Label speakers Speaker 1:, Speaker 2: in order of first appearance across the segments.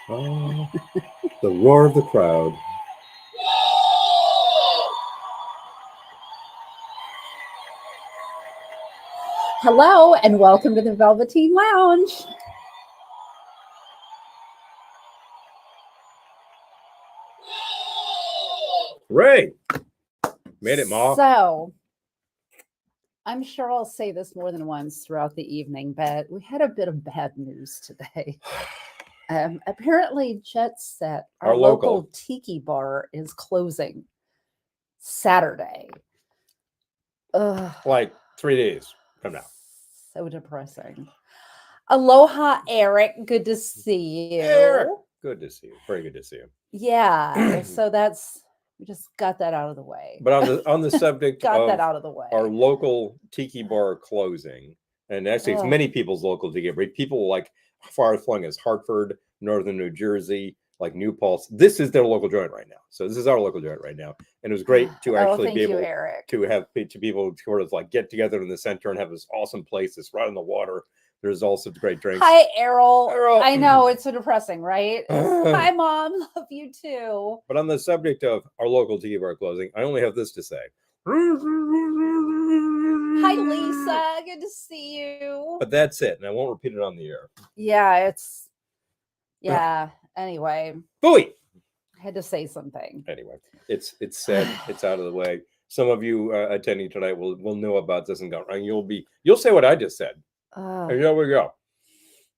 Speaker 1: Oh, the roar of the crowd.
Speaker 2: Hello and welcome to the Velveteen Lounge.
Speaker 1: Ray, made it, Ma.
Speaker 2: So, I'm sure I'll say this more than once throughout the evening, but we had a bit of bad news today. Apparently, Jet Set, our local tiki bar, is closing Saturday. Ugh,
Speaker 1: Like 3 days from now.
Speaker 2: so depressing. Aloha, Eric. Good to see you.
Speaker 1: Eric, good to see you. Very good to see you.
Speaker 2: Yeah, so we just got that out of the way.
Speaker 1: But on the subject
Speaker 2: got that
Speaker 1: of
Speaker 2: out of the way.
Speaker 1: our local tiki bar closing, and actually it's
Speaker 2: Ugh.
Speaker 1: many people's local tiki bar. People like far flung as Hartford, Northern New Jersey, like New Paltz. This is their local joint right now. So this is our local joint right now, and it was great to actually
Speaker 2: thank
Speaker 1: be able
Speaker 2: you, Eric.
Speaker 1: to have to people sort of like get together in the center and have this awesome place that's right on the water. There's also great drinks.
Speaker 2: Hi, Errol.
Speaker 1: Errol.
Speaker 2: I know it's so depressing, right? Hi, Mom. Love you too.
Speaker 1: But on the subject of our local tiki bar closing, I only have this to say.
Speaker 2: Hi, Lisa. Good to see you.
Speaker 1: But that's it, and I won't repeat it on the air.
Speaker 2: Yeah. Anyway,
Speaker 1: Booey.
Speaker 2: I had to say something.
Speaker 1: Anyway, it's said. It's out of the way. Some of you attending tonight will know about this and go. And you'll say what I just said. And here we go.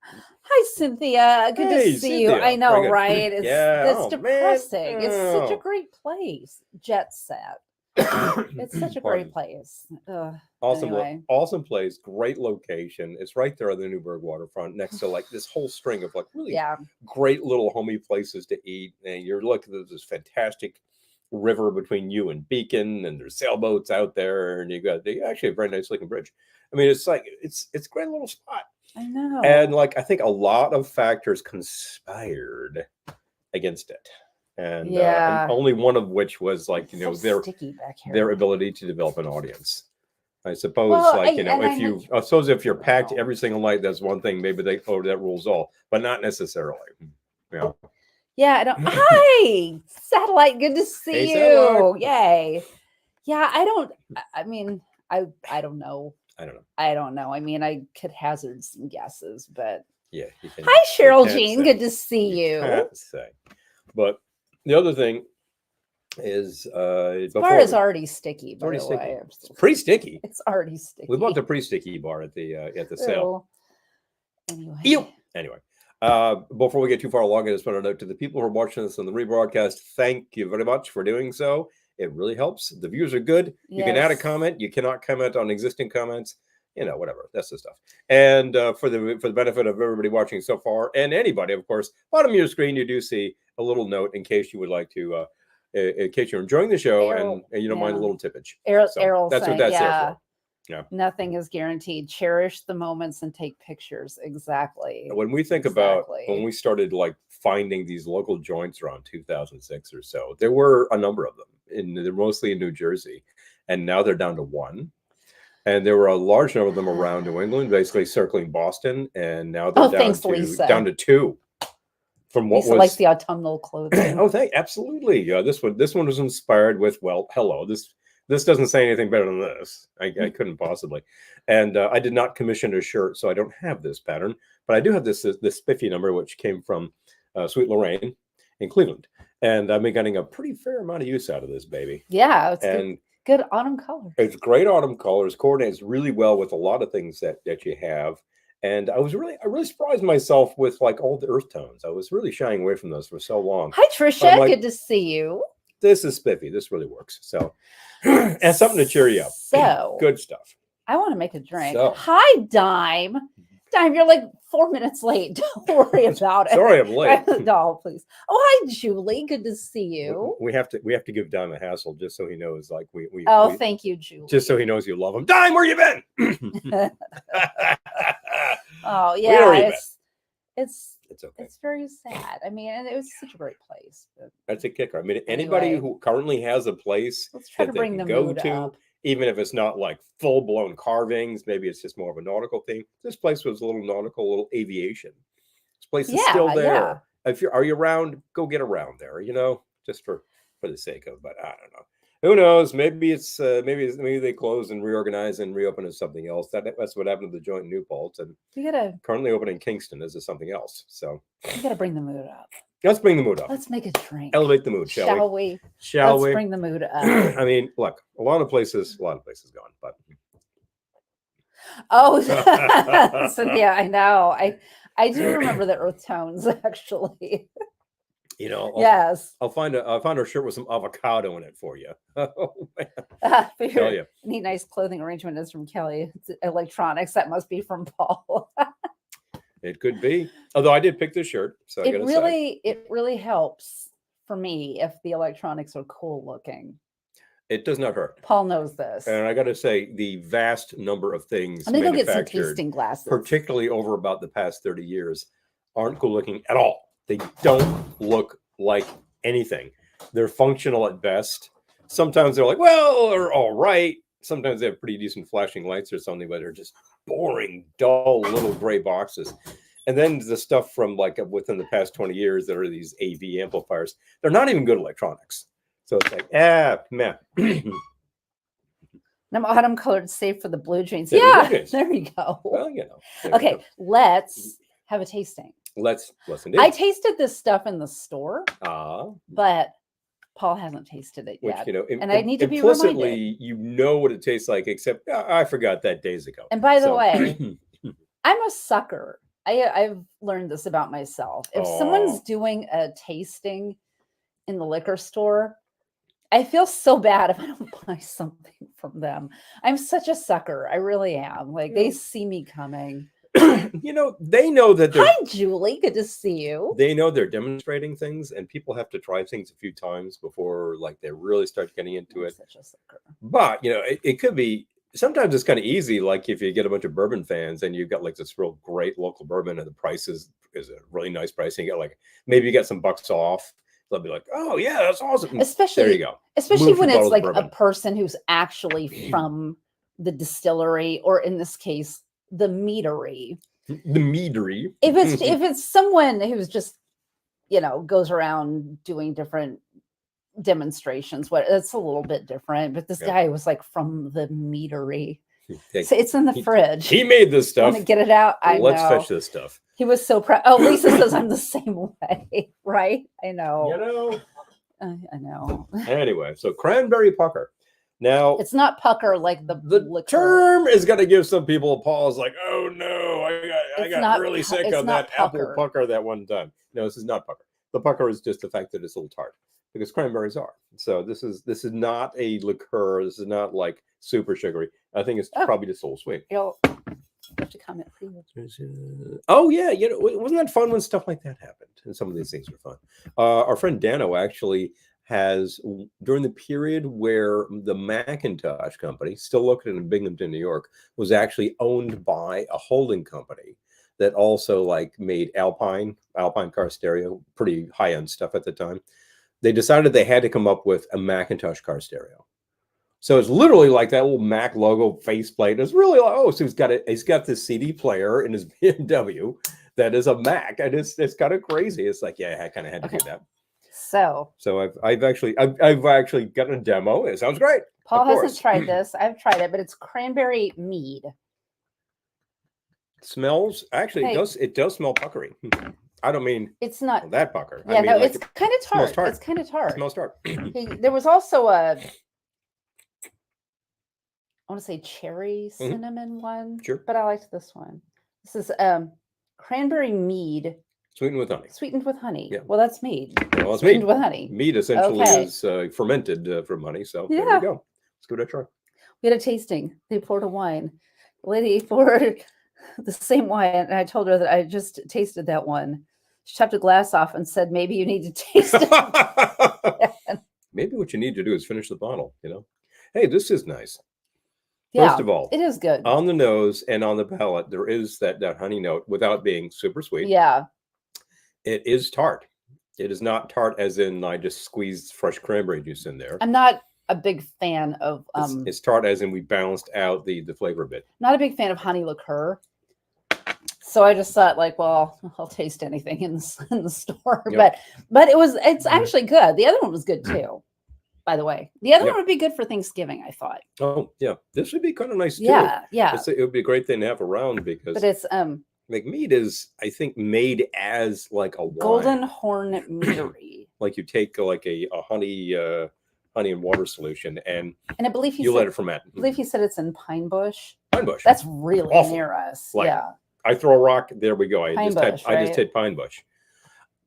Speaker 2: Hi, Cynthia. Good to see
Speaker 1: Cynthia.
Speaker 2: you. I know, right? It's depressing.
Speaker 1: Man.
Speaker 2: It's such a great place. Jet Set. It's such a great place.
Speaker 1: Awesome place, great location. It's right there on the Newburgh waterfront, next to like this whole string of like really great little homey places to eat. And you're looking at this fantastic river between you and Beacon, and there's sailboats out there, and they actually have a very nice looking bridge. I mean, it's like it's a great little spot.
Speaker 2: I know.
Speaker 1: And like I think a lot of factors conspired against it. And only one of which was like their ability to develop an audience. I suppose if you're packed every single night, that's one thing. Maybe that rules all, but not necessarily. Yeah.
Speaker 2: Yeah. I don't. Hi, Satellite. Good to see you. Satellite. Yay. Yeah. I don't know. I don't know. I mean, I could hazard some guesses, but
Speaker 1: yeah.
Speaker 2: Hi, Cheryl Jean. Good to see you.
Speaker 1: Can't say. But the other thing is
Speaker 2: the bar is already sticky. By the way,
Speaker 1: it's pretty sticky.
Speaker 2: It's already sticky.
Speaker 1: We bought the pretty sticky bar at the sale. Anyway, before we get too far along, I just want to note to the people who are watching this on the rebroadcast, thank you very much for doing so. It really helps. The views are good. You can add a comment. You cannot comment on existing comments. Whatever. That's the stuff. And for the benefit of everybody watching so far, and anybody, of course, bottom of your screen, you do see a little note in case you would like to, in case you're enjoying the show and you don't mind a little tippage.
Speaker 2: Errol
Speaker 1: that's
Speaker 2: saying,
Speaker 1: what that's there for. Yeah.
Speaker 2: Nothing is guaranteed. Cherish the moments and take pictures. Exactly.
Speaker 1: When we think about when we started like finding these local joints around 2006 or so, there were a number of them. They're mostly in New Jersey, and now they're down to one. And there were a large number of them around New England, basically circling Boston, and now they're down to two. From what
Speaker 2: Lisa likes the autumnal clothing.
Speaker 1: Absolutely. Yeah, this one was inspired with hello. This doesn't say anything better than this. I couldn't possibly. And I did not commission a shirt, so I don't have this pattern, but I do have this spiffy number, which came from Sweet Lorraine in Cleveland, and I've been getting a pretty fair amount of use out of this baby.
Speaker 2: Yeah, it's good autumn colors.
Speaker 1: It's great autumn colors. Coordinates really well with a lot of things that you have. And I really surprised myself with like all the earth tones. I was really shying away from those for so long.
Speaker 2: Hi, Trisha. Good to see you.
Speaker 1: This is spiffy. This really works. So, and something to cheer you up.
Speaker 2: So
Speaker 1: good stuff.
Speaker 2: I want to make a drink. Hi, Dime. Dime, you're like 4 minutes late. Don't worry about it.
Speaker 1: Sorry, I'm late.
Speaker 2: No, please. Oh, hi, Julie. Good to see you.
Speaker 1: We have to give Dime a hassle just so he knows, like we.
Speaker 2: Thank you, Julie.
Speaker 1: Just so he knows you love him. Dime, where you been?
Speaker 2: Oh yeah, it's
Speaker 1: okay.
Speaker 2: It's very sad. I mean, and it was such a great place.
Speaker 1: That's a kicker. I mean, anybody who currently has a place
Speaker 2: let's try to bring them go to. Up.
Speaker 1: Even if it's not like full-blown carvings, maybe it's just more of a nautical theme. This place was a little nautical, a little aviation. This place is still there. if are you around, go get around there, just for the sake of. But I don't know. Who knows? Maybe it's maybe they close and reorganize and reopen as something else. That's what happened to the joint in New Paltz, and currently open in Kingston as something else. So
Speaker 2: we gotta bring the mood up.
Speaker 1: Let's bring the mood up.
Speaker 2: Let's make a drink.
Speaker 1: Elevate the mood, shall we?
Speaker 2: Let's bring the mood up.
Speaker 1: I mean, look, a lot of places gone, but
Speaker 2: Cynthia, I know. I do remember the earth tones actually. Yes.
Speaker 1: I'll find a shirt with some avocado in it for you. Oh man.
Speaker 2: Tell you. Neat, nice clothing arrangement is from Kelly. It's electronics. That must be from Paul.
Speaker 1: It could be. Although I did pick this shirt, so
Speaker 2: it really helps for me if the electronics are cool looking.
Speaker 1: It does not hurt.
Speaker 2: Paul knows this.
Speaker 1: And I got to say, the vast number of things
Speaker 2: I'm gonna go get some tasting glasses,
Speaker 1: particularly over about the past 30 years, aren't cool looking at all. They don't look like anything. They're functional at best. Sometimes they're like, well, they're all right. Sometimes they have pretty decent flashing lights or something, but they're just boring, dull little gray boxes. And then the stuff from like within the past 20 years that are these AV amplifiers, they're not even good electronics. So it's like, man.
Speaker 2: I'm autumn colored, safe for the blue jeans. Yeah, there you go.
Speaker 1: Well,
Speaker 2: Okay, let's have a tasting.
Speaker 1: Let's indeed.
Speaker 2: I tasted this stuff in the store, but Paul hasn't tasted it yet. And I need to be reminded.
Speaker 1: You know what it tastes like, except I forgot that days ago.
Speaker 2: And by the way, I'm a sucker. I've learned this about myself. If someone's doing a tasting in the liquor store, I feel so bad if I don't buy something from them. I'm such a sucker. I really am. Like they see me coming.
Speaker 1: They know that they're...
Speaker 2: Hi, Julie. Good to see you.
Speaker 1: They know they're demonstrating things, and people have to try things a few times before like they really start getting into it.
Speaker 2: Such a sucker.
Speaker 1: But it could be... Sometimes it's kind of easy, like if you get a bunch of bourbon fans and you've got like this real great local bourbon and the price is a really nice price, and you get like maybe you get some bucks off. They'll be like, "Oh yeah, that's awesome."
Speaker 2: Especially
Speaker 1: there you go.
Speaker 2: Especially when it's like a person who's actually from the distillery, or in this case, the meadery.
Speaker 1: The meadery.
Speaker 2: If it's someone who's just goes around doing different demonstrations, it's a little bit different. But this guy was like from the meadery. So it's in the fridge.
Speaker 1: He made this stuff.
Speaker 2: Want to get it out?
Speaker 1: Let's fetch this stuff.
Speaker 2: He was so proud. Oh, Lisa says I'm the same way, right? I know. I know.
Speaker 1: Anyway, so cranberry pucker. Now
Speaker 2: it's not pucker like the liquor.
Speaker 1: Term is going to give some people a pause. Like, oh no, I got really sick on that apple pucker that one time. No, this is not pucker. The pucker is just the fact that it's a little tart, because cranberries are. So this is not a liqueur. This is not like super sugary. I think it's probably just a little sweet.
Speaker 2: You'll have to comment, please.
Speaker 1: Oh yeah, wasn't that fun when stuff like that happened? And some of these things were fun. Our friend Dano actually has, during the period where the Macintosh company, still located in Binghamton, New York, was actually owned by a holding company that also like made Alpine car stereo, pretty high-end stuff at the time. They decided they had to come up with a Macintosh car stereo. So it's literally like that little Mac logo faceplate. It's really like, so he's got this CD player in his BMW that is a Mac, and it's kind of crazy. It's like, I kind of had to do that.
Speaker 2: So
Speaker 1: I've actually gotten a demo. It sounds great.
Speaker 2: Paul hasn't tried this. I've tried it, but it's cranberry mead.
Speaker 1: Smells actually it does smell puckery. I don't mean
Speaker 2: it's not
Speaker 1: that pucker.
Speaker 2: Yeah,
Speaker 1: I mean,
Speaker 2: it's kind of tart. It's kind of tart.
Speaker 1: It smells tart.
Speaker 2: There was also I want to say cherry cinnamon one.
Speaker 1: Sure.
Speaker 2: But I liked this one. This is cranberry mead.
Speaker 1: Sweetened with honey.
Speaker 2: Sweetened with honey.
Speaker 1: Yeah.
Speaker 2: Well, that's mead.
Speaker 1: Well, it's
Speaker 2: sweetened
Speaker 1: mead.
Speaker 2: With honey.
Speaker 1: Mead essentially is fermented from honey. So there we go. Let's give it a try.
Speaker 2: We had a tasting. They poured a wine. The lady poured the same wine, and I told her that I just tasted that one. She tapped a glass off and said, "Maybe you need to taste it."
Speaker 1: Maybe what you need to do is finish the bottle. Hey, this is nice.
Speaker 2: Yeah,
Speaker 1: first of all,
Speaker 2: it is good
Speaker 1: on the nose and on the palate. There is that honey note without being super sweet.
Speaker 2: Yeah,
Speaker 1: it is tart. It is not tart as in I just squeezed fresh cranberry juice in there.
Speaker 2: I'm not a big fan of
Speaker 1: it's tart as in we balanced out the flavor a bit.
Speaker 2: Not a big fan of honey liqueur. So I just thought, like, well, I'll taste anything in the store.
Speaker 1: Yep.
Speaker 2: But it's actually good. The other one was good too, by the way. The other one would be good for Thanksgiving, I thought.
Speaker 1: Oh yeah, this would be kind of nice too.
Speaker 2: Yeah.
Speaker 1: It would be a great thing to have around because.
Speaker 2: But it's
Speaker 1: like mead is, I think, made as like a wine.
Speaker 2: Golden Horn Meadery.
Speaker 1: Like you take like a honey and water solution and
Speaker 2: I believe
Speaker 1: you let it ferment.
Speaker 2: I believe he said it's in Pine Bush.
Speaker 1: Pine Bush.
Speaker 2: That's really
Speaker 1: Awful.
Speaker 2: Near us.
Speaker 1: Like,
Speaker 2: yeah.
Speaker 1: I throw a rock. There we go. I
Speaker 2: Pine
Speaker 1: just
Speaker 2: Bush,
Speaker 1: hit Pine Bush.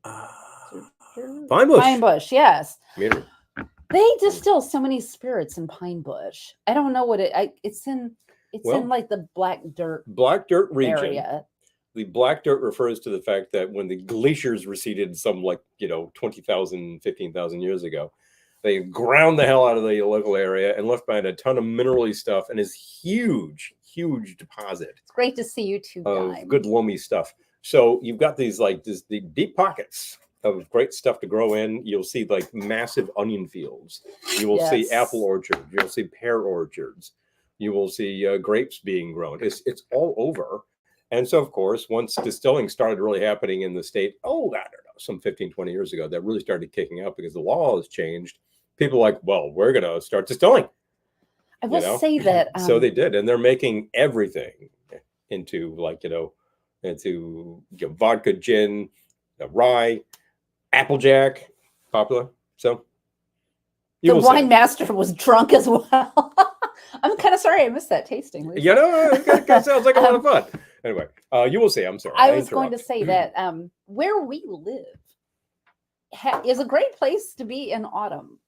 Speaker 2: Pine Bush. Pine Bush. Yes.
Speaker 1: Meadery.
Speaker 2: They distill so many spirits in Pine Bush. I don't know what it's in. It's in like the Black Dirt
Speaker 1: region.
Speaker 2: Area.
Speaker 1: The Black Dirt refers to the fact that when the glaciers receded some 20,000, 15,000 years ago, they ground the hell out of the local area and left behind a ton of minerally stuff and this huge deposit.
Speaker 2: It's great to see you two
Speaker 1: of
Speaker 2: guys.
Speaker 1: Good loamy stuff. So you've got these the deep pockets of great stuff to grow in. You'll see like massive onion fields. You will see apple orchards. You'll see pear orchards. You will see grapes being grown. It's all over. And so, of course, once distilling started really happening in the state, I don't know, some 15, 20 years ago, that really started kicking out because the law has changed. People are like, well, we're going to start distilling.
Speaker 2: I will say that.
Speaker 1: So they did. And they're making everything into vodka, gin, rye, Applejack, popular. So
Speaker 2: the wine master was drunk as well. I'm kind of sorry I missed that tasting. Lisa.
Speaker 1: It sounds like a lot of fun. Anyway, you will see. I'm sorry.
Speaker 2: I was going to say that where we live is a great place to be in autumn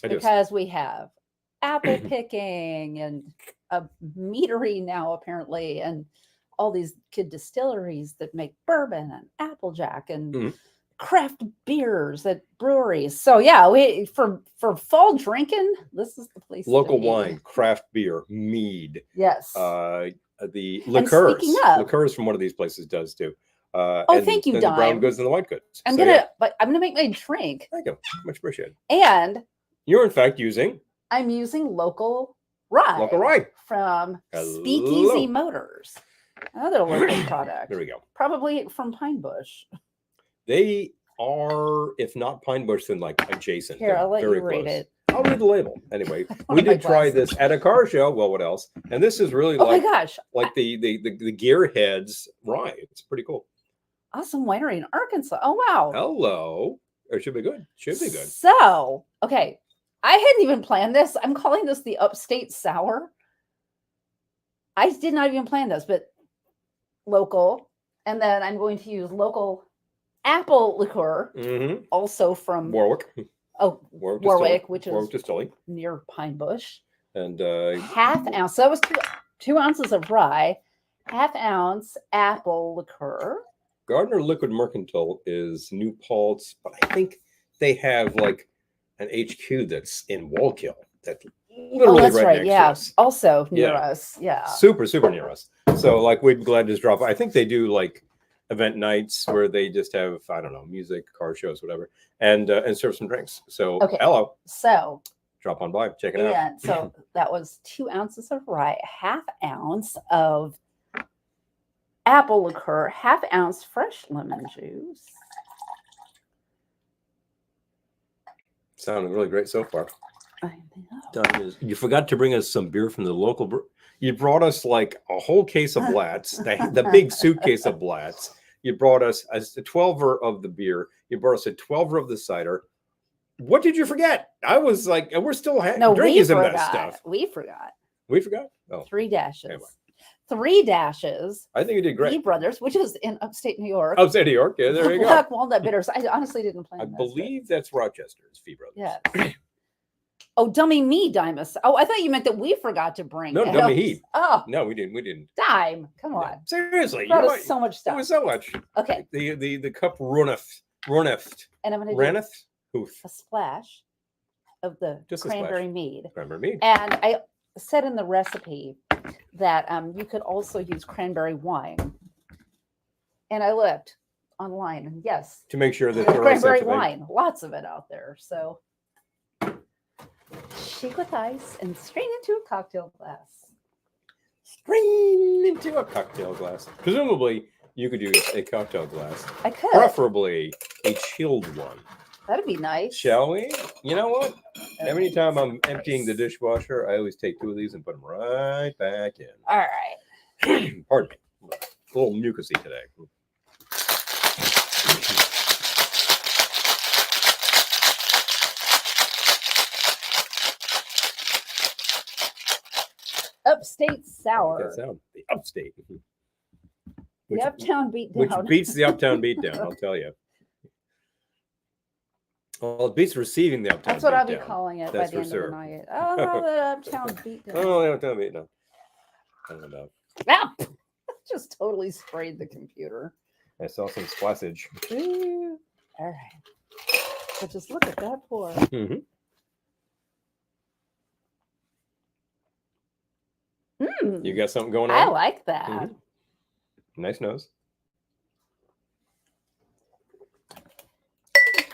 Speaker 2: because we have apple picking and a meadery now apparently, and all these kid distilleries that make bourbon and Applejack and craft beers at breweries. So yeah, we for fall drinking, this is the place.
Speaker 1: Local wine, craft beer, mead.
Speaker 2: Yes.
Speaker 1: The liqueurs from one of these places does too.
Speaker 2: Thank you, Don.
Speaker 1: The brown goods and the white goods.
Speaker 2: I'm gonna make my drink.
Speaker 1: Thank you, much appreciated.
Speaker 2: And
Speaker 1: you're in fact using.
Speaker 2: I'm using local rye.
Speaker 1: Local rye
Speaker 2: from Speakeasy Motors, another local product.
Speaker 1: There we go.
Speaker 2: Probably from Pine Bush.
Speaker 1: They are, if not Pine Bush, then like adjacent.
Speaker 2: Here, I'll let you read it.
Speaker 1: I'll read the label. Anyway, we did try this at a car show. Well, what else? And this is really like,
Speaker 2: my gosh,
Speaker 1: like the Gearheads rye. It's pretty cool.
Speaker 2: Awesome winery in Arkansas. Oh wow.
Speaker 1: Hello. It should be good. Should be good.
Speaker 2: So, okay. I hadn't even planned this. I'm calling this the Upstate Sour. I did not even plan this, but local. And then I'm going to use local apple liqueur, also from
Speaker 1: Warwick.
Speaker 2: Oh, Warwick, which is
Speaker 1: Distilling
Speaker 2: near Pine Bush.
Speaker 1: And
Speaker 2: half ounce. So that was 2 ounces of rye, half ounce apple liqueur.
Speaker 1: Gardner Liquid Mercantile is New Paltz, but I think they have like an HQ that's in Wallkill. That's literally
Speaker 2: that's
Speaker 1: right
Speaker 2: right.
Speaker 1: next
Speaker 2: Yeah,
Speaker 1: to us.
Speaker 2: Also near us. Yeah,
Speaker 1: super near us. So like we'd be glad to just drop. I think they do like event nights where they just have, I don't know, music, car shows, whatever, and serve some drinks. So hello.
Speaker 2: So
Speaker 1: drop on by, check it out.
Speaker 2: So that was 2 ounces of rye, half ounce of apple liqueur, half ounce fresh lemon juice.
Speaker 1: Sounding really great so far.
Speaker 2: I know.
Speaker 1: You forgot to bring us some beer from the local. You brought us like a whole case of Blatz, the big suitcase of Blatz. You brought us a 12er of the beer. You brought us a 12er of the cider. What did you forget? I was like, we're still drinking some of that stuff.
Speaker 2: We forgot.
Speaker 1: We forgot? Oh.
Speaker 2: 3 dashes.
Speaker 1: Anyway.
Speaker 2: 3 dashes.
Speaker 1: I think you did great.
Speaker 2: Lee Brothers, which is in upstate New York.
Speaker 1: Upstate New York. Yeah, there you go.
Speaker 2: Black walnut bitters. I honestly didn't plan.
Speaker 1: I believe that's Rochester's Fee Brothers.
Speaker 2: Yeah. Oh, dummy me, Dimus. Oh, I thought you meant that we forgot to bring.
Speaker 1: No, dummy he.
Speaker 2: Oh,
Speaker 1: no, we didn't.
Speaker 2: Dime, come on.
Speaker 1: Yeah. Seriously,
Speaker 2: you brought us so much stuff.
Speaker 1: It was so much.
Speaker 2: Okay.
Speaker 1: The cup runneth.
Speaker 2: And I'm going to
Speaker 1: do
Speaker 2: a splash of the cranberry mead.
Speaker 1: Cranberry mead.
Speaker 2: And I said in the recipe that you could also use cranberry wine. And I looked online, and yes,
Speaker 1: to make sure that
Speaker 2: there's cranberry wine, lots of it out there. So shake with ice and strain into a cocktail glass.
Speaker 1: Strain into a cocktail glass. Presumably, you could use a cocktail glass,
Speaker 2: I could.
Speaker 1: preferably a chilled one.
Speaker 2: That'd be nice.
Speaker 1: Shall we? You know what? Every
Speaker 2: Okay,
Speaker 1: time I'm
Speaker 2: nice.
Speaker 1: emptying the dishwasher, I always take 2 of these and put them right back in.
Speaker 2: All right.
Speaker 1: Pardon me. A little mucusy today.
Speaker 2: Upstate sour.
Speaker 1: That sound. The upstate.
Speaker 2: The uptown beatdown.
Speaker 1: Which beats the uptown beatdown, I'll tell you. Well, it beats receiving the uptown
Speaker 2: That's what I'll be
Speaker 1: beatdown.
Speaker 2: calling it
Speaker 1: That's
Speaker 2: by the
Speaker 1: for
Speaker 2: end
Speaker 1: sure.
Speaker 2: of the night. Oh, the uptown beatdown.
Speaker 1: Oh, the uptown beatdown. I don't know.
Speaker 2: Ah! Just totally sprayed the computer.
Speaker 1: I saw some splashage.
Speaker 2: Ooh. All right. So just look at that pour.
Speaker 1: Mm-hmm. You got something going on?
Speaker 2: I like that.
Speaker 1: Mm-hmm. Nice nose.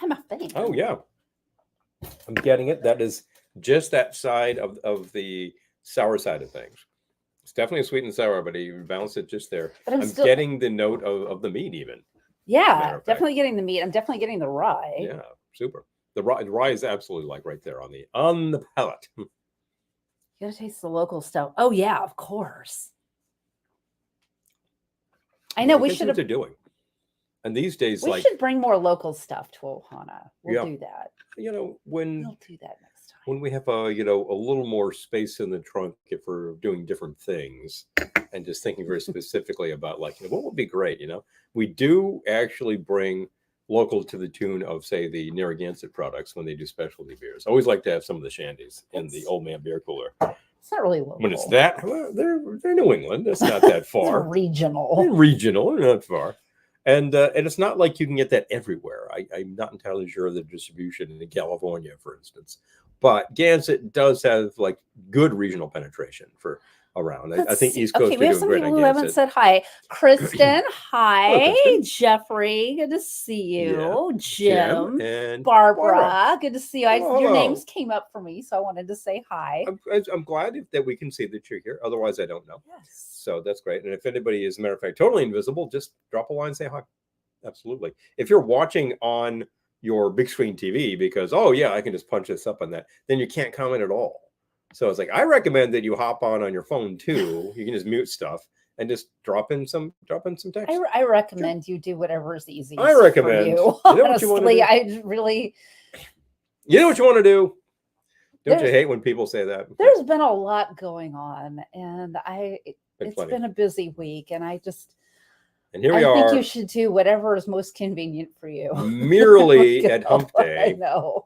Speaker 2: I'm a fan.
Speaker 1: Oh, yeah. I'm getting it. That is just that side of the sour side of things. It's definitely sweet and sour, but you balance it just there.
Speaker 2: But
Speaker 1: I'm getting the note of the meat even.
Speaker 2: Yeah, definitely getting the meat. I'm definitely getting the rye.
Speaker 1: Yeah, super. The rye is absolutely like right there on the palate.
Speaker 2: You gotta taste the local stuff. Oh yeah, of course. I know we should have.
Speaker 1: They're doing. And these days,
Speaker 2: we should bring more local stuff to Ohana. We'll do that.
Speaker 1: You know, when
Speaker 2: we'll do that next time.
Speaker 1: When we have a little more space in the trunk if we're doing different things, and just thinking very specifically about what would be great. We do actually bring local to the tune of, say, the Narragansett products when they do specialty beers. I always like to have some of the shandies in the Old Man beer cooler.
Speaker 2: It's not really local.
Speaker 1: When it's that, well, they're New England. It's not that far.
Speaker 2: It's regional.
Speaker 1: They're regional, they're not far. And it's not like you can get that everywhere. I'm not entirely sure of the distribution in California, for instance. But Gansett does have good regional penetration for around. I think East Coast.
Speaker 2: Okay, we have some people who haven't said hi. Kristen, hi.
Speaker 1: Hello, Kristen.
Speaker 2: Jeffrey, good to see you.
Speaker 1: Yeah.
Speaker 2: Jim
Speaker 1: and
Speaker 2: Barbara, good to see you.
Speaker 1: Oh,
Speaker 2: your
Speaker 1: hello.
Speaker 2: names came up for me, so I wanted to say hi.
Speaker 1: I'm glad that we can see that you're here. Otherwise, I don't know.
Speaker 2: Yes.
Speaker 1: So that's great. And if anybody is, a matter of fact, totally invisible, just drop a line and say hi. Absolutely. If you're watching on your big screen TV because, oh, yeah, I can just punch this up on that, then you can't comment at all. So it's I recommend that you hop on your phone, too. You can just mute stuff and just drop in some text.
Speaker 2: I recommend you do whatever is easiest
Speaker 1: I recommend.
Speaker 2: for you.
Speaker 1: You know
Speaker 2: Honestly,
Speaker 1: what you
Speaker 2: I really...
Speaker 1: You know what you want to do? Don't you hate when people say that?
Speaker 2: There's been a lot going on, and it's been a busy week, and I
Speaker 1: here we are.
Speaker 2: I think you should do whatever is most convenient for you.
Speaker 1: Merely at hump day.
Speaker 2: I know.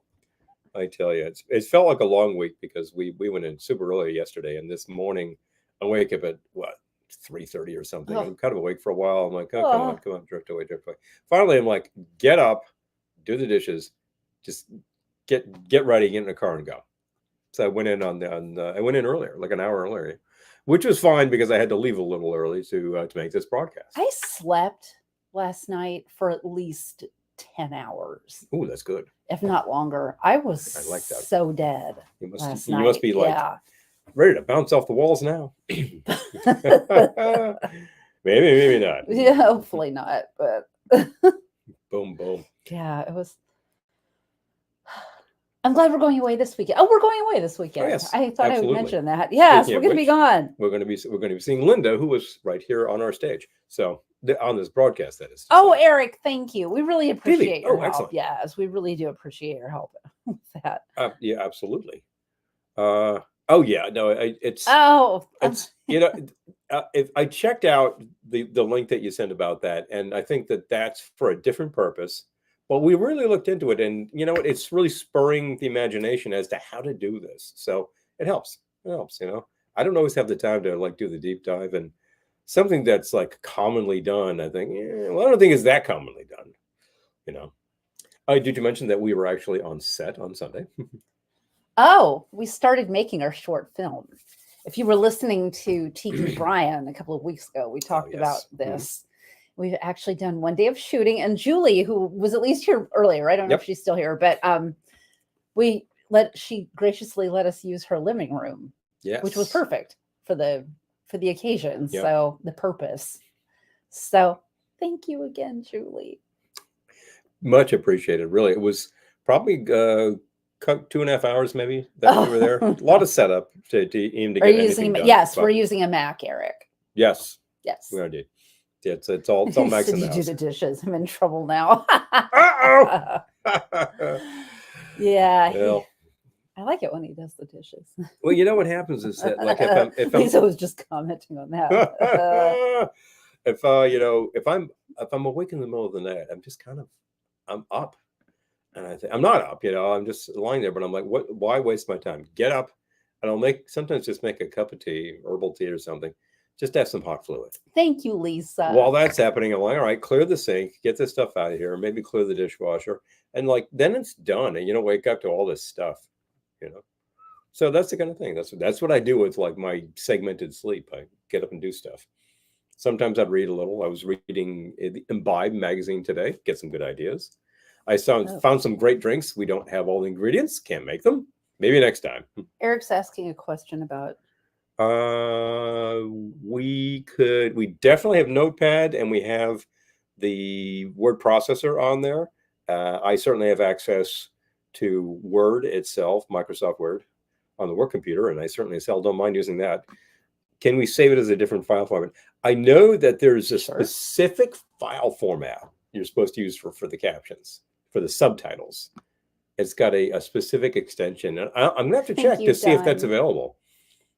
Speaker 1: I tell you, it felt like a long week because we went in super early yesterday, and this morning I wake up at 3:30 or something. I'm kind of awake for a while. I'm like, oh, come on, drift away. Finally, I'm like, get up, do the dishes, just get ready, get in the car, and go. So I went in I went in earlier, like an hour earlier, which was fine because I had to leave a little early to make this broadcast.
Speaker 2: I slept last night for at least 10 hours.
Speaker 1: Oh, that's good.
Speaker 2: If not longer. I was
Speaker 1: like that.
Speaker 2: So dead.
Speaker 1: You
Speaker 2: must
Speaker 1: be ready to bounce off the walls now. maybe not.
Speaker 2: Yeah, hopefully not. But
Speaker 1: boom.
Speaker 2: Yeah, it was. I'm glad we're going away this weekend. Oh, we're going away this weekend.
Speaker 1: Oh, yes,
Speaker 2: I thought
Speaker 1: absolutely.
Speaker 2: I would mention that. Yes, we're going to be gone.
Speaker 1: We're going to be seeing Linda, who was right here on our stage. So on this broadcast, that is.
Speaker 2: Oh, Eric, thank you. We really appreciate your help.
Speaker 1: Excellent.
Speaker 2: Yes, we really do appreciate your help with that.
Speaker 1: Yeah, absolutely. Oh yeah, no, it's if I checked out the link that you sent about that, and I think that's for a different purpose. But we really looked into it, and it's really spurring the imagination as to how to do this. So it helps. I don't always have the time to do the deep dive, and something that's commonly done. I think, I don't think is that commonly done. Did you mention that we were actually on set on Sunday?
Speaker 2: Oh, we started making our short film. If you were listening to Tiki Brian a couple of weeks ago, we talked about this. Mm-hmm. We've actually done one day of shooting, and Julie, who was at least here earlier, I don't know if she's still here, but she graciously let us use her living room, which was perfect for the occasion. So the purpose. So Thank you again, Julie.
Speaker 1: Much appreciated. Really, it was probably 2.5 hours maybe that we were there. A lot of setup to even to get anything done.
Speaker 2: Yes, we're using a Mac, Eric.
Speaker 1: Yes.
Speaker 2: Yes.
Speaker 1: We are indeed. It's all Macs in the house.
Speaker 2: You do the dishes. I'm in trouble now.
Speaker 1: Uh-oh.
Speaker 2: Yeah.
Speaker 1: Well,
Speaker 2: I like it when he does the dishes.
Speaker 1: well, you know what happens is that like if
Speaker 2: Lisa was just commenting on that.
Speaker 1: if I'm awake in the middle of the night, I'm up. And I think I'm not up, I'm just lying there, but I'm like, why waste my time? Get up, and I'll sometimes just make a cup of tea, herbal tea or something. Just have some hot fluid.
Speaker 2: Thank you, Lisa.
Speaker 1: While that's happening, I'm like, all right, clear the sink, get this stuff out of here, maybe clear the dishwasher. And like, then it's done. And you don't wake up to all this stuff, So that's the kind of thing. That's what I do with like my segmented sleep. I get up and do stuff. Sometimes I'd read a little. I was reading the Imbibe magazine today, get some good ideas. I found some great drinks. We don't have all the ingredients, can't make them. Maybe next time.
Speaker 2: Eric's asking a question about.
Speaker 1: We definitely have Notepad, and we have the word processor on there. I certainly have access to Word itself, Microsoft Word, on the work computer, and I certainly don't mind using that. Can we save it as a different file format? I know that there's a specific file format you're supposed to use for the captions, for the subtitles. It's got a specific extension. And I'm going to have to check to see if that's available.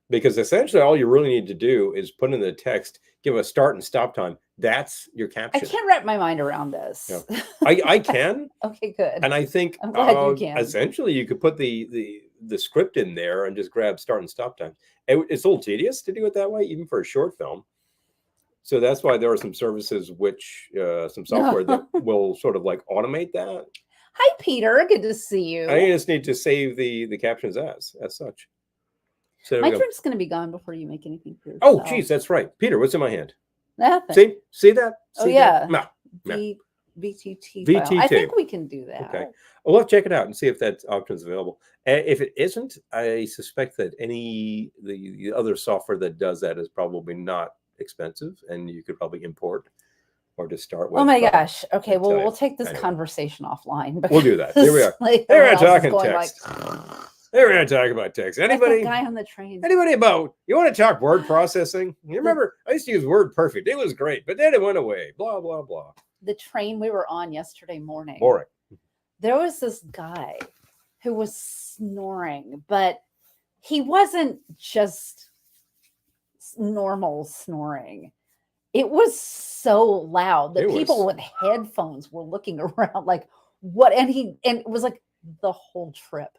Speaker 1: Because essentially all you really need to do is put in the text, give a start and stop time. That's your caption.
Speaker 2: I can't wrap my mind around this.
Speaker 1: Yeah. I can.
Speaker 2: Okay, good.
Speaker 1: And I think
Speaker 2: I'm glad you can.
Speaker 1: Essentially you could put the script in there and just grab start and stop time. It's a little tedious to do it that way, even for a short film. So that's why there are some services some software that will sort of like automate that.
Speaker 2: Hi, Peter. Good to see you.
Speaker 1: I just need to save the captions as such. So
Speaker 2: my drink's going to be gone before you make anything for yourself.
Speaker 1: Oh, geez, that's right. Peter, what's in my hand?
Speaker 2: Nothing.
Speaker 1: See that?
Speaker 2: Yeah.
Speaker 1: No.
Speaker 2: VTT.
Speaker 1: VTT.
Speaker 2: I think we can do that.
Speaker 1: Okay. Well, let's check it out and see if that option's available. If it isn't, I suspect that the other software that does that is probably not expensive, and you could probably import or just start with.
Speaker 2: Oh my gosh. Okay. Well, we'll take this conversation offline.
Speaker 1: We'll do that. Here we are. Here we are talking text. Here we are talking about text. Anybody?
Speaker 2: Like guy on the train.
Speaker 1: Anybody about? You want to talk word processing? You remember? I used to use Word Perfect. It was great, but then it went away. Blah blah blah.
Speaker 2: The train we were on yesterday morning.
Speaker 1: Boring.
Speaker 2: There was this guy who was snoring, but he wasn't just normal snoring. It was so loud that people with headphones were looking around like, what? And it was like the whole trip.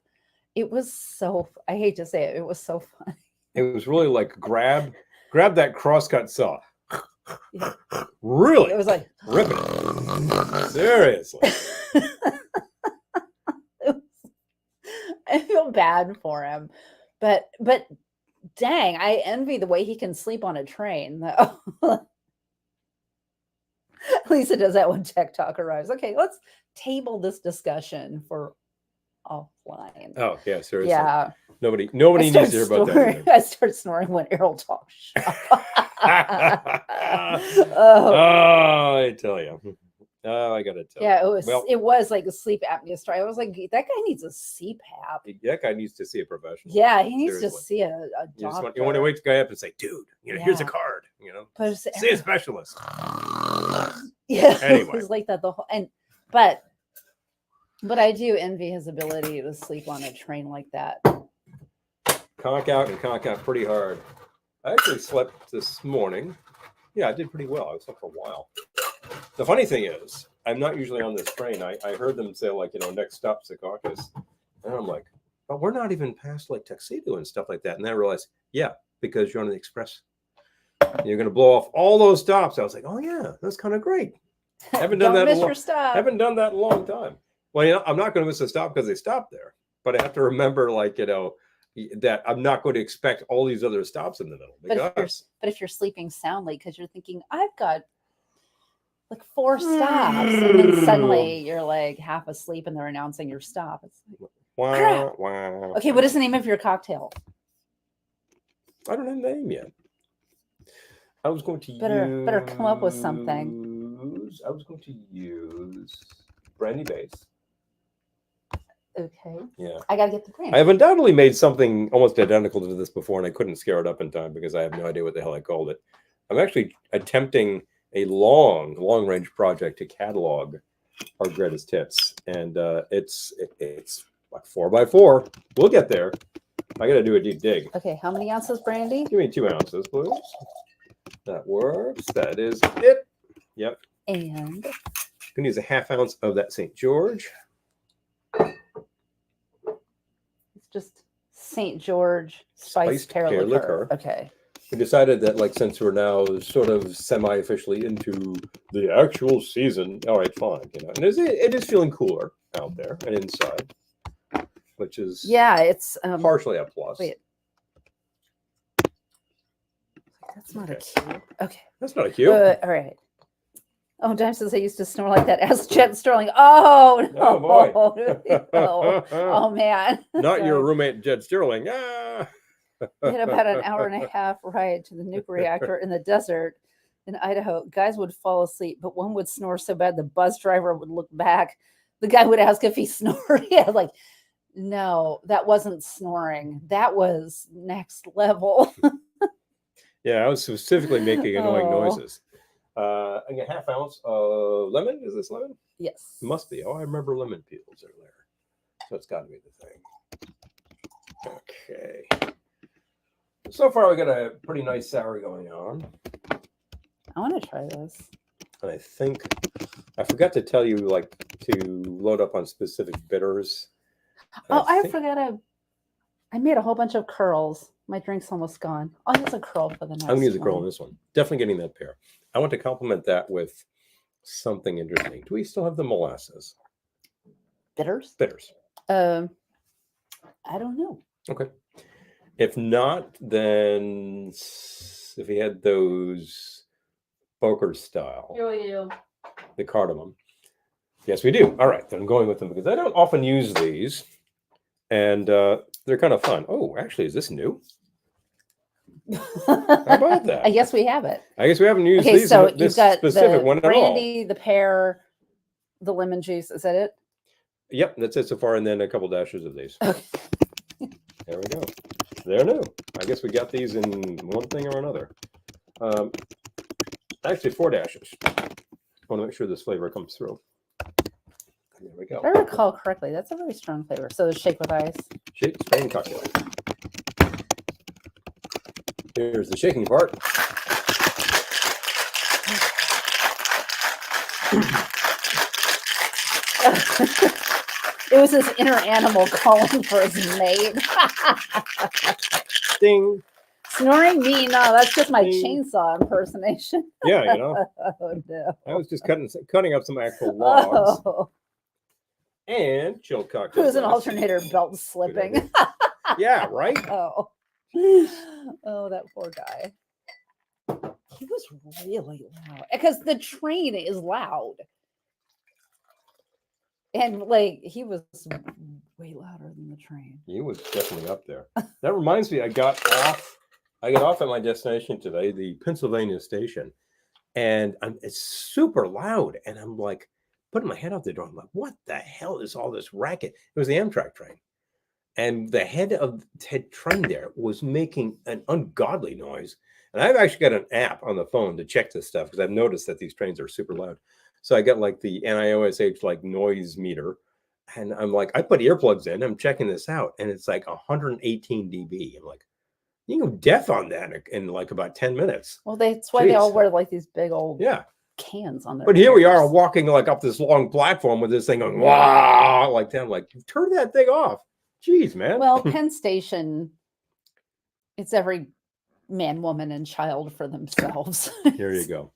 Speaker 2: It was so, I hate to say it, it was so funny.
Speaker 1: It was really like grab that crosscut saw. Yeah. Really?
Speaker 2: It was like
Speaker 1: ripping it. Seriously.
Speaker 2: I feel bad for him. But dang, I envy the way he can sleep on a train though. Lisa does that when Tech Talk arrives. Okay, let's table this discussion for offline.
Speaker 1: Oh yeah, seriously.
Speaker 2: Yeah.
Speaker 1: Nobody needs to hear about that.
Speaker 2: I start snoring when Errol talks.
Speaker 1: I tell you. I gotta tell you.
Speaker 2: Yeah, it was like a sleep apnea story. I was like, that guy needs a CPAP.
Speaker 1: That guy needs to see a professional.
Speaker 2: Yeah, he needs to see a doctor.
Speaker 1: You want to wake the guy up and say, dude, here's a card, see a specialist.
Speaker 2: Yeah.
Speaker 1: Anyway.
Speaker 2: It was like that the whole but I do envy his ability to sleep on a train like that.
Speaker 1: Conk out and conk out pretty hard. I actually slept this morning. Yeah, I did pretty well. I was up for a while. The funny thing is, I'm not usually on this train. I heard them say, like, next stop Secaucus. And I'm like, but we're not even past, like, Tuxedo and stuff like that. And then I realized, yeah, because you're on the express. You're going to blow off all those stops. I was like, oh, yeah, that's kind of great. Haven't done that. Haven't done that in a long time. Well, I'm not going to miss a stop because they stopped there. But I have to remember, like, that I'm not going to expect all these other stops in the middle.
Speaker 2: But if you're sleeping soundly because you're thinking, I've got like 4 stops, and then suddenly you're like half asleep and they're announcing your stop. It's like,
Speaker 1: wow.
Speaker 2: Okay, what is the name of your cocktail?
Speaker 1: I don't have a name yet. I was going to
Speaker 2: better come up with something.
Speaker 1: was going to use brandy base.
Speaker 2: Okay.
Speaker 1: Yeah.
Speaker 2: I got to get the brand.
Speaker 1: I have undoubtedly made something almost identical to this before, and I couldn't scare it up in time because I have no idea what the hell I called it. I'm actually attempting a long range project to catalog our greatest hits, and it's like 4x4. We'll get there. I got to do a deep dig.
Speaker 2: Okay, how many ounces brandy?
Speaker 1: Give me 2 ounces, please. That works. That is it. Yep.
Speaker 2: And
Speaker 1: Gonna use a 1/2 ounce of that St. George.
Speaker 2: it's just St. George spiced pear liqueur. Okay.
Speaker 1: We decided that, like, since we're now sort of semi-officially into the actual season, all right, fine, you know, and it is feeling cooler out there and inside, which is
Speaker 2: it's
Speaker 1: partially a plus.
Speaker 2: Wait, that's not a cue. Okay,
Speaker 1: that's not a cue.
Speaker 2: All right. Oh, Dime says I used to snore like that. Ask Chet Sterling. Oh no!
Speaker 1: Oh boy!
Speaker 2: oh man!
Speaker 1: Not your roommate Jed Sterling. Ah.
Speaker 2: We had about an 1.5 hour ride to the nuke reactor in the desert in Idaho. Guys would fall asleep, but one would snore so bad the bus driver would look back. The guy would ask if he snored. Yeah, like, no, that wasn't snoring. That was next level.
Speaker 1: Yeah, I was specifically making annoying noises. I get 1/2 ounce of lemon. Is this lemon?
Speaker 2: Yes.
Speaker 1: It must be. Oh, I remember lemon peels are there. So it's got to be the thing. Okay. So far, we got a pretty nice sour going on.
Speaker 2: I want to try this.
Speaker 1: And I think I forgot to tell you, like, to load up on specific bitters.
Speaker 2: I forgot. I made a whole bunch of curls. My drink's almost gone. I'll use a curl for the next one.
Speaker 1: I'm going to use a curl on this one. Definitely getting that pair. I want to complement that with something interesting. Do we still have the molasses?
Speaker 2: Bitters?
Speaker 1: Bitters.
Speaker 2: I don't know.
Speaker 1: Okay. If not, then if we had those poker style, the cardamom. Yes, we do. All right, then I'm going with them because I don't often use these, and they're kind of fun. Oh, actually, is this new? How about that?
Speaker 2: I guess we have it.
Speaker 1: I guess we haven't used
Speaker 2: these. So
Speaker 1: this
Speaker 2: you've got
Speaker 1: specific
Speaker 2: the
Speaker 1: one at all.
Speaker 2: brandy, the pear, the lemon juice. Is that it?
Speaker 1: Yep, that's it so far, and then a couple dashes of these. There we go. They're new. I guess we got these in one thing or another. Actually, 4 dashes. I want to make sure this flavor comes through. There we go.
Speaker 2: If I recall correctly, that's a very strong flavor. So shake with ice.
Speaker 1: Shake, Spain cocktail. Here's the shaking part.
Speaker 2: It was his inner animal calling for his mate.
Speaker 1: Ding.
Speaker 2: Snoring me? No, that's just my chainsaw impersonation.
Speaker 1: Yeah, you know.
Speaker 2: Oh no.
Speaker 1: I was just cutting up some actual logs.
Speaker 2: Oh.
Speaker 1: And chilled cocktail.
Speaker 2: Who's an alternator belt slipping?
Speaker 1: Yeah, right?
Speaker 2: Oh. Oh, that poor guy. He was really loud. Because the train is loud. And like he was way louder than the train.
Speaker 1: He was definitely up there. That reminds me, I got off at my destination today, the Pennsylvania station, and it's super loud. And I'm like, putting my head out the door. I'm like, what the hell is all this racket? It was the Amtrak train. And the head train there was making an ungodly noise. And I've actually got an app on the phone to check this stuff because I've noticed that these trains are super loud. So I got like the NIOSH like noise meter, and I'm like, I put earplugs in. I'm checking this out, and it's like 118 dB. I'm like, you can go deaf on that in like about 10 minutes.
Speaker 2: Well, that's why they all wear like these big old cans on their.
Speaker 1: But here we are walking like up this long platform with this thing going wow like that. I'm like, turn that thing off. Jeez, man.
Speaker 2: Well, Penn Station, it's every man, woman, and child for themselves.
Speaker 1: Here you go.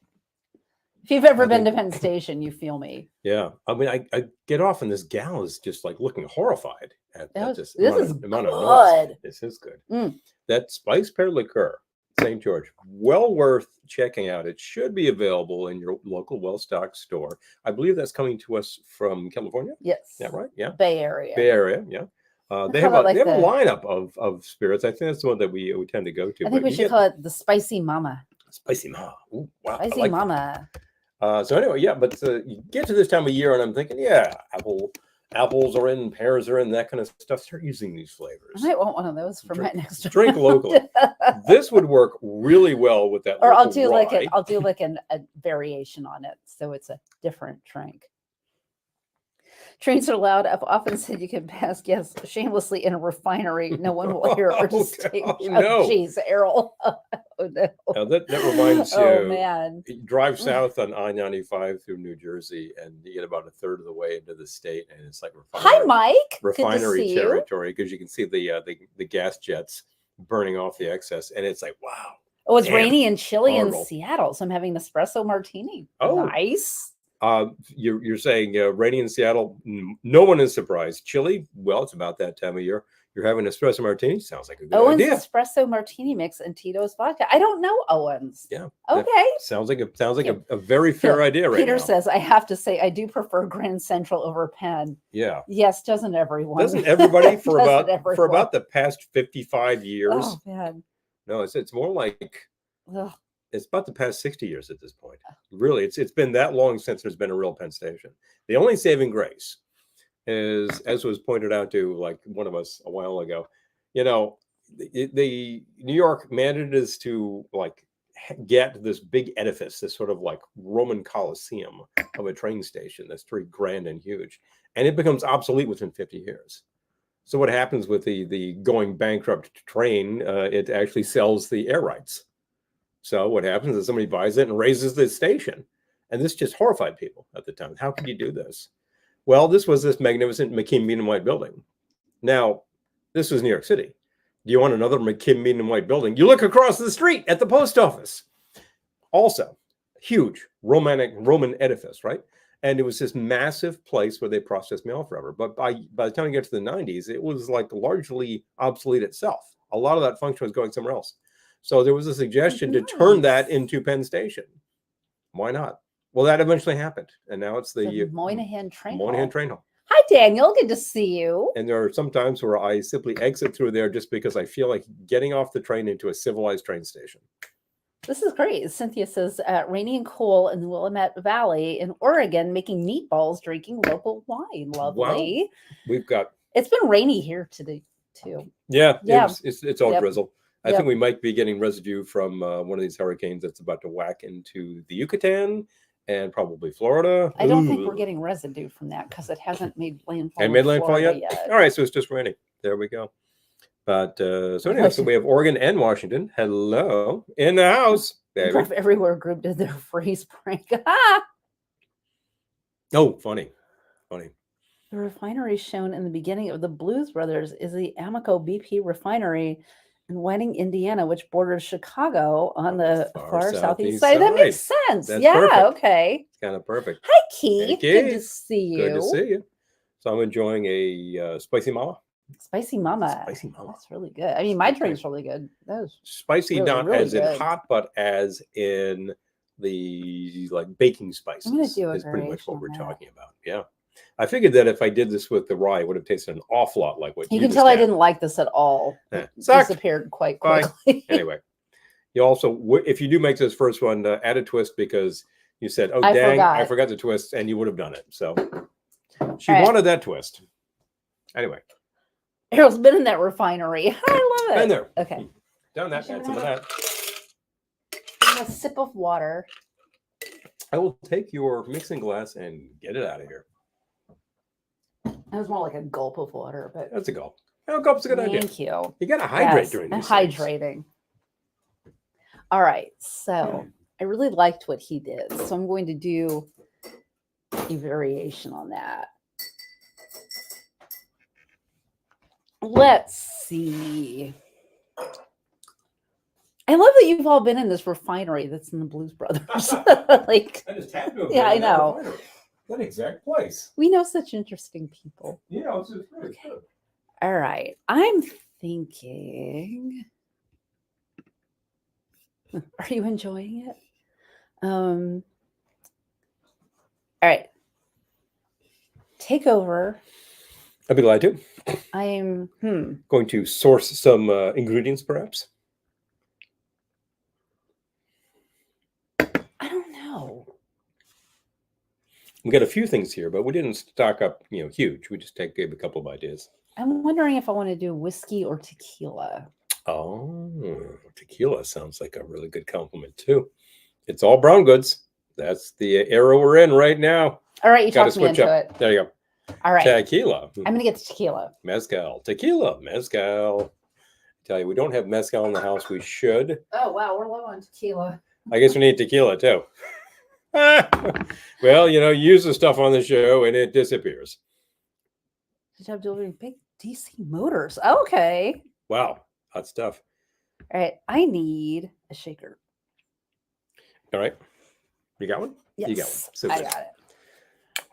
Speaker 2: If you've ever been to Penn Station, you feel me.
Speaker 1: Yeah. I mean, I get off and this gal is just like looking horrified at this amount of noise. This is good. That spiced pear liqueur, St. George, well worth checking out. It should be available in your local well-stocked store. I believe that's coming to us from California.
Speaker 2: Yes.
Speaker 1: Yeah, right? Yeah.
Speaker 2: Bay Area.
Speaker 1: Bay Area, yeah. They have a lineup of spirits. I think that's the one that we tend to go to.
Speaker 2: I think we should call it the Spicy Mama.
Speaker 1: Spicy Mama. Ooh, wow.
Speaker 2: Spicy Mama.
Speaker 1: So anyway, yeah, but you get to this time of year, and I'm thinking, yeah, apples are in, pears are in, that kind of stuff. Start using these flavors.
Speaker 2: I might want one of those for my next
Speaker 1: drink locally. This would work really well with that.
Speaker 2: Or I'll do
Speaker 1: rye.
Speaker 2: a variation on it, so it's a different drink. Trains are loud. I've often said you can pass gas shamelessly in a refinery. No one will hear or distinguish.
Speaker 1: No.
Speaker 2: Jeez, Errol. Oh, no.
Speaker 1: Now that reminds you.
Speaker 2: Oh, man.
Speaker 1: You drive south on I-95 through New Jersey, and you get about a third of the way into the state, and it's like
Speaker 2: Hi, Mike.
Speaker 1: refinery territory, because you can see the gas jets burning off the excess, and it's like, wow.
Speaker 2: Oh, it's rainy and chilly
Speaker 1: horrible.
Speaker 2: in Seattle, so I'm having an espresso martini.
Speaker 1: Oh,
Speaker 2: nice.
Speaker 1: You're saying rainy in Seattle. No one is surprised. Chilly, well, it's about that time of year. You're having an espresso martini. Sounds like a good
Speaker 2: Owen's
Speaker 1: idea.
Speaker 2: espresso martini mix and Tito's vodka. I don't know Owen's.
Speaker 1: Yeah.
Speaker 2: Okay.
Speaker 1: Sounds like a very fair idea right
Speaker 2: Peter
Speaker 1: now.
Speaker 2: says, I have to say, I do prefer Grand Central over Penn.
Speaker 1: Yeah.
Speaker 2: Yes, doesn't everyone?
Speaker 1: Doesn't everybody for
Speaker 2: Doesn't
Speaker 1: about the past 55 years?
Speaker 2: Oh, man.
Speaker 1: No, it's more like
Speaker 2: Ugh.
Speaker 1: it's about the past 60 years at this point. Really, it's been that long since there's been a real Penn station. The only saving grace is, as was pointed out to like one of us a while ago, the New York manages to like get this big edifice, this sort of like Roman Colosseum of a train station that's very grand and huge, and it becomes obsolete within 50 years. So what happens with the going bankrupt train? It actually sells the air rights. So what happens is somebody buys it and raises the station. And this just horrified people at the time. How could you do this? Well, this was this magnificent McKim Mean and White building. Now, this was New York City. Do you want another McKim Mean and White building? You look across the street at the post office. Also, huge Roman edifice, right? And it was this massive place where they processed mail forever. But by the time you get to the 90s, it was like largely obsolete itself. A lot of that function was going somewhere else. So there was a suggestion to turn that into Penn Station. Why not? Well, that eventually happened. And now it's the
Speaker 2: Moynihan Train
Speaker 1: Hall.
Speaker 2: Hi, Daniel. Good to see you.
Speaker 1: And there are some times where I simply exit through there just because I feel like getting off the train into a civilized train station.
Speaker 2: This is great. Cynthia says, rainy and cool in the Willamette Valley in Oregon, making meatballs, drinking local wine. Lovely.
Speaker 1: Wow.
Speaker 2: It's been rainy here today, too.
Speaker 1: Yeah. It's all drizzle. I
Speaker 2: Yep.
Speaker 1: think we might be getting residue from one of these hurricanes that's about to whack into the Yucatan and probably Florida.
Speaker 2: I don't think we're getting residue from that because it hasn't made landfall.
Speaker 1: And made landfall yet? All right, so it's just raining. There we go. But so anyway, so we have Oregon and Washington. Hello, in the house, baby.
Speaker 2: Everywhere group did their freeze prank.
Speaker 1: Oh, funny.
Speaker 2: The refinery shown in the beginning of the Blues Brothers is the Amoco BP refinery in Whiting, Indiana, which borders Chicago on the far southeast side. That makes sense.
Speaker 1: That's
Speaker 2: yeah,
Speaker 1: perfect.
Speaker 2: okay.
Speaker 1: It's kind of perfect.
Speaker 2: Hi, Keith.
Speaker 1: Hey,
Speaker 2: Good to see you.
Speaker 1: Good to see you. So I'm enjoying a spicy mama.
Speaker 2: Spicy mama.
Speaker 1: Spicy mama.
Speaker 2: That's really good. I mean, my drink's really good. That was
Speaker 1: spicy,
Speaker 2: really,
Speaker 1: not
Speaker 2: really
Speaker 1: as
Speaker 2: good.
Speaker 1: in hot, but as in the like baking spices.
Speaker 2: I'm gonna do a
Speaker 1: is pretty much what
Speaker 2: variation
Speaker 1: we're
Speaker 2: on that.
Speaker 1: talking about. Yeah. I figured that if I did this with the rye, it would have tasted an awful lot like what
Speaker 2: You
Speaker 1: you
Speaker 2: can
Speaker 1: just
Speaker 2: tell I
Speaker 1: had.
Speaker 2: didn't like this at all. It
Speaker 1: Sucked.
Speaker 2: disappeared quite
Speaker 1: Bye.
Speaker 2: quickly.
Speaker 1: Anyway, you also, if you do make this first one, add a twist because you said, "Oh, I forgot the twist," and you would have done it. So she wanted that twist. Anyway,
Speaker 2: Errol's been in that refinery. I love it.
Speaker 1: been there.
Speaker 2: Okay.
Speaker 1: Done that. Had some of that.
Speaker 2: A sip of water.
Speaker 1: I will take your mixing glass and get it out of here.
Speaker 2: That was more like a gulp of water, but
Speaker 1: That's a gulp. A gulp's a good idea.
Speaker 2: Thank you.
Speaker 1: You got to hydrate during
Speaker 2: I'm
Speaker 1: these things.
Speaker 2: hydrating. All right. So I really liked what he did. So I'm going to do a variation on that. Let's see. I love that you've all been in this refinery that's in the Blues Brothers. Like,
Speaker 1: I just happened to have
Speaker 2: yeah,
Speaker 1: been
Speaker 2: I
Speaker 1: in that
Speaker 2: know.
Speaker 1: refinery. That exact place.
Speaker 2: We know such interesting people.
Speaker 1: Yeah, it's just really good.
Speaker 2: All right. I'm thinking. Are you enjoying it? All right. Take over.
Speaker 1: I'd be glad to.
Speaker 2: I'm
Speaker 1: Going to source some ingredients, perhaps.
Speaker 2: I don't know.
Speaker 1: We got a few things here, but we didn't stock up, huge. We just gave a couple of ideas.
Speaker 2: I'm wondering if I want to do whiskey or tequila.
Speaker 1: Oh, tequila sounds like a really good compliment too. It's all brown goods. That's the era we're in right now.
Speaker 2: All right, you talked me into it.
Speaker 1: There you go.
Speaker 2: All right.
Speaker 1: Tequila.
Speaker 2: I'm going to get the tequila.
Speaker 1: Mezcal. Tequila. Mezcal. Tell you, we don't have mezcal in the house. We should.
Speaker 2: Oh, wow. We're low on tequila.
Speaker 1: I guess we need tequila too. Well, use the stuff on the show and it disappears.
Speaker 2: Good job delivering big DC Motors. Okay.
Speaker 1: Wow. Hot stuff.
Speaker 2: All right. I need a shaker.
Speaker 1: All right. You got one?
Speaker 2: Yes.
Speaker 1: You got one. Super.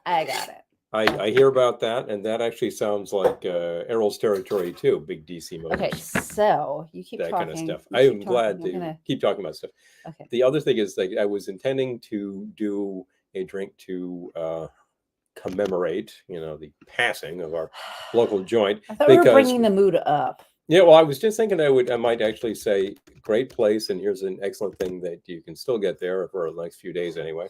Speaker 2: I got it.
Speaker 1: I hear about that, and that actually sounds like Errol's territory too. Big DC Motors.
Speaker 2: Okay, so you keep
Speaker 1: that
Speaker 2: talking.
Speaker 1: kind of stuff. I am glad to keep talking about stuff.
Speaker 2: Okay.
Speaker 1: The other thing is, I was intending to do a drink to commemorate, the passing of our local joint.
Speaker 2: I thought we were bringing the mood up.
Speaker 1: Yeah, well, I was just thinking I might actually say great place, and here's an excellent thing that you can still get there for the next few days anyway.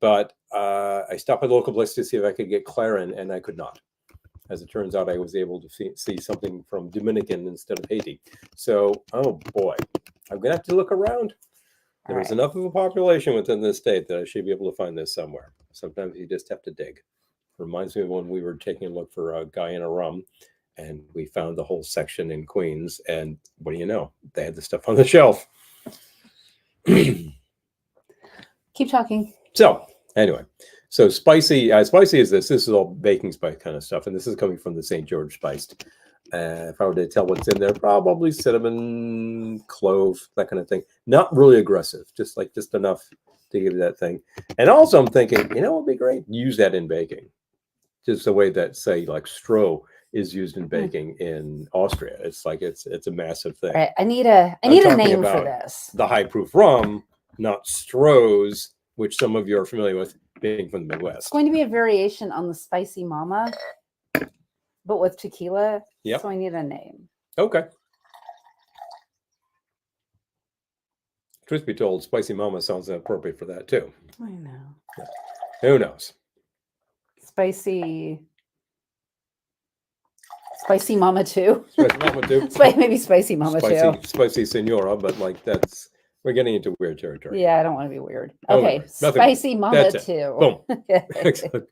Speaker 1: But I stopped at the local place to see if I could get Clarin, and I could not. As it turns out, I was able to see something from Dominican instead of Haiti. So, oh boy, I'm going to have to look around. There's enough of a population within this state that I should be able to find this somewhere. Sometimes you just have to dig. Reminds me of when we were taking a look for a Guyana rum, and we found the whole section in Queens, and what do you know? They had the stuff on the shelf.
Speaker 2: Keep talking.
Speaker 1: So anyway, so spicy is this. This is all baking spice kind of stuff, and this is coming from the St. George Spiced. If I were to tell what's in there, probably cinnamon, clove, that kind of thing. Not really aggressive, just enough to give you that thing. And also I'm thinking, what would be great? Use that in baking. Just the way that, say, like Stroh is used in baking in Austria. It's like it's a massive thing.
Speaker 2: All right, I need a name for this.
Speaker 1: The high proof rum, not Stroh's, which some of you are familiar with, being from the Midwest.
Speaker 2: It's going to be a variation on the Spicy Mama, but with tequila.
Speaker 1: Yep.
Speaker 2: So I need a name.
Speaker 1: Okay. Truth be told, Spicy Mama sounds appropriate for that too.
Speaker 2: I know.
Speaker 1: Yeah. Who knows?
Speaker 2: Spicy Mama too.
Speaker 1: Spicy Mama too.
Speaker 2: Maybe Spicy Mama too.
Speaker 1: Spicy Senora, but we're getting into weird territory.
Speaker 2: Yeah, I don't want to be weird.
Speaker 1: Oh,
Speaker 2: okay,
Speaker 1: Spicy
Speaker 2: Mama too.
Speaker 1: Boom. Excellent.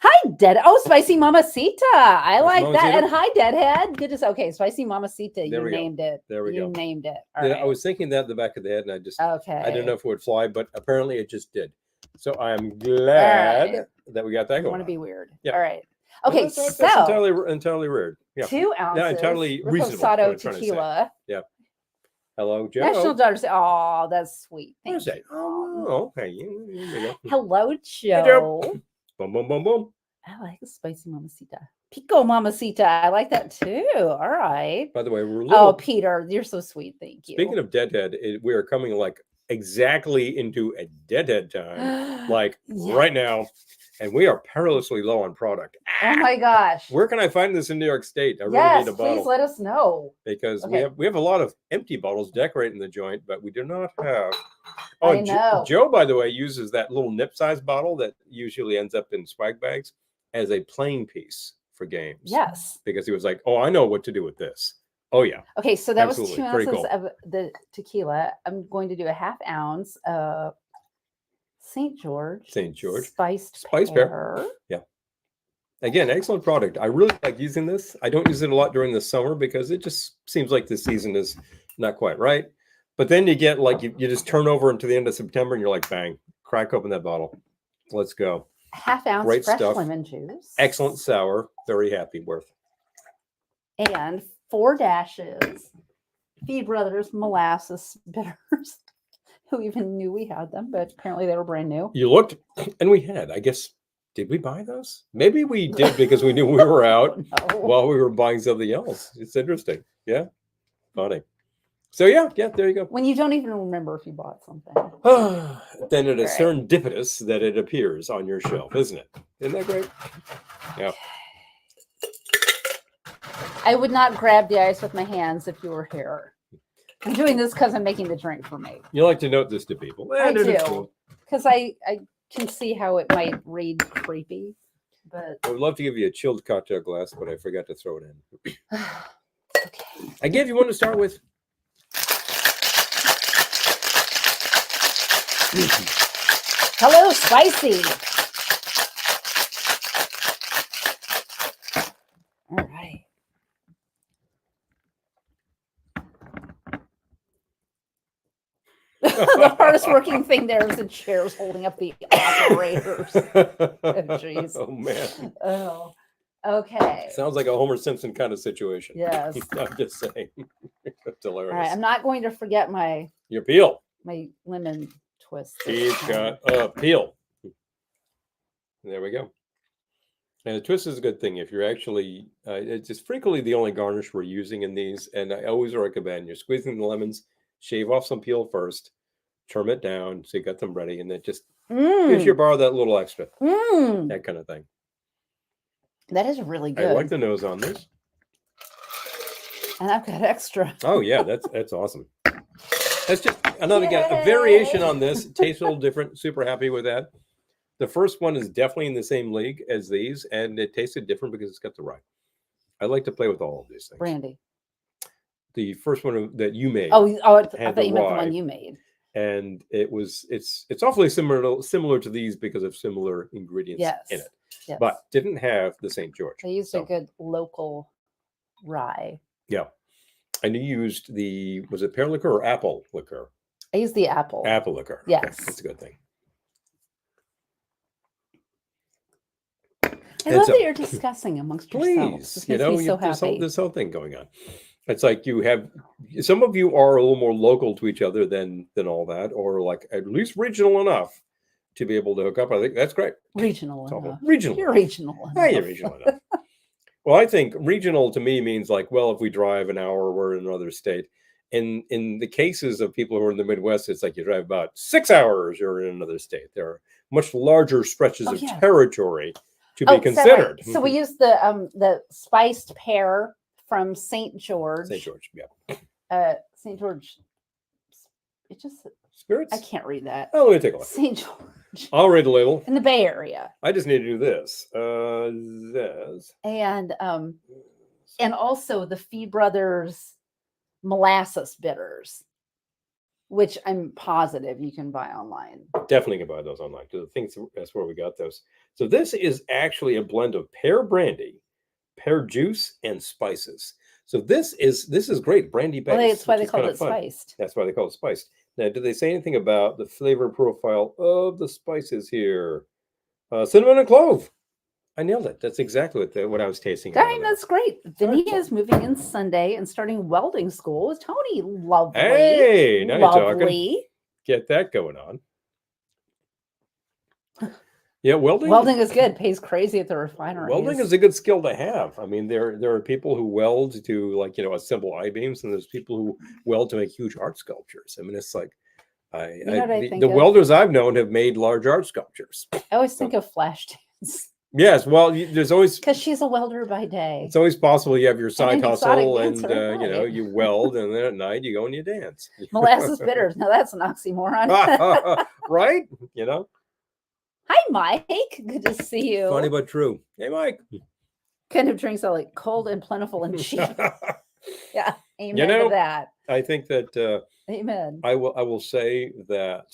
Speaker 2: Hi, Spicy Mamacita. I like
Speaker 1: Mamacita?
Speaker 2: that. And hi, Deadhead. Good to see. Okay, Spicy Mamacita.
Speaker 1: There
Speaker 2: You
Speaker 1: we go.
Speaker 2: named it.
Speaker 1: There we go.
Speaker 2: You named it.
Speaker 1: Yeah,
Speaker 2: All right.
Speaker 1: I was thinking that in the back of the head, and
Speaker 2: Okay.
Speaker 1: I didn't know if it would fly, but apparently it just did. So I'm glad that we got that
Speaker 2: I
Speaker 1: going.
Speaker 2: want to be weird.
Speaker 1: Yeah.
Speaker 2: All right. Okay,
Speaker 1: That's
Speaker 2: so
Speaker 1: entirely weird. Yeah.
Speaker 2: 2 ounces.
Speaker 1: Yeah, entirely reasonable.
Speaker 2: Reposado
Speaker 1: what I'm trying to say.
Speaker 2: tequila.
Speaker 1: Yeah. Hello, Joe.
Speaker 2: National Daughters. Oh, that's sweet. Thank
Speaker 1: What is that?
Speaker 2: you.
Speaker 1: Oh, okay. There you go.
Speaker 2: Hello,
Speaker 1: Joe.
Speaker 2: Joe.
Speaker 1: Boom, boom, boom, boom.
Speaker 2: I like the Spicy Mamacita. Pico Mamacita. I like that too. All right.
Speaker 1: By the way, we're
Speaker 2: Oh, Peter, you're so sweet. Thank you.
Speaker 1: Speaking of Deadhead, we are coming exactly into a Deadhead time, right now, and we are perilously low on product.
Speaker 2: Oh my gosh.
Speaker 1: Where can I find this in New York State? I really
Speaker 2: Yes,
Speaker 1: need a bottle.
Speaker 2: please let us know.
Speaker 1: Because
Speaker 2: Okay.
Speaker 1: we have a lot of empty bottles decorating the joint, but we do not have.
Speaker 2: I
Speaker 1: and
Speaker 2: know.
Speaker 1: Joe, by the way, uses that little nip size bottle that usually ends up in swag bags as a playing piece for games.
Speaker 2: Yes.
Speaker 1: Because he was like, "Oh, I know what to do with this." Oh yeah.
Speaker 2: Okay, so that
Speaker 1: Absolutely.
Speaker 2: was 2
Speaker 1: Very
Speaker 2: ounces
Speaker 1: cool.
Speaker 2: of the tequila. I'm going to do a 1/2 ounce of St. George. Spiced pear.
Speaker 1: Yeah. Again, excellent product. I really like using this. I don't use it a lot during the summer because it just seems like the season is not quite right. But then you get you just turn over into the end of September and you're like, bang, crack open that bottle. Let's go.
Speaker 2: 1/2 ounce
Speaker 1: Great
Speaker 2: fresh
Speaker 1: stuff.
Speaker 2: lemon juice.
Speaker 1: Excellent sour. Very happy worth.
Speaker 2: And 4 dashes Feed Brothers molasses bitters. Who even knew we had them, but apparently they were brand new.
Speaker 1: You looked, and we had. I guess, did we buy those? Maybe we did because we knew we were out
Speaker 2: No.
Speaker 1: while we were buying something else. It's interesting. Yeah. Funny. So, yeah, there you go.
Speaker 2: When you don't even remember if you bought something.
Speaker 1: Then it is
Speaker 2: Right.
Speaker 1: serendipitous that it appears on your shelf, isn't it? Isn't that great? Yeah.
Speaker 2: I would not grab the ice with my hands if you were here. I'm doing this because I'm making the drink for me.
Speaker 1: You like to note this to people.
Speaker 2: I do. Because I can see how it might read creepy, but
Speaker 1: I would love to give you a chilled cocktail glass, but I forgot to throw it in.
Speaker 2: okay.
Speaker 1: I gave you one to start with.
Speaker 2: Hello, spicy. All right. The hardest working thing there is the chairs holding up the operators. Jeez.
Speaker 1: Oh man.
Speaker 2: Oh, okay.
Speaker 1: Sounds like a Homer Simpson kind of situation.
Speaker 2: Yes.
Speaker 1: I'm just saying. That's hilarious.
Speaker 2: All right. I'm not going to forget my
Speaker 1: peel.
Speaker 2: lemon twist.
Speaker 1: He's got a peel. There we go. And the twist is a good thing if you're actually, it's just frequently the only garnish we're using in these. And I always recommend you're squeezing the lemons, shave off some peel first, trim it down so you got them ready, and then just gives you borrow that little extra, that kind of thing.
Speaker 2: That is really good.
Speaker 1: I like the nose on this.
Speaker 2: And I've got extra.
Speaker 1: Oh yeah, that's awesome. That's just another a variation on this. It tastes a little different. Super happy with that. The first one is definitely in the same league as these, and it tasted different because it's got the rye. I like to play with all of these things.
Speaker 2: Brandy.
Speaker 1: The first one that you made.
Speaker 2: Oh, I thought you meant the one you made.
Speaker 1: And it's awfully similar to these because of similar ingredients in it.
Speaker 2: Yes.
Speaker 1: But didn't have the St. George.
Speaker 2: They used a good local rye.
Speaker 1: Yeah. And you used was it pear liqueur or apple liqueur?
Speaker 2: I used the apple.
Speaker 1: Apple liqueur.
Speaker 2: Yes.
Speaker 1: Okay. That's a good thing.
Speaker 2: I love that you're discussing amongst yourselves. This makes me so happy.
Speaker 1: This whole thing going on. It's like you have, some of you are a little more local to each other than all that, or like at least regional enough to be able to hook up. I think that's great.
Speaker 2: Regional enough.
Speaker 1: Regional.
Speaker 2: You're regional enough.
Speaker 1: Yeah, you're regional enough. Well, I think regional to me means like, well, if we drive an hour, we're in another state. In the cases of people who are in the Midwest, it's like you drive about 6 hours, you're in another state. There are much larger stretches of territory to be considered.
Speaker 2: So we use the spiced pear from St. George.
Speaker 1: St. George, yeah.
Speaker 2: St. George. It just
Speaker 1: spirits.
Speaker 2: I can't read that.
Speaker 1: Oh, let me take a look.
Speaker 2: St. George.
Speaker 1: I'll read the label.
Speaker 2: In the Bay Area.
Speaker 1: I just need to do this. This.
Speaker 2: And also the Fee Brothers molasses bitters, which I'm positive you can buy online.
Speaker 1: Definitely can buy those online because I think that's where we got those. So this is actually a blend of pear brandy, pear juice, and spices. So this is great brandy base.
Speaker 2: Well, that's why they call it spiced.
Speaker 1: That's why they call it spiced. Now, did they say anything about the flavor profile of the spices here? Cinnamon and clove. I nailed it. That's exactly what I was tasting.
Speaker 2: Dang, that's great. Vinny is moving in Sunday and starting welding school with Tony. Lovely.
Speaker 1: Hey, now you're talking. Get that going on. Yeah, welding
Speaker 2: is good. Pays crazy at the refinery.
Speaker 1: Welding is a good skill to have. I mean, there are people who weld to assemble I-beams, and there's people who weld to make huge art sculptures. I mean, it's like the welders I've known have made large art sculptures.
Speaker 2: I always think of Flashdance.
Speaker 1: Yes, well, there's always
Speaker 2: because she's a welder by day.
Speaker 1: It's always possible you have your side hustle, and you weld, and then at night you go and you dance.
Speaker 2: Molasses bitters. Now that's an oxymoron,
Speaker 1: right?
Speaker 2: Hi, Mike. Good to see you.
Speaker 1: Funny but true. Hey, Mike.
Speaker 2: Kind of drinks are like cold and plentiful and cheap. Yeah, amen to that.
Speaker 1: I think that.
Speaker 2: Amen.
Speaker 1: I will say that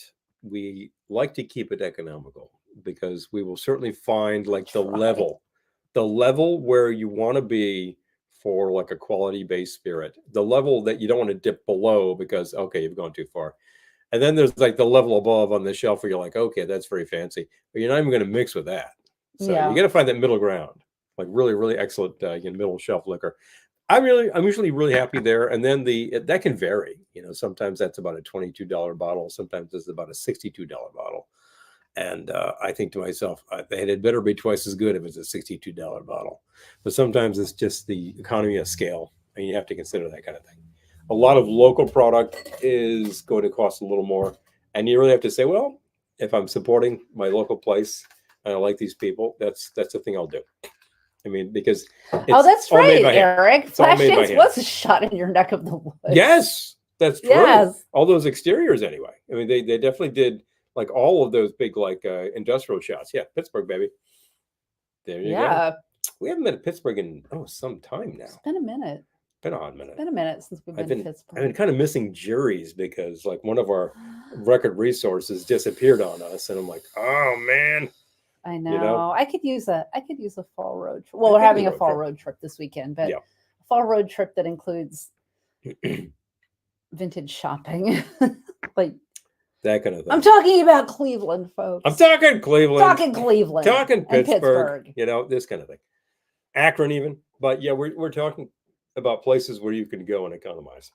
Speaker 1: we like to keep it economical because we will certainly find like the level where you want to be for like a quality-based spirit, the level that you don't want to dip below because you've gone too far. And then there's like the level above on the shelf where you're like, okay, that's very fancy, but you're not even going to mix with that. So you got to find that middle ground, like really, really excellent middle shelf liquor. I'm usually really happy there. And then that can vary. Sometimes that's about a $22 bottle. Sometimes it's about a $62 bottle. And I think to myself, it better be twice as good if it's a $62 bottle. But sometimes it's just the economy of scale, and you have to consider that kind of thing. A lot of local product is going to cost a little more. And you really have to say, well, if I'm supporting my local place and I like these people, that's the thing I'll do. I mean, because
Speaker 2: that's right, Eric. Flashdance was a shot in your neck of the woods.
Speaker 1: Yes, that's true. Yes. All those exteriors, anyway. I mean, they definitely did like all of those big like industrial shots. Yeah, Pittsburgh, baby. There you go. We haven't been to Pittsburgh in some time now.
Speaker 2: It's been a minute.
Speaker 1: Been a hot minute.
Speaker 2: It's been a minute since we've been to Pittsburgh.
Speaker 1: I've been kind of missing Jerry's because like one of our record resources disappeared on us, and I'm like, oh man.
Speaker 2: I know. I could use a fall road trip. Well, we're having a fall road trip this weekend, but a fall road trip that includes vintage shopping, like
Speaker 1: that kind of thing.
Speaker 2: I'm talking about Cleveland, folks.
Speaker 1: I'm talking Cleveland.
Speaker 2: Talking Cleveland.
Speaker 1: Talking Pittsburgh. You know, this kind of thing. Akron, even. But yeah, we're talking about places where you can go and economize.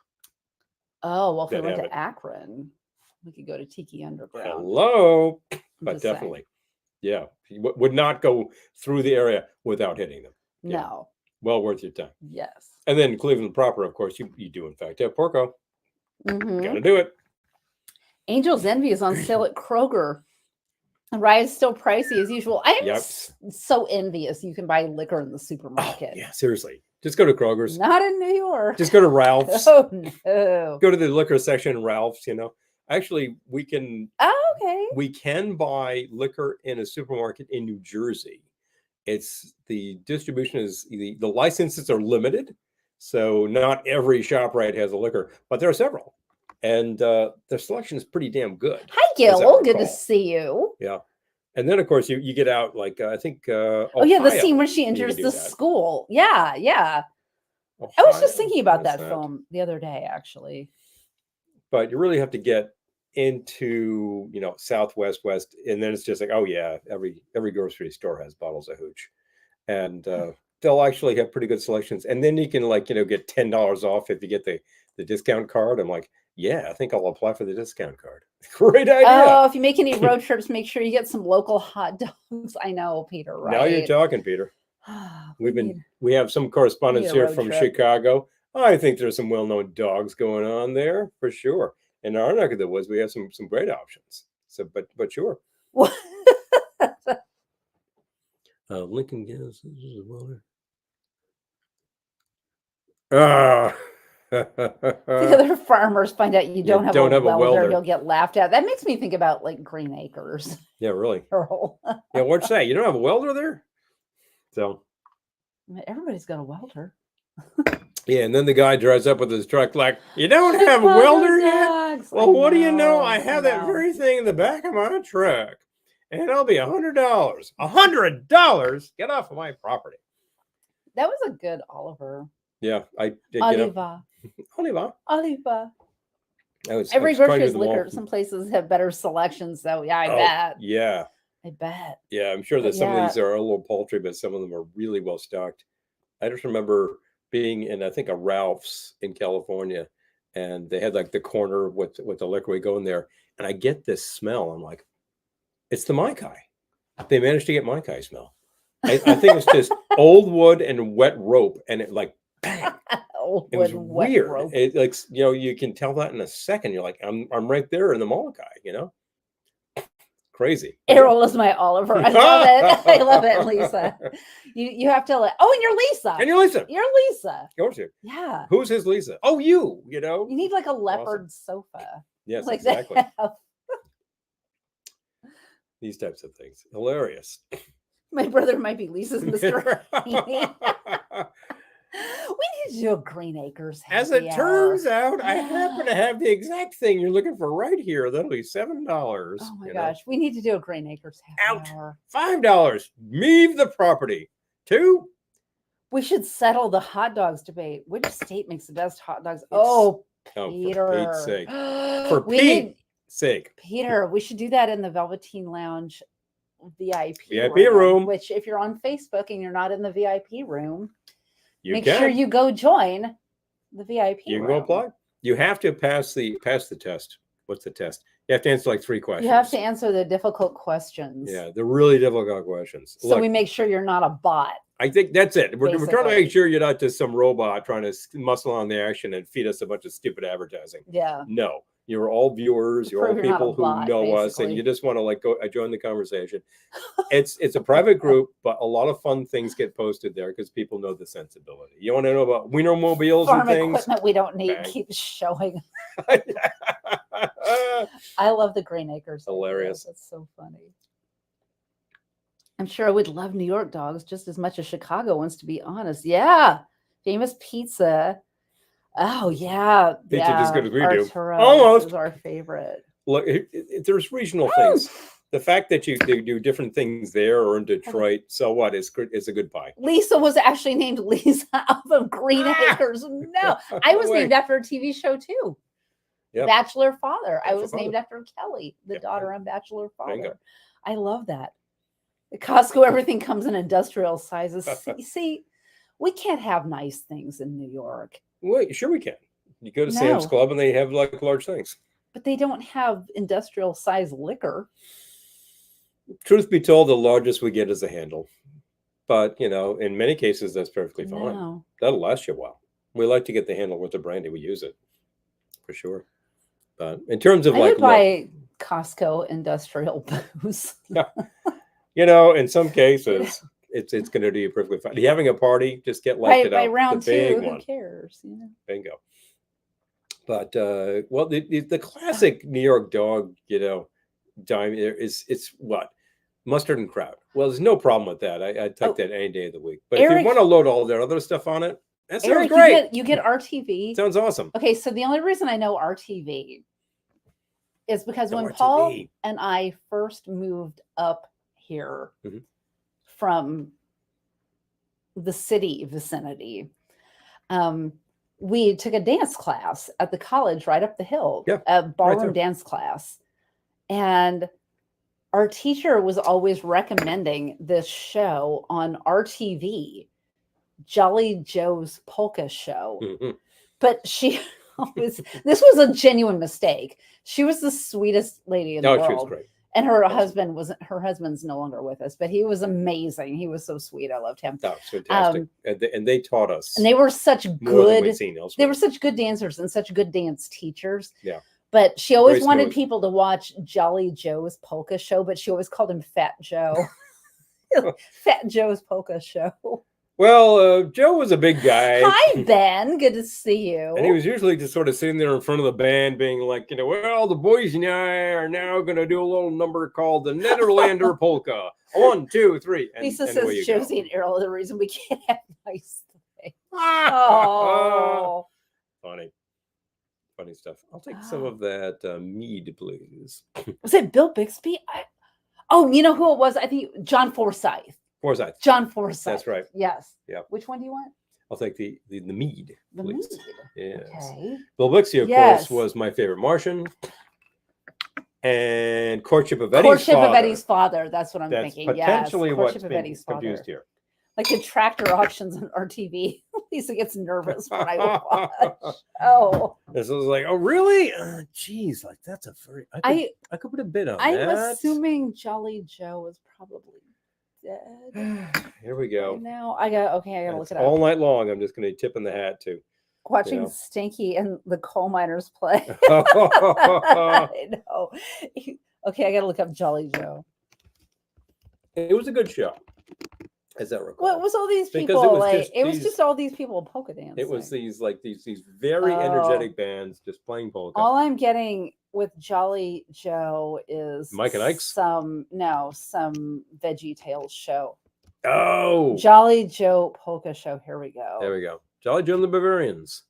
Speaker 2: Oh, well, if we went to Akron, we could go to Tiki Underground.
Speaker 1: Hello. But definitely. Yeah. You would not go through the area without hitting them.
Speaker 2: No.
Speaker 1: Yeah. Well worth your time.
Speaker 2: Yes.
Speaker 1: And then Cleveland proper, of course, you do in fact have Porco. Gotta do it.
Speaker 2: Angel's Envy is on sale at Kroger. And rye is still pricey as usual. I am so envious you can buy liquor in the supermarket.
Speaker 1: Oh, yeah, seriously. Just go to Kroger's.
Speaker 2: Not in New York.
Speaker 1: Just go to Ralph's.
Speaker 2: Oh, no.
Speaker 1: Go to the liquor section in Ralph's, you know. Actually, we can we can buy liquor in a supermarket in New Jersey. It's the distribution is the licenses are limited. So not every ShopRite has a liquor, but there are several. And their selection is pretty damn good.
Speaker 2: Hi, Gil. Good to see you.
Speaker 1: Yeah. And then, of course, you get out like, I think.
Speaker 2: The scene where she enters the school. Yeah, yeah. Ohio. I was just thinking about that film the other day, actually.
Speaker 1: But you really have to get into, Southwest, West. And then it's just like, oh, yeah, every grocery store has bottles of hooch. And they'll actually have pretty good selections. And then you can, get $10 off if you get the discount card. I'm like, yeah, I think I'll apply for the discount card. Great idea.
Speaker 2: Oh, if you make any road trips, make sure you get some local hot dogs. I know, Peter, right?
Speaker 1: Now you're talking, Peter. We have some correspondence here from Chicago. I think there's some well-known dogs going on there for sure. In our neck of the woods, we have some great options. So, but sure. Lincoln Gas.
Speaker 2: The other farmers find out you don't have a welder, you'll get laughed at. That makes me think about like Green Acres.
Speaker 1: Yeah, really. Yeah, what'd you say? You don't have a welder there? So
Speaker 2: everybody's got a welder.
Speaker 1: Yeah, and then the guy drives up with his truck like, you don't have a welder yet? Well, what do you know? I have that very thing in the back of my truck. And it'll be $100. $100? Get off of my property.
Speaker 2: That was a good Oliver.
Speaker 1: Yeah, I did.
Speaker 2: Oliva. Every grocery is liquor. Some places have better selections, so yeah, I bet.
Speaker 1: Yeah.
Speaker 2: I bet.
Speaker 1: Yeah, I'm sure that some of these are a little paltry, but some of them are really well stocked. I just remember being in, I think, a Ralph's in California, and they had like the corner with the liquor. We go in there, and I get this smell. I'm like, it's the Mai Kai. They managed to get Mai Kai smell. I think it's just old wood and wet rope, and it like bang. It was weird. Rope. It like you can tell that in a second. You're like, I'm right there in the Molokai, Crazy.
Speaker 2: Errol is my Oliver. I love it. I love it, Lisa. You have to let. Oh, and you're Lisa.
Speaker 1: And you're Lisa.
Speaker 2: You're Lisa.
Speaker 1: Of course you.
Speaker 2: Yeah.
Speaker 1: Who's his Lisa? Oh, you. You
Speaker 2: need like a leopard sofa.
Speaker 1: Yes,
Speaker 2: like
Speaker 1: exactly. These types of things. Hilarious.
Speaker 2: My brother might be Lisa's Mr. We need to do a Green Acres.
Speaker 1: As it turns out, I happen to have the exact thing you're looking for right here. That'll be $7.
Speaker 2: Oh my gosh, we need to do a Green Acres happy hour.
Speaker 1: $5. Leave the property. $2.
Speaker 2: We should settle the hot dogs debate. Which state makes the best hot dogs? Oh, Peter.
Speaker 1: For Pete's sake. For Pete's sake.
Speaker 2: Peter, we should do that in the Velveteen Lounge VIP
Speaker 1: room.
Speaker 2: Which, if you're on Facebook and you're not in the VIP room,
Speaker 1: make
Speaker 2: sure you go join the VIP.
Speaker 1: You can go apply. You have to pass the test. What's the test? You have to answer like 3 questions.
Speaker 2: You have to answer the difficult questions.
Speaker 1: Yeah, the really difficult questions.
Speaker 2: So we make sure you're not a bot.
Speaker 1: I think that's it. We're trying to make sure you're not just some robot trying to muscle on the action and feed us a bunch of stupid advertising.
Speaker 2: Yeah.
Speaker 1: No, you're all viewers. You're all people who know us, and you just want to go join the conversation. It's a private group, but a lot of fun things get posted there because people know the sensibility. You want to know about Wienermobiles and things?
Speaker 2: Equipment we don't need keeps showing. I love the Green Acres.
Speaker 1: Hilarious.
Speaker 2: That's so funny. I'm sure I would love New York dogs just as much as Chicago ones, to be honest. Yeah. Famous pizza. Oh, yeah.
Speaker 1: Pizza as good as we do.
Speaker 2: Arturo's
Speaker 1: Almost.
Speaker 2: is our favorite.
Speaker 1: Look, there's regional things. The fact that you do different things there or in Detroit, so what? It's a good pie.
Speaker 2: Lisa was actually named Lisa off of Green Acres. No, I was named after a TV show too. Yep. Bachelor Father. I was named after Kelly, the daughter on Bachelor Father. Bingo. I love that. At Costco, everything comes in industrial sizes. See, we can't have nice things in New York.
Speaker 1: Wait, sure we can. You go to Sam's Club and they have like large things.
Speaker 2: But they don't have industrial size liquor.
Speaker 1: Truth be told, the largest we get is a handle. But, in many cases, that's perfectly fine. No. That'll last you a while. We like to get the handle with the brandy. We use it for sure. But in terms of I would
Speaker 2: buy Costco industrial booze.
Speaker 1: In some cases, it's going to do you perfectly fine. Are you having a party? Just get lighted
Speaker 2: by
Speaker 1: up.
Speaker 2: round two, who cares?
Speaker 1: Bingo. But the classic New York dog, dime it's what? Mustard and kraut. Well, there's no problem with that. I'd take that any day of the week. But Eric, if you want to load all that other stuff on it, that sounds great.
Speaker 2: You get RTV.
Speaker 1: Sounds awesome.
Speaker 2: Okay, so the only reason I know RTV is because when Paul and I first moved up here from the city vicinity, we took a dance class at the college right up the hill, a ballroom dance class. And our teacher was always recommending this show on RTV, Jolly Joe's Polka Show. But she always, this was a genuine mistake. She was the sweetest lady in the world. She was great. And her husband's no longer with us, but he was amazing. He was so sweet. I loved him.
Speaker 1: That was fantastic. And they taught us.
Speaker 2: And they were such good, they were such good dancers and such good dance teachers.
Speaker 1: Yeah.
Speaker 2: But she always wanted people to watch Jolly Joe's Polka Show, but she always called him Fat Joe. Fat Joe's Polka Show.
Speaker 1: Well, Joe was a big guy.
Speaker 2: Hi, Ben. Good to see you.
Speaker 1: And he was usually just sort of sitting there in front of the band being like, well, the boys and I are now going to do a little number called the Netherlander Polka. 1, 2, 3.
Speaker 2: Lisa says Josie and Errol are the reason we can't have nice things. Oh.
Speaker 1: Funny stuff. I'll take some of that mead, please.
Speaker 2: Was it Bill Bixby? You know who it was? I think John Forsythe. John Forsythe.
Speaker 1: That's right.
Speaker 2: Yes.
Speaker 1: Yeah.
Speaker 2: Which one do you want?
Speaker 1: I'll take the mead.
Speaker 2: The mead.
Speaker 1: Yes.
Speaker 2: Okay.
Speaker 1: Bill Bixby, of course, was my favorite Martian. And Courtship of Eddie's
Speaker 2: Father. That's what I'm thinking.
Speaker 1: Potentially what's being confused here.
Speaker 2: Like the tractor auctions on RTV. Lisa gets nervous when I watch. Oh.
Speaker 1: This was like, oh, really? Geez, like that's a very. I could put a bid on that.
Speaker 2: I'm assuming Jolly Joe is probably dead.
Speaker 1: Here we go.
Speaker 2: Now I gotta look it up.
Speaker 1: All night long, I'm just going to tip in the hat too.
Speaker 2: Watching Stinky and the coal miners play. I know. Okay, I gotta look up Jolly Joe.
Speaker 1: It was a good show. As that recall.
Speaker 2: Well, it was all these people it was just all these people polka dancing.
Speaker 1: It was these very energetic bands just playing polka.
Speaker 2: All I'm getting with Jolly Joe is
Speaker 1: Mike and Ike's?
Speaker 2: some Veggie Tales show.
Speaker 1: Oh,
Speaker 2: Jolly Joe Polka Show. Here we go.
Speaker 1: There we go. Jolly Joe and the Bavarians,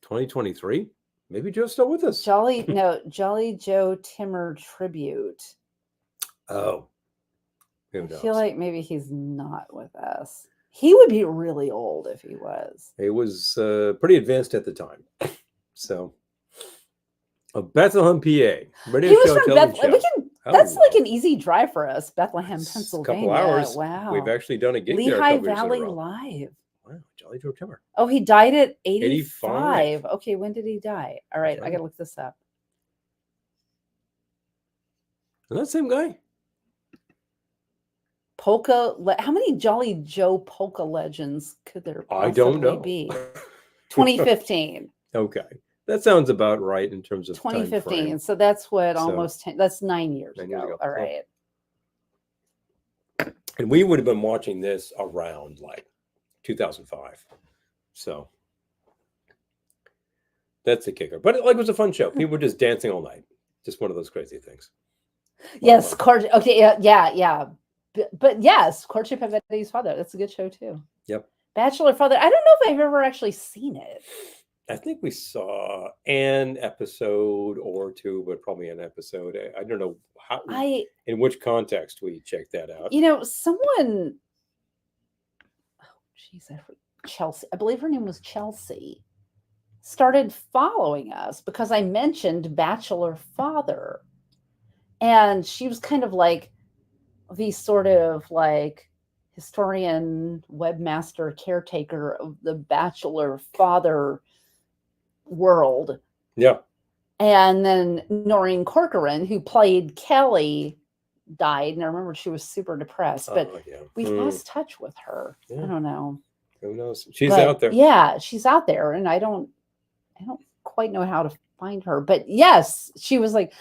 Speaker 1: 2023. Maybe Joe's still with us.
Speaker 2: Jolly Joe Timmer tribute.
Speaker 1: Oh.
Speaker 2: I feel like maybe he's not with us. He would be really old if he was.
Speaker 1: He was pretty advanced at the time. So, Bethlehem, PA.
Speaker 2: He was from Bethlehem. That's like an easy drive for us, Bethlehem, Pennsylvania.
Speaker 1: A couple hours.
Speaker 2: Wow.
Speaker 1: We've actually done a gig there.
Speaker 2: Lehigh Valley Live.
Speaker 1: Wow, Jolly Joe Timmer.
Speaker 2: Oh, he died at 85. Okay, when did he die? All right, I got to look this up.
Speaker 1: Is that the same guy?
Speaker 2: Polka. How many Jolly Joe polka legends could there possibly
Speaker 1: I don't know.
Speaker 2: be? 2015.
Speaker 1: Okay, that sounds about right in terms of
Speaker 2: 2015. So that's what that's 9 years ago. All right.
Speaker 1: And we would have been watching this around like 2005. So That's the kicker. But it was a fun show. People were just dancing all night. Just one of those crazy things.
Speaker 2: Yes, courtship. Okay, yeah. But yes, Courtship of Eddie's Father. That's a good show too.
Speaker 1: Yep.
Speaker 2: Bachelor Father. I don't know if I've ever actually seen it.
Speaker 1: I think we saw an episode or two, but probably an episode. I don't know in which context we checked that out.
Speaker 2: Someone. Oh, jeez, Chelsea. I believe her name was Chelsea. Started following us because I mentioned Bachelor Father, and she was kind of like the sort of like historian, webmaster, caretaker of the Bachelor Father world.
Speaker 1: Yeah.
Speaker 2: And then Noreen Corcoran, who played Kelly, died, and I remember she was super depressed. But we've lost touch with her. Yeah. I don't know.
Speaker 1: Who knows? She's out there.
Speaker 2: Yeah, she's out there, and I don't quite know how to find her. But yes, she was like,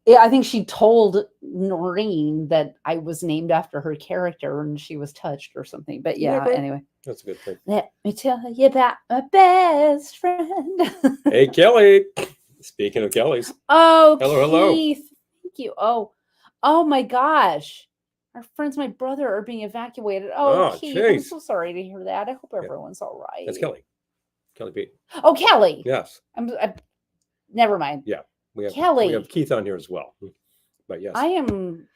Speaker 2: yeah, I think she told Noreen that I was named after her character, and she was touched or something. But anyway.
Speaker 1: That's a good thing.
Speaker 2: Let me tell you about my best friend.
Speaker 1: Hey, Kelly. Speaking of Kellys.
Speaker 2: Oh,
Speaker 1: hello.
Speaker 2: Keith. Thank you. Oh my gosh. Our friends, my brother, are being evacuated. Oh, Keith, I'm so sorry to hear that. I hope everyone's all right.
Speaker 1: That's Kelly. Kelly Pete.
Speaker 2: Oh, Kelly.
Speaker 1: Yes.
Speaker 2: Never mind.
Speaker 1: Yeah. We have
Speaker 2: Kelly.
Speaker 1: We have Keith on here as well. But yes.
Speaker 2: I am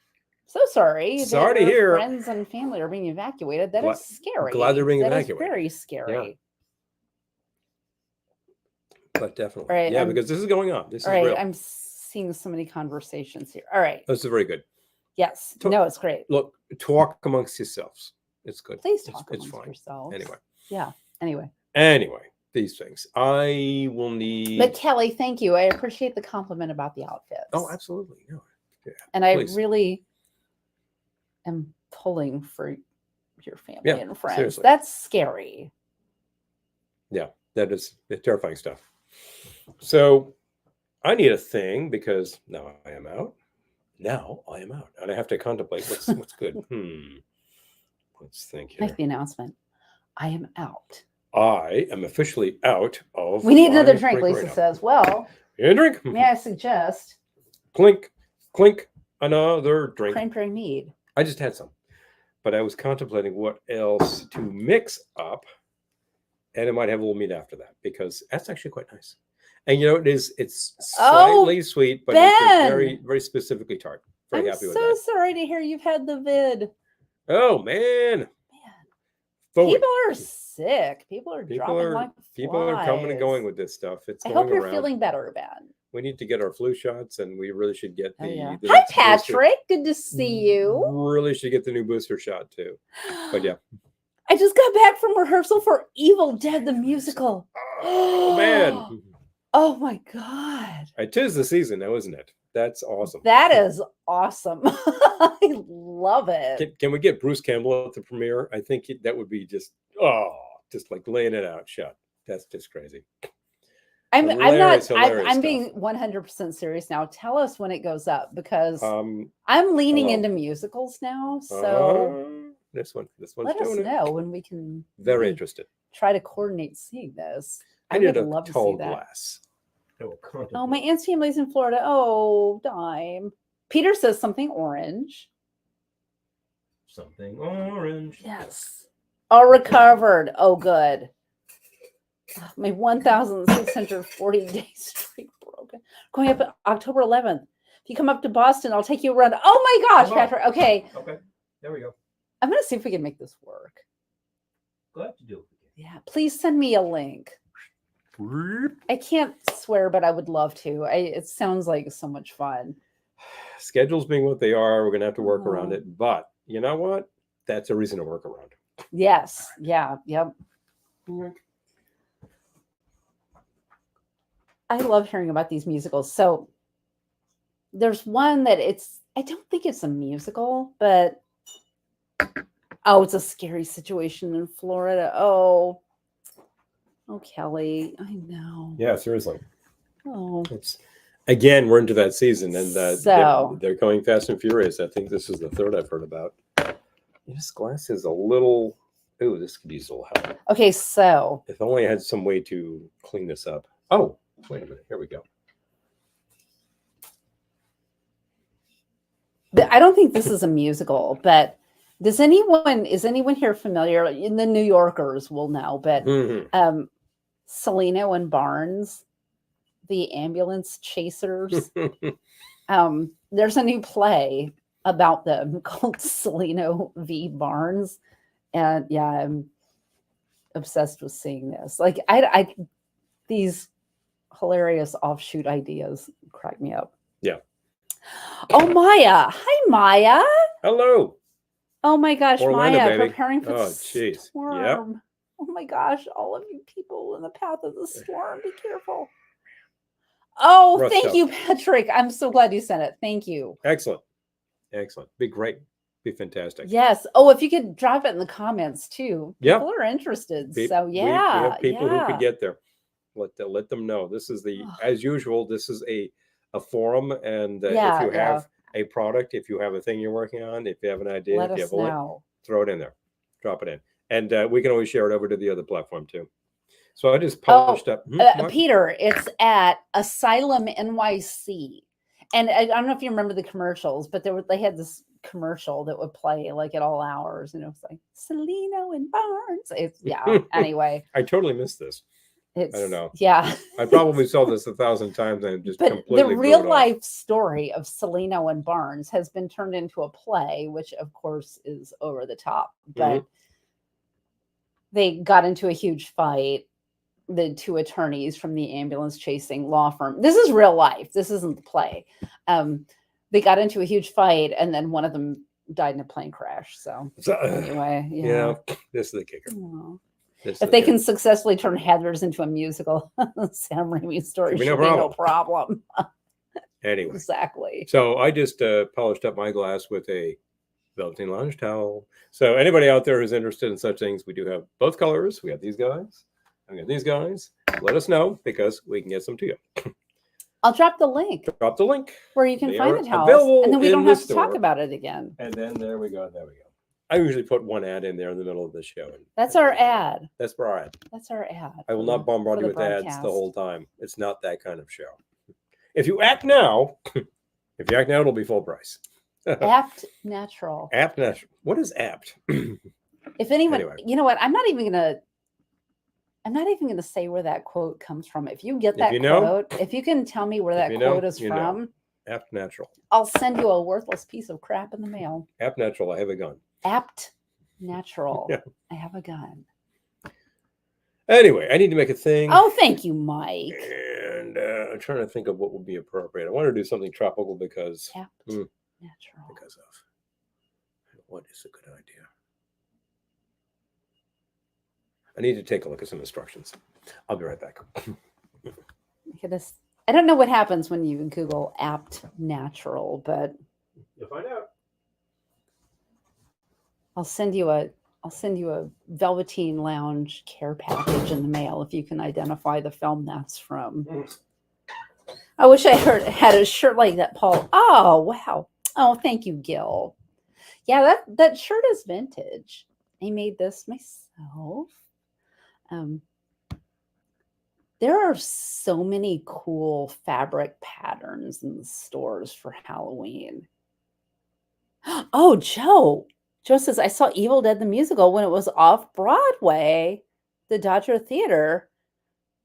Speaker 2: so sorry.
Speaker 1: Sorry to hear.
Speaker 2: Friends and family are being evacuated. That is scary.
Speaker 1: Glad they're being evacuated.
Speaker 2: That is very scary.
Speaker 1: Yeah. But definitely.
Speaker 2: Right,
Speaker 1: yeah, because this is going on. This is
Speaker 2: right.
Speaker 1: real.
Speaker 2: I'm seeing so many conversations here. All right.
Speaker 1: This is very good.
Speaker 2: Yes. No, it's great.
Speaker 1: Look, talk amongst yourselves. It's good.
Speaker 2: Please talk
Speaker 1: it's
Speaker 2: amongst
Speaker 1: fine.
Speaker 2: yourselves.
Speaker 1: Anyway.
Speaker 2: Yeah.
Speaker 1: Anyway, these things. I will need.
Speaker 2: But Kelly, thank you. I appreciate the compliment about the outfits.
Speaker 1: Oh, absolutely. No.
Speaker 2: Yeah, and please. I really am pulling for your family and friends. Seriously. That's scary.
Speaker 1: Yeah, that is terrifying stuff. So I need a thing because now I am out. And I have to contemplate what's good. Let's think here.
Speaker 2: Make the announcement. I am out.
Speaker 1: I am officially out of.
Speaker 2: We need another drink, Lisa says. Well,
Speaker 1: a drink.
Speaker 2: May I suggest?
Speaker 1: Clink, clink, another drink.
Speaker 2: Cranberry mead.
Speaker 1: I just had some, but I was contemplating what else to mix up, and I might have a little meat after that because that's actually quite nice. And it's slightly sweet, but it's very, very specifically tart. Very happy with that.
Speaker 2: I'm so sorry to hear you've had the vid.
Speaker 1: Oh man.
Speaker 2: People are sick. People are dropping like flies.
Speaker 1: People are coming and going with this stuff.
Speaker 2: I hope you're feeling better, Ben.
Speaker 1: We need to get our flu shots, and we really should get the
Speaker 2: Hi, Patrick. Good to see you.
Speaker 1: Really should get the new booster shot too. But yeah.
Speaker 2: I just got back from rehearsal for Evil Dead the musical.
Speaker 1: Oh man.
Speaker 2: Oh my God.
Speaker 1: It is the season now, isn't it? That's awesome.
Speaker 2: That is awesome. I love it.
Speaker 1: Can we get Bruce Campbell at the premiere? I think that would be just like laying it out shut. That's just crazy.
Speaker 2: I'm being 100% serious now. Tell us when it goes up because I'm leaning into musicals now. So
Speaker 1: this one's
Speaker 2: let us know when we can.
Speaker 1: Very interested.
Speaker 2: Try to coordinate seeing this.
Speaker 1: I would love to see that. Glass.
Speaker 2: Oh, my aunt's family's in Florida. Oh, dime. Peter says something orange.
Speaker 1: Something orange.
Speaker 2: Yes. All recovered. Oh, good. My 1,640 day streak broken. Going up October 11th. If you come up to Boston, I'll take you around. Oh my gosh, Patrick. Okay.
Speaker 1: Okay. There we go.
Speaker 2: I'm going to see if we can make this work.
Speaker 1: Glad to do it.
Speaker 2: Yeah. Please send me a link. I can't swear, but I would love to. It sounds like so much fun.
Speaker 1: Schedules being what they are, we're going to have to work around it. But you know what? That's a reason to work around.
Speaker 2: Yes. Yeah. Yep. I love hearing about these musicals. So there's one that I don't think it's a musical, but it's a scary situation in Florida. Oh, Kelly, I know.
Speaker 1: Yeah, seriously.
Speaker 2: Oh,
Speaker 1: again, we're into that season, and they're going fast and furious. I think this is the third I've heard about. This glass is a little. Ooh, this could use a little help.
Speaker 2: Okay, so
Speaker 1: if only I had some way to clean this up. Oh, Wait a minute. Here we go.
Speaker 2: I don't think this is a musical, but is anyone here familiar? In the New Yorkers will know, but Celino and Barnes, the ambulance chasers. There's a new play about them called Celino v. Barnes. And yeah, I'm obsessed with seeing this. Like I these hilarious offshoot ideas crack me up.
Speaker 1: Yeah.
Speaker 2: Oh, Maya. Hi, Maya.
Speaker 1: Hello.
Speaker 2: Oh my gosh,
Speaker 1: Orlando,
Speaker 2: Maya,
Speaker 1: baby.
Speaker 2: preparing for the
Speaker 1: jeez.
Speaker 2: storm.
Speaker 1: Yep.
Speaker 2: Oh my gosh, all of you people in the path of the storm, be careful. Oh,
Speaker 1: Rough
Speaker 2: thank
Speaker 1: stuff.
Speaker 2: you, Patrick. I'm so glad you sent it. Thank you.
Speaker 1: Excellent. Be great. Be fantastic.
Speaker 2: Yes. Oh, if you could drop it in the comments too.
Speaker 1: Yep.
Speaker 2: People are interested. So
Speaker 1: We
Speaker 2: yeah.
Speaker 1: have people who could get there. Let them know. This is as usual, this is a forum, and if you have a product, if you have a thing you're working on, if you have an idea,
Speaker 2: let
Speaker 1: if you
Speaker 2: us
Speaker 1: have a link, throw it in there. Drop it in. And we can always share it over to the other platform too. So I just polished up.
Speaker 2: Peter, it's at Asylum NYC. And I don't know if you remember the commercials, but they had this commercial that would play like at all hours, and it was like Celino and Barnes. Anyway.
Speaker 1: I totally missed this. I don't know.
Speaker 2: Yeah.
Speaker 1: I probably saw this 1,000 times and just completely
Speaker 2: the real life story of Celino and Barnes has been turned into a play, which of course is over the top. But they got into a huge fight, the two attorneys from the ambulance chasing law firm. This is real life. This isn't the play. They got into a huge fight, and then one of them died in a plane crash. So anyway,
Speaker 1: yeah, this is the kicker.
Speaker 2: If they can successfully turn Heathers into a musical, Sam Raimi's story should be no problem.
Speaker 1: Anyway,
Speaker 2: exactly.
Speaker 1: So I just polished up my glass with a Velveteen Lounge towel. So anybody out there who's interested in such things, we do have both colors. We have these guys. I got these guys. Let us know because we can get some to you.
Speaker 2: I'll drop the link.
Speaker 1: Drop the link
Speaker 2: where you can find the towels, and then we don't have to talk about it again.
Speaker 1: And then there we go. I usually put one ad in there in the middle of the show.
Speaker 2: That's our ad.
Speaker 1: That's our ad.
Speaker 2: That's our ad.
Speaker 1: I will not bombard you with ads the whole time. It's not that kind of show. If you act now, it'll be full price.
Speaker 2: Apt natural.
Speaker 1: Apt natural. What is apt?
Speaker 2: If anyone, you know what? I'm not even gonna say where that quote comes from. If you get that quote, if you can tell me where that quote is from,
Speaker 1: apt natural.
Speaker 2: I'll send you a worthless piece of crap in the mail.
Speaker 1: Apt natural. I have a gun.
Speaker 2: Apt natural. Yeah. I have a gun.
Speaker 1: Anyway, I need to make a thing.
Speaker 2: Oh, thank you, Mike.
Speaker 1: And I'm trying to think of what would be appropriate. I want to do something tropical because
Speaker 2: apt natural.
Speaker 1: Because of what is a good idea. I need to take a look at some instructions. I'll be right back.
Speaker 2: Look at this. I don't know what happens when you Google apt natural, but
Speaker 1: you'll find out.
Speaker 2: I'll send you a Velveteen Lounge care package in the mail if you can identify the film that's from. I wish I had a shirt like that, Paul. Oh, wow. Oh, thank you, Gil. Yeah, that shirt is vintage. I made this myself. There are so many cool fabric patterns in the stores for Halloween. Oh, Joe says, I saw Evil Dead the musical when it was off Broadway, the Dodger Theater.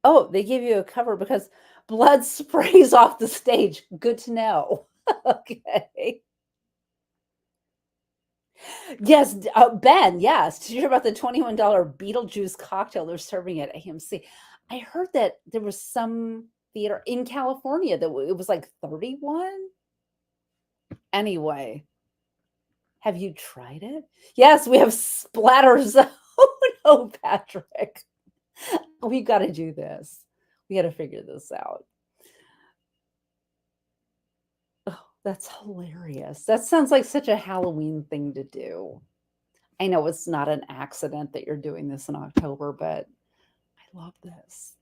Speaker 2: Oh, they give you a cover because blood sprays off the stage. Good to know. Okay. Yes, Ben, yes. Did you hear about the $21 Beetlejuice cocktail they're serving at AMC? I heard that there was some theater in California that it was like 31. Anyway, have you tried it? Yes, we have splatter zone. Oh, no, Patrick. We got to do this. We got to figure this out. Oh, that's hilarious. That sounds like such a Halloween thing to do. I know it's not an accident that you're doing this in October, but I love this.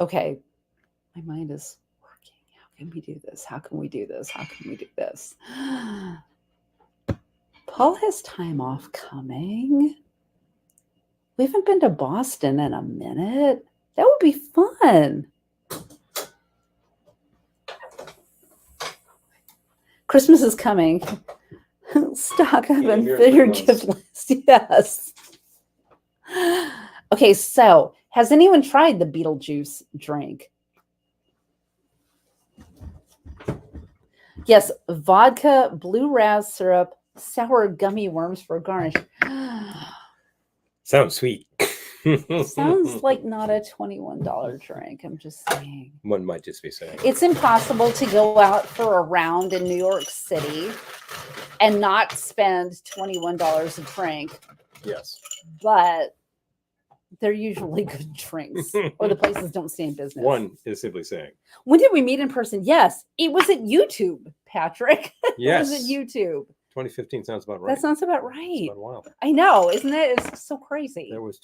Speaker 2: Okay, my mind is working. How can we do this? How can we do this? How can we do this? Paul has time off coming. We haven't been to Boston in a minute. That would be fun. Christmas is coming. Stock up and fill your gift list. Yes. Okay, so has anyone tried the Beetlejuice drink? Yes, vodka, blue raz syrup, sour gummy worms for garnish.
Speaker 1: Sounds sweet.
Speaker 2: Sounds like not a $21 drink. I'm just saying.
Speaker 1: One might just be saying.
Speaker 2: It's impossible to go out for a round in New York City and not spend $21 a drink.
Speaker 1: Yes.
Speaker 2: But they're usually good drinks, or the places don't stay in business.
Speaker 1: One is simply saying.
Speaker 2: When did we meet in person? Yes, it was at YouTube, Patrick.
Speaker 1: Yes.
Speaker 2: It was at YouTube.
Speaker 1: 2015 sounds about right.
Speaker 2: That sounds about right.
Speaker 1: It's been a while.
Speaker 2: I know, isn't it? It's so crazy.
Speaker 1: There was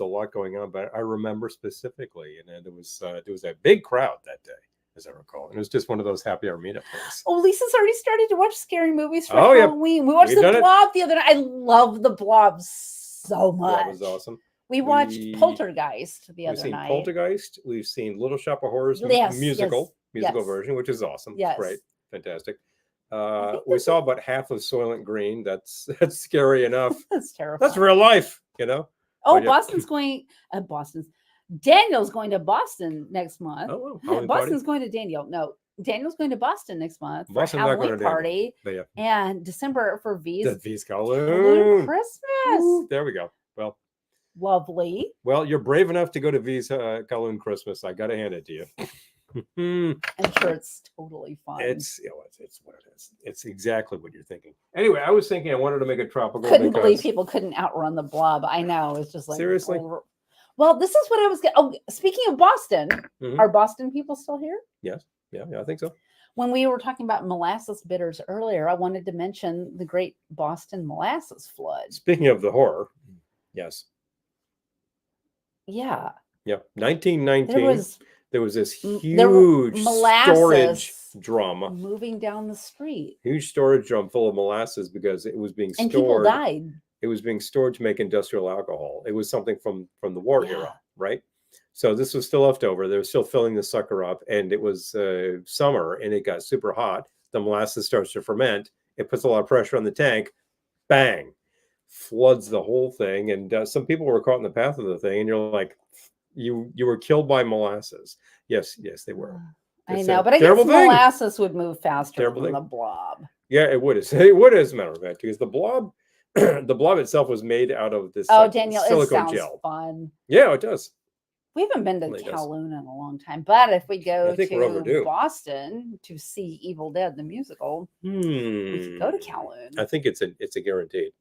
Speaker 1: a lot going on, but I remember specifically, and there was a big crowd that day, as I recall, and it was just one of those happy hour meetup things.
Speaker 2: Oh, Lisa's already started to watch scary movies for Halloween. We watched The Blob the other night. I love The Blob so much.
Speaker 1: That was awesome.
Speaker 2: We watched Poltergeist the other night.
Speaker 1: We've seen Poltergeist. We've seen Little Shop of Horrors musical version, which is awesome.
Speaker 2: Yes.
Speaker 1: Great. Fantastic. We saw about half of Soylent Green. That's scary enough.
Speaker 2: That's terrifying.
Speaker 1: That's real life, you know.
Speaker 2: Oh, Daniel's going to Boston next month.
Speaker 1: Oh, wow.
Speaker 2: Boston's going to Daniel. No, Daniel's going to Boston next month for
Speaker 1: Boston's
Speaker 2: Halloween party. And December for V's.
Speaker 1: The V's Kowloon
Speaker 2: Christmas.
Speaker 1: Ooh, there we go. Well,
Speaker 2: lovely.
Speaker 1: Well, you're brave enough to go to V's Kowloon Christmas. I got to hand it to you.
Speaker 2: I'm sure it's totally fun.
Speaker 1: It's what it is. It's exactly what you're thinking. Anyway, I was thinking I wanted to make a tropical.
Speaker 2: Couldn't believe people couldn't outrun the Blob. I know. It's just like
Speaker 1: seriously.
Speaker 2: Well, this is what I was getting. Oh, speaking of Boston, are Boston people still here?
Speaker 1: Yes. Yeah, I think so.
Speaker 2: When we were talking about molasses bitters earlier, I wanted to mention the Great Boston Molasses Flood.
Speaker 1: Speaking of the horror, yes.
Speaker 2: Yeah.
Speaker 1: Yeah. 1919. There was this huge storage drum
Speaker 2: moving down the street.
Speaker 1: Huge storage drum full of molasses because it was being stored.
Speaker 2: And people died.
Speaker 1: It was being stored to make industrial alcohol. It was something from the war era, right? So this was still left over. They were still filling the sucker up, and it was summer, and it got super hot. The molasses starts to ferment. It puts a lot of pressure on the tank. Bang! Floods the whole thing, and some people were caught in the path of the thing, and you're like, you were killed by molasses. Yes, they were.
Speaker 2: I know, but I guess molasses would move faster than the Blob.
Speaker 1: Yeah, it would. It would, as a matter of fact, because the Blob itself was made out of this
Speaker 2: Daniel,
Speaker 1: silicone
Speaker 2: it sounds
Speaker 1: gel.
Speaker 2: Fun.
Speaker 1: Yeah, it does.
Speaker 2: We haven't been to Kowloon in a long time, but if we go to Boston to see Evil Dead the musical, we could go to Kowloon.
Speaker 1: I think it's a guaranteed.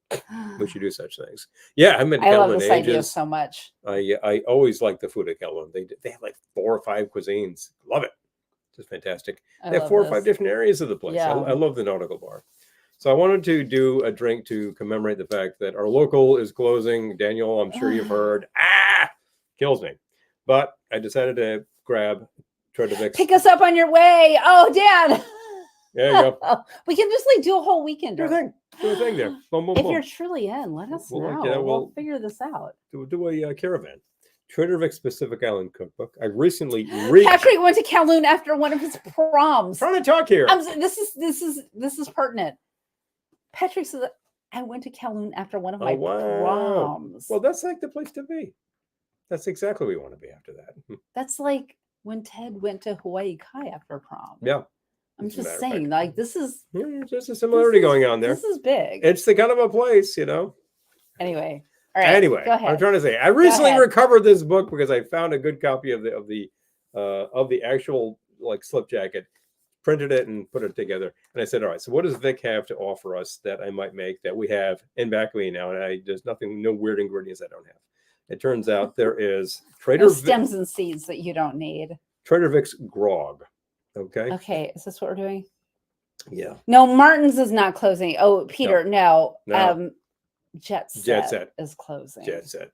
Speaker 1: We should do such things. Yeah, I've been to Kowloon.
Speaker 2: I love this idea so much.
Speaker 1: I always like the food at Kowloon. They have like 4 or 5 cuisines. Love it. Just fantastic. They have 4 or 5 different areas of the place. Yeah. I love the Nautical Bar. So I wanted to do a drink to commemorate the fact that our local is closing. Daniel, I'm sure you've heard. Kills me. But I decided to grab Trader Vic's.
Speaker 2: Pick us up on your way. Oh, Dan.
Speaker 1: There you go.
Speaker 2: We can just do a whole weekend.
Speaker 1: Do a thing there. Boom, boom,
Speaker 2: if
Speaker 1: boom.
Speaker 2: you're truly in, let us know. We'll figure this out.
Speaker 1: Do a caravan. Trader Vic's Pacific Island Cookbook. I recently
Speaker 2: Patrick went to Kowloon after one of his proms.
Speaker 1: I'm trying to talk here.
Speaker 2: This is pertinent. Patrick says, I went to Kowloon after one of my proms.
Speaker 1: Well, that's like the place to be. That's exactly where we want to be after that.
Speaker 2: That's like when Ted went to Hawaii Kai after prom.
Speaker 1: Yeah.
Speaker 2: I'm just saying, like, this is...
Speaker 1: There's a similarity going on there.
Speaker 2: This is big.
Speaker 1: It's the kind of a place,
Speaker 2: Anyway. All right.
Speaker 1: Anyway,
Speaker 2: go ahead.
Speaker 1: I'm trying to say, I recently recovered this book because I found a good copy of the actual slip jacket, printed it and put it together. And I said, all right, so what does Vic have to offer us that I might make that we have in back of me now? And there's no weird ingredients I don't have. It turns out there is
Speaker 2: stems and seeds that you don't need.
Speaker 1: Trader Vic's grog. Okay.
Speaker 2: Okay. Is this what we're doing?
Speaker 1: Yeah.
Speaker 2: No, Martin's is not closing. Oh, Peter, no. Jet Set is closing.
Speaker 1: Jet Set.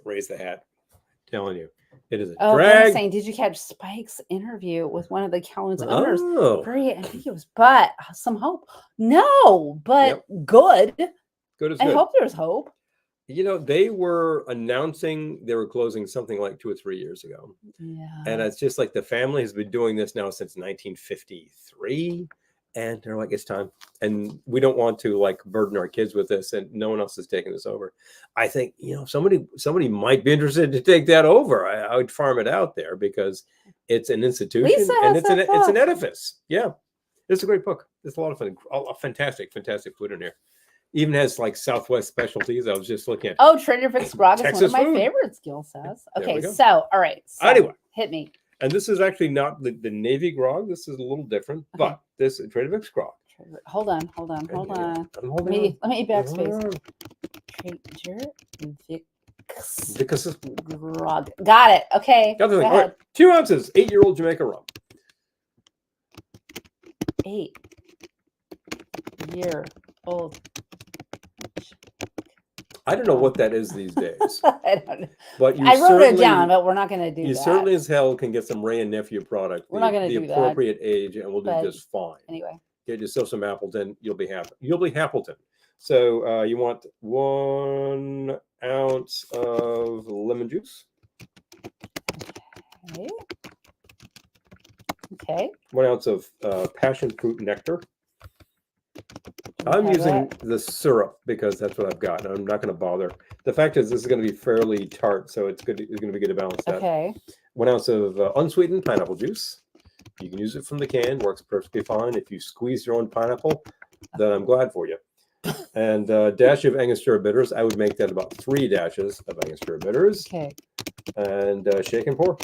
Speaker 1: Raise the hat. I'm telling you. It is a
Speaker 2: drag. I'm saying, did you catch Spike's interview with one of the Kowloon's owners? Very ambiguous, but some hope. No, but good.
Speaker 1: Good as good.
Speaker 2: I hope there's hope.
Speaker 1: They were announcing they were closing something like 2 or 3 years ago.
Speaker 2: Yeah.
Speaker 1: And it's just like the family has been doing this now since 1953. And they're like, it's time. And we don't want to like burden our kids with this, and no one else is taking this over. I think, somebody might be interested to take that over. I would farm it out there because it's an institution
Speaker 2: Lisa
Speaker 1: and
Speaker 2: has
Speaker 1: it's an edifice. Yeah. It's a great book. It's a lot of fun. A fantastic food in here. Even has like Southwest specialties. I was just looking at.
Speaker 2: Oh, Trader Vic's grog is one
Speaker 1: Texas
Speaker 2: of my
Speaker 1: food.
Speaker 2: favorites, Gil says.
Speaker 1: There we
Speaker 2: Okay,
Speaker 1: go.
Speaker 2: so, all right. So,
Speaker 1: Anyway.
Speaker 2: hit me.
Speaker 1: And this is actually not the Navy grog. This is a little different, but this is Trader Vic's grog.
Speaker 2: Hold on.
Speaker 1: I'm
Speaker 2: Let
Speaker 1: holding
Speaker 2: me backspace.
Speaker 1: on.
Speaker 2: Trader Vic's
Speaker 1: Because
Speaker 2: grog. Got it. Okay.
Speaker 1: Got the thing.
Speaker 2: Go
Speaker 1: All right.
Speaker 2: ahead.
Speaker 1: 2 ounces, 8-year-old Jamaica rum.
Speaker 2: 8-year-old.
Speaker 1: I don't know what that is these days.
Speaker 2: I don't know.
Speaker 1: But you
Speaker 2: I wrote it
Speaker 1: certainly-
Speaker 2: down, but we're not going to do
Speaker 1: You
Speaker 2: that.
Speaker 1: certainly as hell can get some Ray and Nephew product.
Speaker 2: We're not gonna
Speaker 1: the
Speaker 2: do that,
Speaker 1: appropriate age, and we'll do
Speaker 2: but
Speaker 1: just fine.
Speaker 2: Anyway.
Speaker 1: Get yourself some Appleton. You'll be happy. You'll be Happleton. So you want 1 ounce of lemon juice.
Speaker 2: Okay.
Speaker 1: 1 ounce of passion fruit nectar. I'm using the syrup because that's what I've got. I'm not going to bother. The fact is, this is going to be fairly tart, so it's good. It's going to be good to balance that.
Speaker 2: Okay.
Speaker 1: 1 ounce of unsweetened pineapple juice. You can use it from the can. Works perfectly fine. If you squeeze your own pineapple, then I'm glad for you. And a dash of Angostura bitters. I would make that about 3 dashes of Angostura bitters.
Speaker 2: Okay.
Speaker 1: And shake and pour.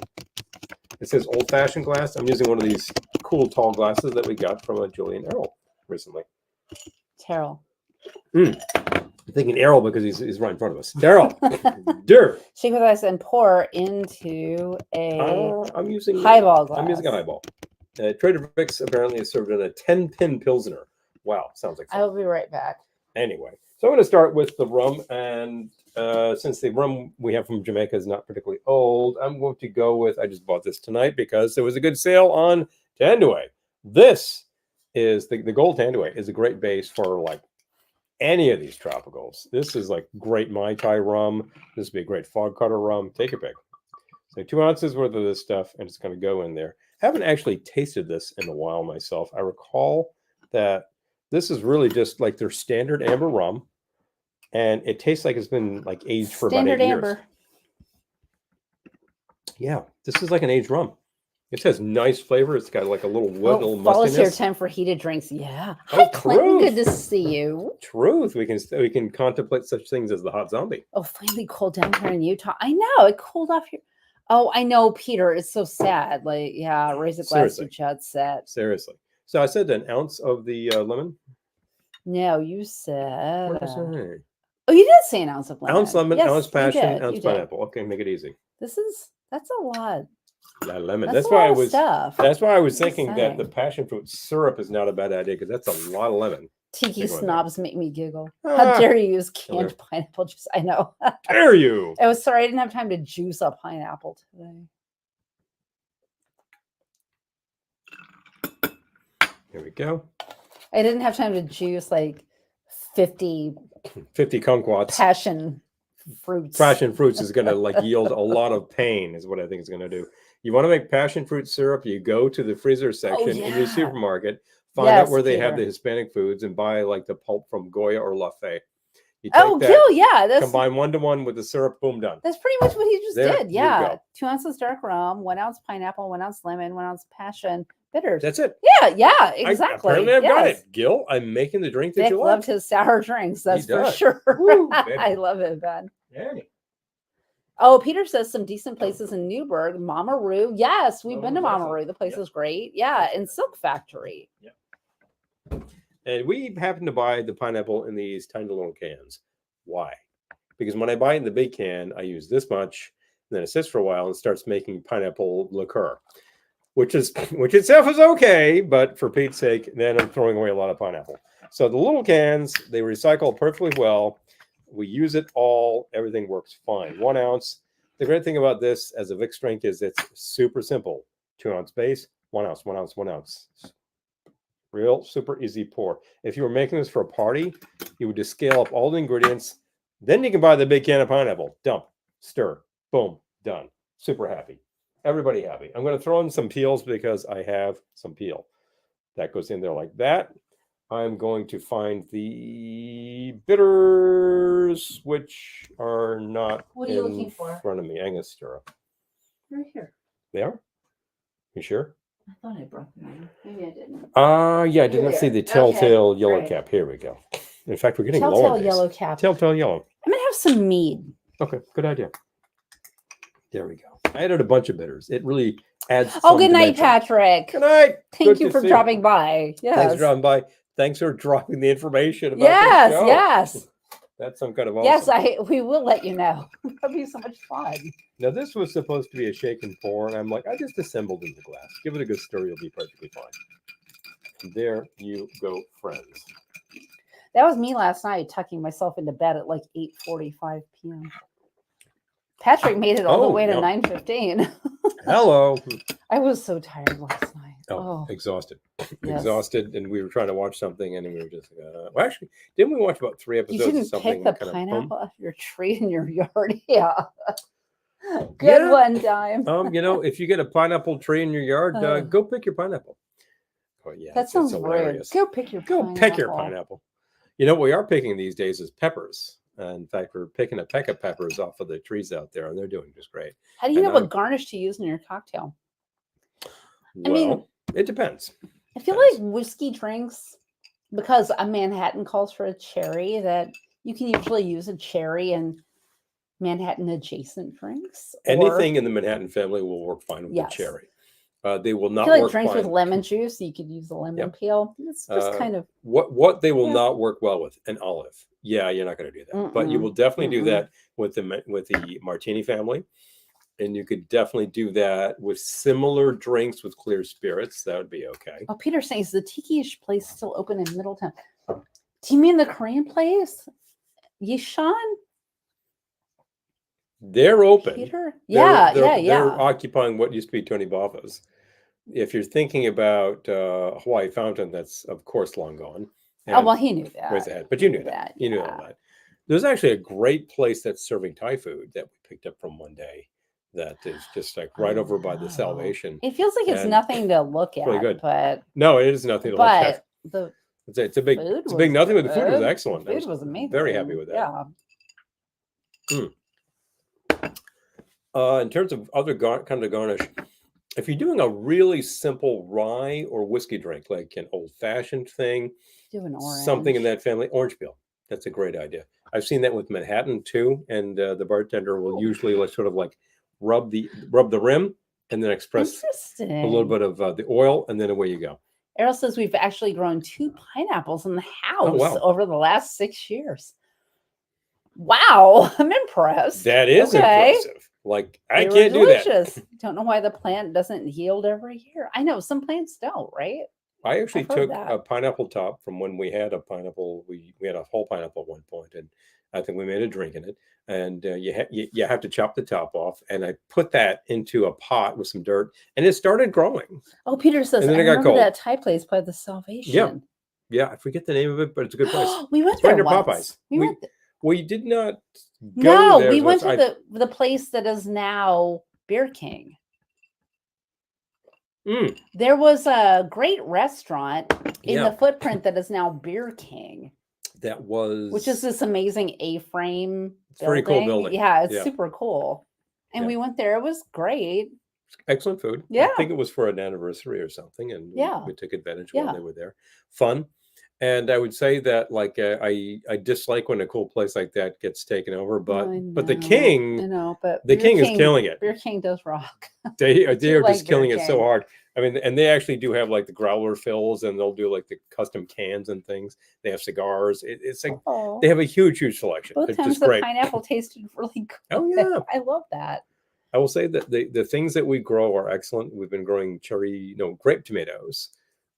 Speaker 1: It says old-fashioned glass. I'm using one of these cool tall glasses that we got from Julian Errol recently.
Speaker 2: Terrell.
Speaker 1: I'm thinking Errol because he's right in front of us. Daryl. Dear.
Speaker 2: Shake with ice and pour into a
Speaker 1: I'm using
Speaker 2: highball glass.
Speaker 1: I'm using a highball. Trader Vic's apparently is served in a 10-pin Pilsner. Wow, sounds like fun.
Speaker 2: I will be right back.
Speaker 1: Anyway, so I'm going to start with the rum. And since the rum we have from Jamaica is not particularly old, I'm going to go with, I just bought this tonight because there was a good sale on Tanduay. This is the Gold Tanduay is a great base for like any of these tropicals. This is like great Mai Tai rum. This would be a great fog cutter rum. Take your pick. So 2 ounces worth of this stuff, and it's going to go in there. Haven't actually tasted this in a while myself. I recall that this is really just like their standard amber rum, and it tastes like it's been like aged for about 8 years. Yeah, this is like an aged rum. It has nice flavor. It's got like a little wood, a little mustiness.
Speaker 2: Volunteer time for heated drinks. Yeah. Hi, Clinton. Good to see you.
Speaker 1: Truth. We can contemplate such things as the hot zombie.
Speaker 2: Oh, finally cooled down here in Utah. I know it cooled off here. Oh, I know, Peter. It's so sad. Like, yeah, raise a glass to Chad set.
Speaker 1: Seriously. So I said 1 ounce of the lemon.
Speaker 2: No, you said.
Speaker 1: What did I say?
Speaker 2: Oh, you did say 1 ounce of lemon.
Speaker 1: Ounce lemon,
Speaker 2: yes,
Speaker 1: ounce passion, ounce
Speaker 2: you
Speaker 1: pineapple. Okay, make it easy.
Speaker 2: That's a lot.
Speaker 1: That lemon.
Speaker 2: That's why I was.
Speaker 1: That's why I was thinking that the passion fruit syrup is not a bad idea because that's a lot of lemon.
Speaker 2: Tiki snobs make me giggle. How dare you use canned pineapple juice? I know.
Speaker 1: Dare you?
Speaker 2: I was sorry. I didn't have time to juice a pineapple today.
Speaker 1: Here we go.
Speaker 2: I didn't have time to juice like 50
Speaker 1: kumquats.
Speaker 2: Passion fruits.
Speaker 1: Passion fruits is going to like yield a lot of pain is what I think it's going to do. You want to make passion fruit syrup, you go to the freezer section in your supermarket, find out where they have the Hispanic foods and buy like the pulp from Goya or La Fe. You take that,
Speaker 2: that's
Speaker 1: combine 1-to-1 with the syrup, boom, done.
Speaker 2: That's pretty much what he just did. Yeah.
Speaker 1: 2
Speaker 2: ounces dark rum, 1 ounce pineapple, 1 ounce lemon, 1 ounce passion bitters.
Speaker 1: That's it.
Speaker 2: Yeah, exactly.
Speaker 1: Apparently I've got it. Gil, I'm making the drink that
Speaker 2: Vic
Speaker 1: you
Speaker 2: loved
Speaker 1: like.
Speaker 2: his sour drinks, that's for sure.
Speaker 1: Woo,
Speaker 2: I love it, Ben.
Speaker 1: Yeah.
Speaker 2: Oh, Peter says some decent places in Newburgh. Mama Roo. Yes, we've been to Mama Roo. The place is great. Yeah, and Silk Factory.
Speaker 1: Yeah. And we happen to buy the pineapple in these tiny little cans. Why? Because when I buy it in the big can, I use this much, and then it sits for a while and starts making pineapple liqueur, which itself is okay, but for Pete's sake, then I'm throwing away a lot of pineapple. So the little cans, they recycle perfectly well. We use it all. Everything works fine. 1 ounce. The great thing about this as a Vic's drink is it's super simple. 2 ounce base, 1 ounce, 1 ounce, 1 ounce. Real super easy pour. If you were making this for a party, you would just scale up all the ingredients, Then you can buy the big can of pineapple. Dump, stir, boom, done. Super happy. Everybody happy. I'm going to throw in some peels because I have some peel. That goes in there like that. I'm going to find the bitters, which are not
Speaker 2: What are you looking for?
Speaker 1: front of me. Angostura.
Speaker 2: Right here.
Speaker 1: They are? You sure?
Speaker 2: I thought I brought them. Maybe I didn't.
Speaker 1: Yeah, I did not see the telltale yellow cap. Here we go. In fact, we're getting low on
Speaker 2: Telltale
Speaker 1: these.
Speaker 2: yellow cap.
Speaker 1: Telltale yellow.
Speaker 2: I'm gonna have some mead.
Speaker 1: Okay, good idea. There we go. I added a bunch of bitters. It really adds.
Speaker 2: Oh, good night, Patrick.
Speaker 1: Good night.
Speaker 2: Thank you for dropping by. Yes.
Speaker 1: Thanks for dropping by. Thanks for dropping the information about
Speaker 2: yes,
Speaker 1: the show.
Speaker 2: yes.
Speaker 1: That's some kind of awesome.
Speaker 2: Yes, we will let you know. That'll be so much fun.
Speaker 1: Now this was supposed to be a shake and pour, and I'm like, I just assembled in the glass. Give it a good stir, you'll be perfectly fine. There you go, friends.
Speaker 2: That was me last night, tucking myself into bed at like 8:45 p.m. Patrick made it all the way to 9:15.
Speaker 1: Hello.
Speaker 2: I was so tired last night.
Speaker 1: Exhausted.
Speaker 2: Yes.
Speaker 1: Exhausted, and we were trying to watch something, and we were just well, actually, didn't we watch about 3 episodes?
Speaker 2: You didn't
Speaker 1: of something
Speaker 2: pick the
Speaker 1: kind
Speaker 2: pineapple
Speaker 1: of,
Speaker 2: off your tree in your yard. Yeah. Good one, Dime.
Speaker 1: If you get a pineapple tree in your yard, go pick your pineapple. Oh yeah,
Speaker 2: that sounds hilarious. Go pick your
Speaker 1: pineapple. You know what we are picking these days is peppers. In fact, we're picking a peck of peppers off of the trees out there, and they're doing just great.
Speaker 2: How do you know what garnish to use in your cocktail?
Speaker 1: Well, I mean, it depends.
Speaker 2: I feel like whiskey drinks, because a Manhattan calls for a cherry, that you can usually use a cherry in Manhattan adjacent drinks.
Speaker 1: Anything in the Manhattan family will work fine with the cherry. They will not
Speaker 2: work
Speaker 1: like
Speaker 2: drinks
Speaker 1: fine
Speaker 2: with lemon juice. You could use the lemon peel. It's just kind of
Speaker 1: what they will not work well with an olive. Yeah, you're not going to do that, but you will definitely do that with the martini family, and you could definitely do that with similar drinks with clear spirits. That would be okay.
Speaker 2: Oh, Peter saying, is the tiki-ish place still open in Middletown? Do you mean the Korean place? Yishan?
Speaker 1: They're open.
Speaker 2: Peter?
Speaker 1: They're occupying what used to be Tony Boffa's. If you're thinking about Hawaii Fountain, that's of course long gone.
Speaker 2: Oh, well, he knew that.
Speaker 1: Raise the head. But you knew that. You knew all that. There's actually a great place that's serving Thai food that we picked up from one day that is just like right over by the Salvation.
Speaker 2: It feels like it's nothing to look at.
Speaker 1: Really good.
Speaker 2: But
Speaker 1: no, it is nothing to look at. It's a big nothing, but the food was excellent.
Speaker 2: The food was amazing.
Speaker 1: Very happy with that. Yeah. In terms of other kind of garnish, if you're doing a really simple rye or whiskey drink, like an old-fashioned thing,
Speaker 2: do an orange.
Speaker 1: Something in that family, orange peel. That's a great idea. I've seen that with Manhattan too, and the bartender will usually sort of like rub the rim and then express a little bit of the oil, and then away you go.
Speaker 2: Errol says we've actually grown 2 pineapples in the house over the last 6 years. Wow, I'm impressed.
Speaker 1: That is impressive. Like, I can't do that.
Speaker 2: Don't know why the plant doesn't yield every year. I know some plants don't, right?
Speaker 1: I actually took a pineapple top from when we had a pineapple. We had a whole pineapple at one point, and I think we made a drink in it. And you have to chop the top off. And I put that into a pot with some dirt, and it started growing.
Speaker 2: Oh, Peter says, I remember that Thai place by the Salvation.
Speaker 1: Yeah, I forget the name of it, but it's a good place.
Speaker 2: We went there once.
Speaker 1: Popeyes. We did not go there.
Speaker 2: No, we went to the place that is now Beer King. There was a great restaurant in the footprint that is now Beer King. Which is this amazing A-frame building.
Speaker 1: Very cool building.
Speaker 2: Yeah, it's super cool. And we went there. It was great.
Speaker 1: Excellent food.
Speaker 2: Yeah.
Speaker 1: I think it was for an anniversary or something, and we took advantage when they were there. Fun. And I would say that, like, I dislike when a cool place like that gets taken over, but the King, the King is killing it.
Speaker 2: Beer King does rock.
Speaker 1: They are just killing it so hard. I mean, and they actually do have like the growler fills, and they'll do like the custom cans and things. They have cigars. It's like they have a huge selection.
Speaker 2: Both
Speaker 1: it's
Speaker 2: times
Speaker 1: just
Speaker 2: the
Speaker 1: great.
Speaker 2: pineapple tasted really good.
Speaker 1: Oh yeah,
Speaker 2: I love that.
Speaker 1: I will say that the things that we grow are excellent. We've been growing grape tomatoes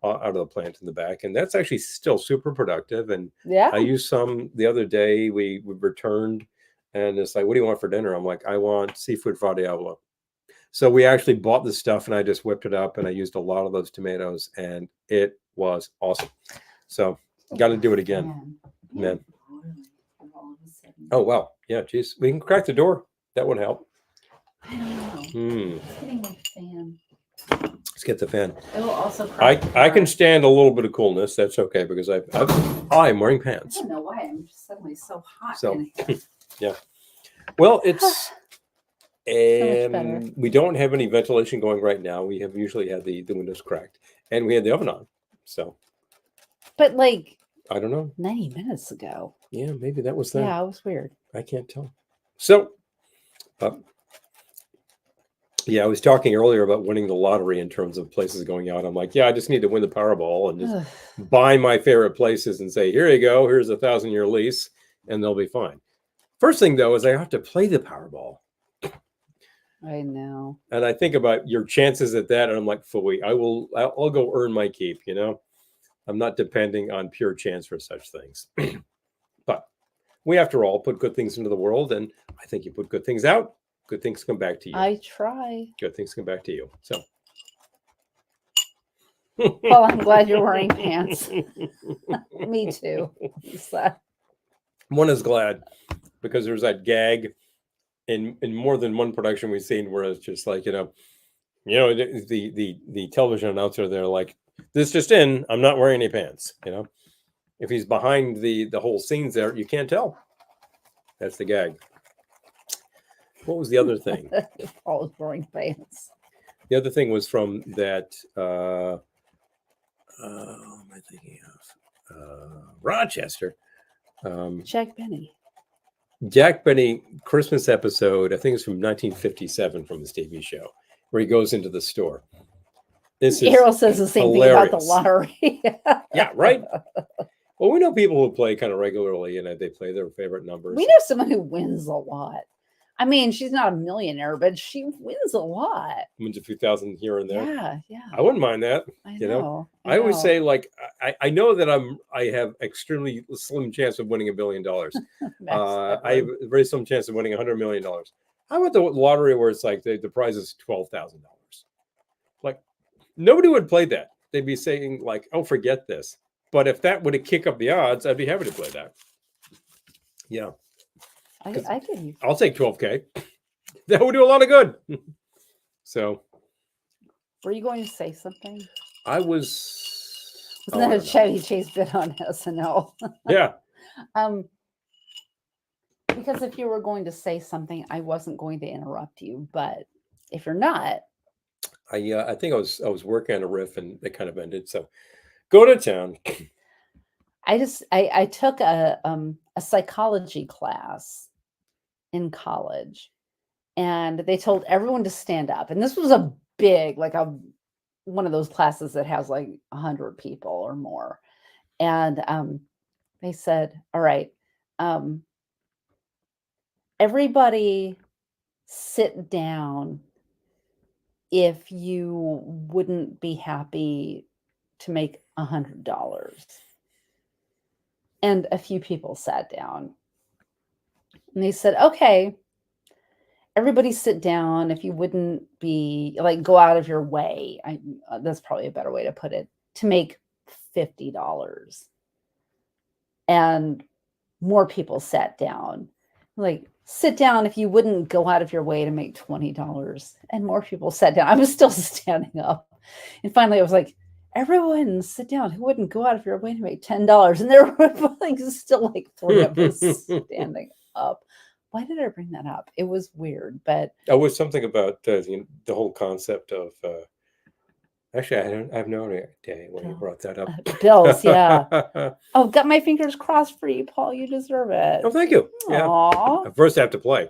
Speaker 1: out of the plant in the back, and that's actually still super productive. And I used some the other day. We returned, and it's like, what do you want for dinner? I'm like, I want seafood fra diavolo. So we actually bought the stuff, and I just whipped it up, and I used a lot of those tomatoes, and it was awesome. So got to do it again, man.
Speaker 2: All of a sudden,
Speaker 1: Oh, wow. Yeah, geez. We can crack the door. That would help.
Speaker 2: I don't know. Getting my fan.
Speaker 1: Let's get the fan.
Speaker 2: It will also crack
Speaker 1: I can stand a little bit of coolness. That's okay because I'm wearing
Speaker 2: I
Speaker 1: pants.
Speaker 2: don't know why I'm just suddenly so hot
Speaker 1: So,
Speaker 2: in here.
Speaker 1: yeah. Well, it's
Speaker 2: much better.
Speaker 1: we don't have any ventilation going right now. We have usually had the windows cracked, and we had the oven on. So,
Speaker 2: But like
Speaker 1: I don't know.
Speaker 2: 90 minutes ago.
Speaker 1: Yeah, maybe that was that.
Speaker 2: Yeah, it was weird.
Speaker 1: I can't tell. So, yeah, I was talking earlier about winning the lottery in terms of places going out. I'm like, yeah, I just need to win the Powerball and just buy my favorite places and say, here you go, here's a 1,000-year lease, and they'll be fine. First thing though is I have to play the Powerball.
Speaker 2: I know.
Speaker 1: And I think about your chances at that, and I'm like, phooey, I'll go earn my keep, you know. I'm not depending on pure chance for such things. But we, after all, put good things into the world, and I think you put good things out, good things come back to you.
Speaker 2: I try.
Speaker 1: Good things come back to you. So.
Speaker 2: Well, I'm glad you're wearing pants. Me too.
Speaker 1: One is glad because there's that gag in more than one production we've seen where it's just like, the television announcer, they're like, this just in, I'm not wearing any pants. If he's behind the whole scenes there, you can't tell. That's the gag. What was the other thing?
Speaker 2: Paul was wearing pants.
Speaker 1: The other thing was from that what am I thinking of? Rochester. Jack Benny Christmas episode, I think it's from 1957 from his TV show, where he goes into the store.
Speaker 2: Errol says the same thing about the lottery.
Speaker 1: Yeah, right? Well, we know people who play kind of regularly, they play their favorite numbers.
Speaker 2: We know someone who wins a lot. I mean, she's not a millionaire, but she wins a lot.
Speaker 1: Wins a few thousand here and there.
Speaker 2: Yeah.
Speaker 1: I wouldn't mind that. I always say, like, I know that I have extremely slim chance of winning $1 billion. I have a very slim chance of winning $100 million. How about the lottery where it's like the prize is $12,000? Like, nobody would play that. They'd be saying, like, oh, forget this. But if that would kick up the odds, I'd be happy to play that. Yeah. I'll take 12K. That would do a lot of good. So,
Speaker 2: were you going to say something?
Speaker 1: I was.
Speaker 2: Wasn't that a Chevy Chase bit on SNL?
Speaker 1: Yeah.
Speaker 2: Because if you were going to say something, I wasn't going to interrupt you. But if you're not,
Speaker 1: I think I was working on a riff and it kind of ended. So, go to town.
Speaker 2: I took a psychology class in college, and they told everyone to stand up. And this was a big, like one of those classes that has like 100 people or more. And they said, all right, everybody sit down if you wouldn't be happy to make $100. And a few people sat down. And they said, okay, everybody sit down if you wouldn't be, like, go out of your way. That's probably a better way to put it, to make $50. And more people sat down. Like, sit down if you wouldn't go out of your way to make $20. And more people sat down. I was still standing up. And finally I was like, everyone sit down who wouldn't go out of your way to make $10. And there were like still like 3 of us standing up. Why did I bring that up? It was weird, but
Speaker 1: it was something about the whole concept of actually I have no idea when you brought that up.
Speaker 2: Bills, yeah. Oh, got my fingers crossed for you, Paul. You deserve it.
Speaker 1: Oh, thank you.
Speaker 2: Aww.
Speaker 1: Yeah. First I have to play.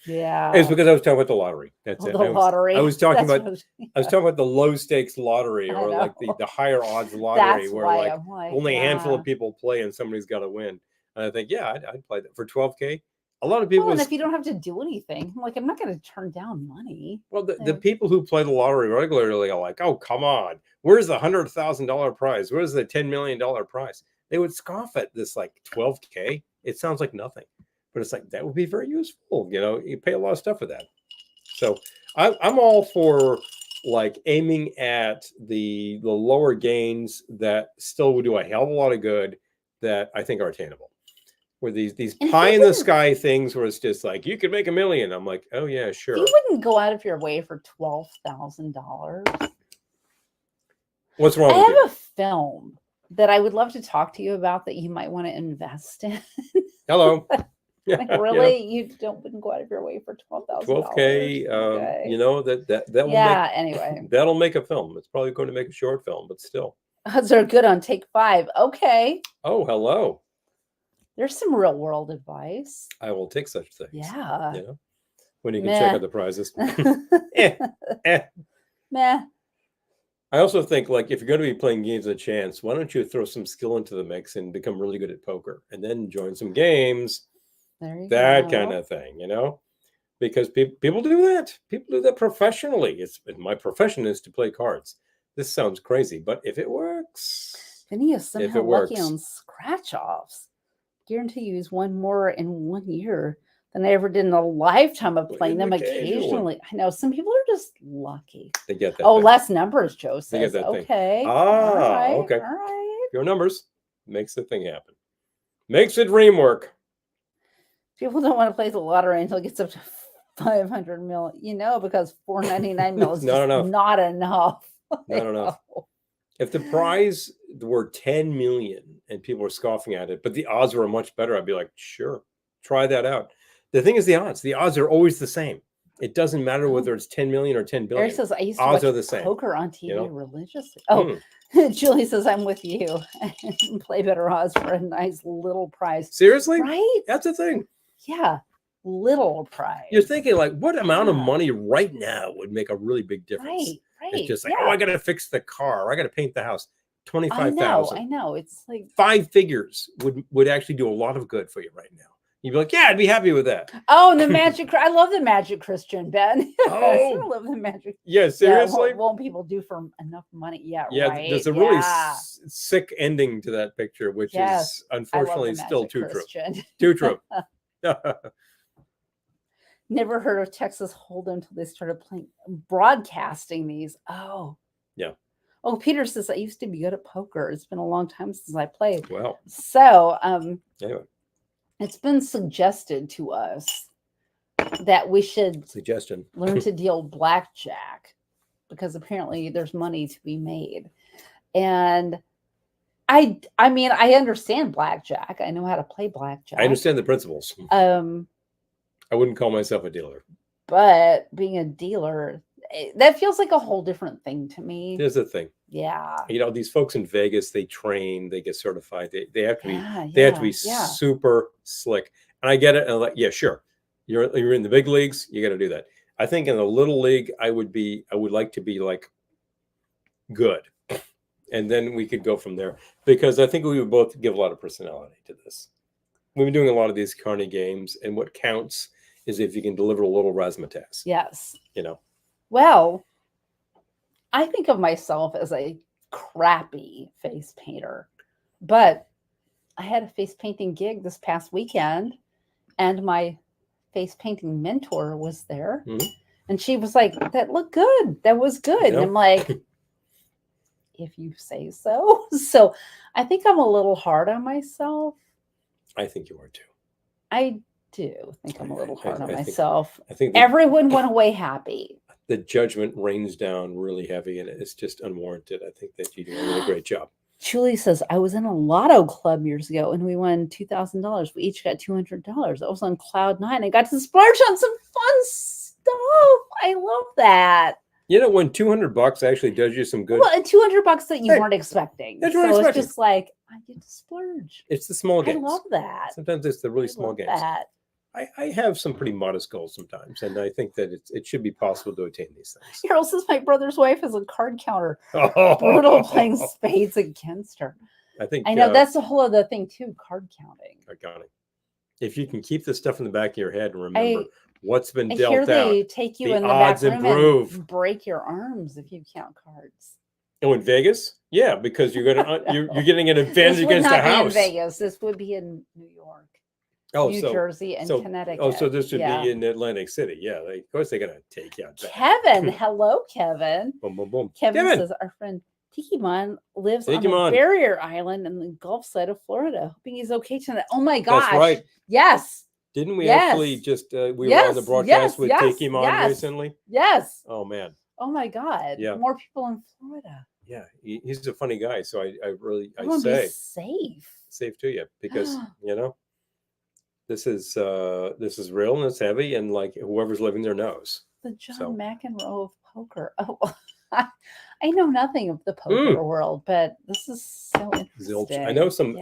Speaker 2: Yeah.
Speaker 1: It's because I was talking about the lottery. That's it.
Speaker 2: Lottery.
Speaker 1: I was talking about the low stakes lottery, or like the higher odds lottery.
Speaker 2: That's
Speaker 1: where
Speaker 2: like
Speaker 1: only a handful of people play and somebody's got to win. And I think, yeah, I'd play that for 12K. A lot of people.
Speaker 2: Well, and if you don't have to do anything, I'm like, I'm not going to turn down money.
Speaker 1: Well, the people who play the lottery regularly are like, oh, come on. Where's the $100,000 prize? Where's the $10 million prize? They would scoff at this, like, 12K. It sounds like nothing. But it's like, that would be very useful. You pay a lot of stuff for that. So I'm all for, like, aiming at the lower gains that still would do a hell of a lot of good that I think are attainable. where these
Speaker 2: And
Speaker 1: pie
Speaker 2: he
Speaker 1: in the
Speaker 2: wouldn't-
Speaker 1: sky things where it's just like you could make $1 million. I'm like, oh yeah, sure.
Speaker 2: You wouldn't go out of your way for $12,000.
Speaker 1: What's wrong
Speaker 2: I
Speaker 1: with
Speaker 2: have
Speaker 1: you?
Speaker 2: a film that I would love to talk to you about that you might want to invest in.
Speaker 1: Hello.
Speaker 2: Like, really, you wouldn't go out of your way for $12,000.
Speaker 1: $12K.
Speaker 2: Okay.
Speaker 1: You know that will
Speaker 2: Yeah.
Speaker 1: make
Speaker 2: Anyway,
Speaker 1: that'll make a film. It's probably going to make a short film, but still.
Speaker 2: odds are good on take 5. Okay.
Speaker 1: Oh, hello.
Speaker 2: There's some real world advice.
Speaker 1: I will take such things.
Speaker 2: Yeah.
Speaker 1: You know, when you can check
Speaker 2: Meh.
Speaker 1: out the prizes. Eh.
Speaker 2: Meh.
Speaker 1: I also think, like, if you're going to be playing games of chance, why don't you throw some skill into the mix and become really good at poker, and then join some games,
Speaker 2: There you
Speaker 1: that
Speaker 2: go.
Speaker 1: kind of thing, you know? Because people do that. People do that professionally. My profession is to play cards. This sounds crazy, but if it works,
Speaker 2: Then he is somehow
Speaker 1: it
Speaker 2: lucky
Speaker 1: works.
Speaker 2: on scratch offs. Guarantee you use one more in 1 year than I ever did in a lifetime of playing them occasionally. I know some people are just lucky.
Speaker 1: They get that.
Speaker 2: Oh,
Speaker 1: thing.
Speaker 2: less numbers, Joe
Speaker 1: They get
Speaker 2: says.
Speaker 1: that thing.
Speaker 2: Okay.
Speaker 1: Ah,
Speaker 2: all right,
Speaker 1: okay.
Speaker 2: All right.
Speaker 1: Your numbers makes the thing happen. Makes the dream work.
Speaker 2: People don't want to play the lottery until it gets up to 500 mil, because 499 mil is
Speaker 1: Not
Speaker 2: just
Speaker 1: enough.
Speaker 2: not enough.
Speaker 1: Not enough. If the prize were 10 million and people were scoffing at it, but the odds were much better, I'd be like, sure, try that out. The thing is the odds. The odds are always the same. It doesn't matter whether it's 10 million or 10 billion.
Speaker 2: Eric says, I used to
Speaker 1: Odds
Speaker 2: watch
Speaker 1: are the same,
Speaker 2: poker on TV
Speaker 1: you know?
Speaker 2: religiously. Oh, Julie says, I'm with you. Play better odds for a nice little prize.
Speaker 1: Seriously?
Speaker 2: Right?
Speaker 1: That's the thing.
Speaker 2: Yeah. Little prize.
Speaker 1: You're thinking, like, what amount of
Speaker 2: Yeah.
Speaker 1: money right now would make a really big difference?
Speaker 2: Right.
Speaker 1: It's just like,
Speaker 2: yeah.
Speaker 1: oh, I got to fix the car. Or I got to paint the house. 25,000.
Speaker 2: I know. It's like
Speaker 1: 5 figures would actually do a lot of good for you right now. You'd be like, yeah, I'd be happy with that.
Speaker 2: oh, and the magic. I love the magic Christian, Ben.
Speaker 1: Oh.
Speaker 2: I love the magic.
Speaker 1: Yeah, seriously?
Speaker 2: Yeah, what won't people do for enough money? Yeah,
Speaker 1: Yeah,
Speaker 2: right.
Speaker 1: there's a really sick ending to that picture, which is
Speaker 2: I love
Speaker 1: unfortunately
Speaker 2: the
Speaker 1: still
Speaker 2: magic
Speaker 1: too
Speaker 2: Christian.
Speaker 1: true. Too true.
Speaker 2: Never heard of Texas Hold'em until they started broadcasting these. Oh.
Speaker 1: Yeah.
Speaker 2: Oh, Peter says, I used to be good at poker. It's been a long time since I played.
Speaker 1: Well.
Speaker 2: So,
Speaker 1: anyway.
Speaker 2: It's been suggested to us that we should learn to deal blackjack because apparently there's money to be made. And I mean, I understand blackjack. I know how to play blackjack.
Speaker 1: I understand the principles. I wouldn't call myself a dealer.
Speaker 2: But being a dealer, that feels like a whole different thing to me.
Speaker 1: Here's the thing.
Speaker 2: Yeah.
Speaker 1: You know, these folks in Vegas, they train, they get certified. They have to be
Speaker 2: yeah.
Speaker 1: super slick. And I get it. And I'm like, yeah, sure. You're in the big leagues, you got to do that. I think in the little league, I would like to be like good. And then we could go from there because I think we would both give a lot of personality to this. We've been doing a lot of these carny games, and what counts is if you can deliver a little razzmatazz.
Speaker 2: Yes.
Speaker 1: You know.
Speaker 2: Well, I think of myself as a crappy face painter, but I had a face painting gig this past weekend, and my face painting mentor was there, and she was like, "That looked good. That was good." And I'm like, "If you say so." So, I think I'm a little hard on myself.
Speaker 1: I think you are too.
Speaker 2: I do think I'm a little hard on myself.
Speaker 1: I think
Speaker 2: everyone went away happy.
Speaker 1: The judgment rains down really heavy, and it's just unwarranted. I think that you do a really great job.
Speaker 2: Julie says, I was in a lotto club years ago, and we won $2,000. We each got $200. I was on cloud 9. I got to splurge on some fun stuff. I love that.
Speaker 1: You know, when $200 actually does you some good.
Speaker 2: Well, and $200 that you weren't expecting. It's just like, I get to splurge.
Speaker 1: It's the small games.
Speaker 2: I love that.
Speaker 1: Sometimes it's the really small games. I have some pretty modest goals sometimes, and I think that it should be possible to attain these things.
Speaker 2: Carol says my brother's wife is a card counter. Brutal playing spades against her. I know that's a whole other thing too. Card counting.
Speaker 1: If you can keep the stuff in the back of your head and remember what's been dealt out,
Speaker 2: they take you in the back room and break your arms if you count cards.
Speaker 1: Oh, in Vegas? Yeah, because you're getting an advantage against the house.
Speaker 2: This would not be in Vegas. This would be in New York. New Jersey and Connecticut.
Speaker 1: Oh, so this would be in Atlantic City. Yeah, of course they're going to take you out.
Speaker 2: Kevin. Hello, Kevin.
Speaker 1: Boom, boom, boom.
Speaker 2: Kevin says, our friend Tikimon lives on
Speaker 1: Tikimon.
Speaker 2: a barrier island in the Gulf side of Florida. Hoping he's okay tonight. Oh my gosh.
Speaker 1: That's right.
Speaker 2: Yes.
Speaker 1: Didn't we
Speaker 2: Yes.
Speaker 1: actually just, we were
Speaker 2: Yes,
Speaker 1: on the broadcast
Speaker 2: yes,
Speaker 1: with
Speaker 2: yes,
Speaker 1: Tikimon
Speaker 2: yes.
Speaker 1: recently?
Speaker 2: Yes.
Speaker 1: Oh, man.
Speaker 2: Oh my God.
Speaker 1: Yeah.
Speaker 2: More people in Florida.
Speaker 1: Yeah. He's a funny guy. So I
Speaker 2: Be
Speaker 1: say
Speaker 2: safe
Speaker 1: to you because, this is real and it's heavy, and like whoever's living there knows.
Speaker 2: The John McEnroe of poker. Oh, I know nothing of the poker world, but this is so interesting.
Speaker 1: I know some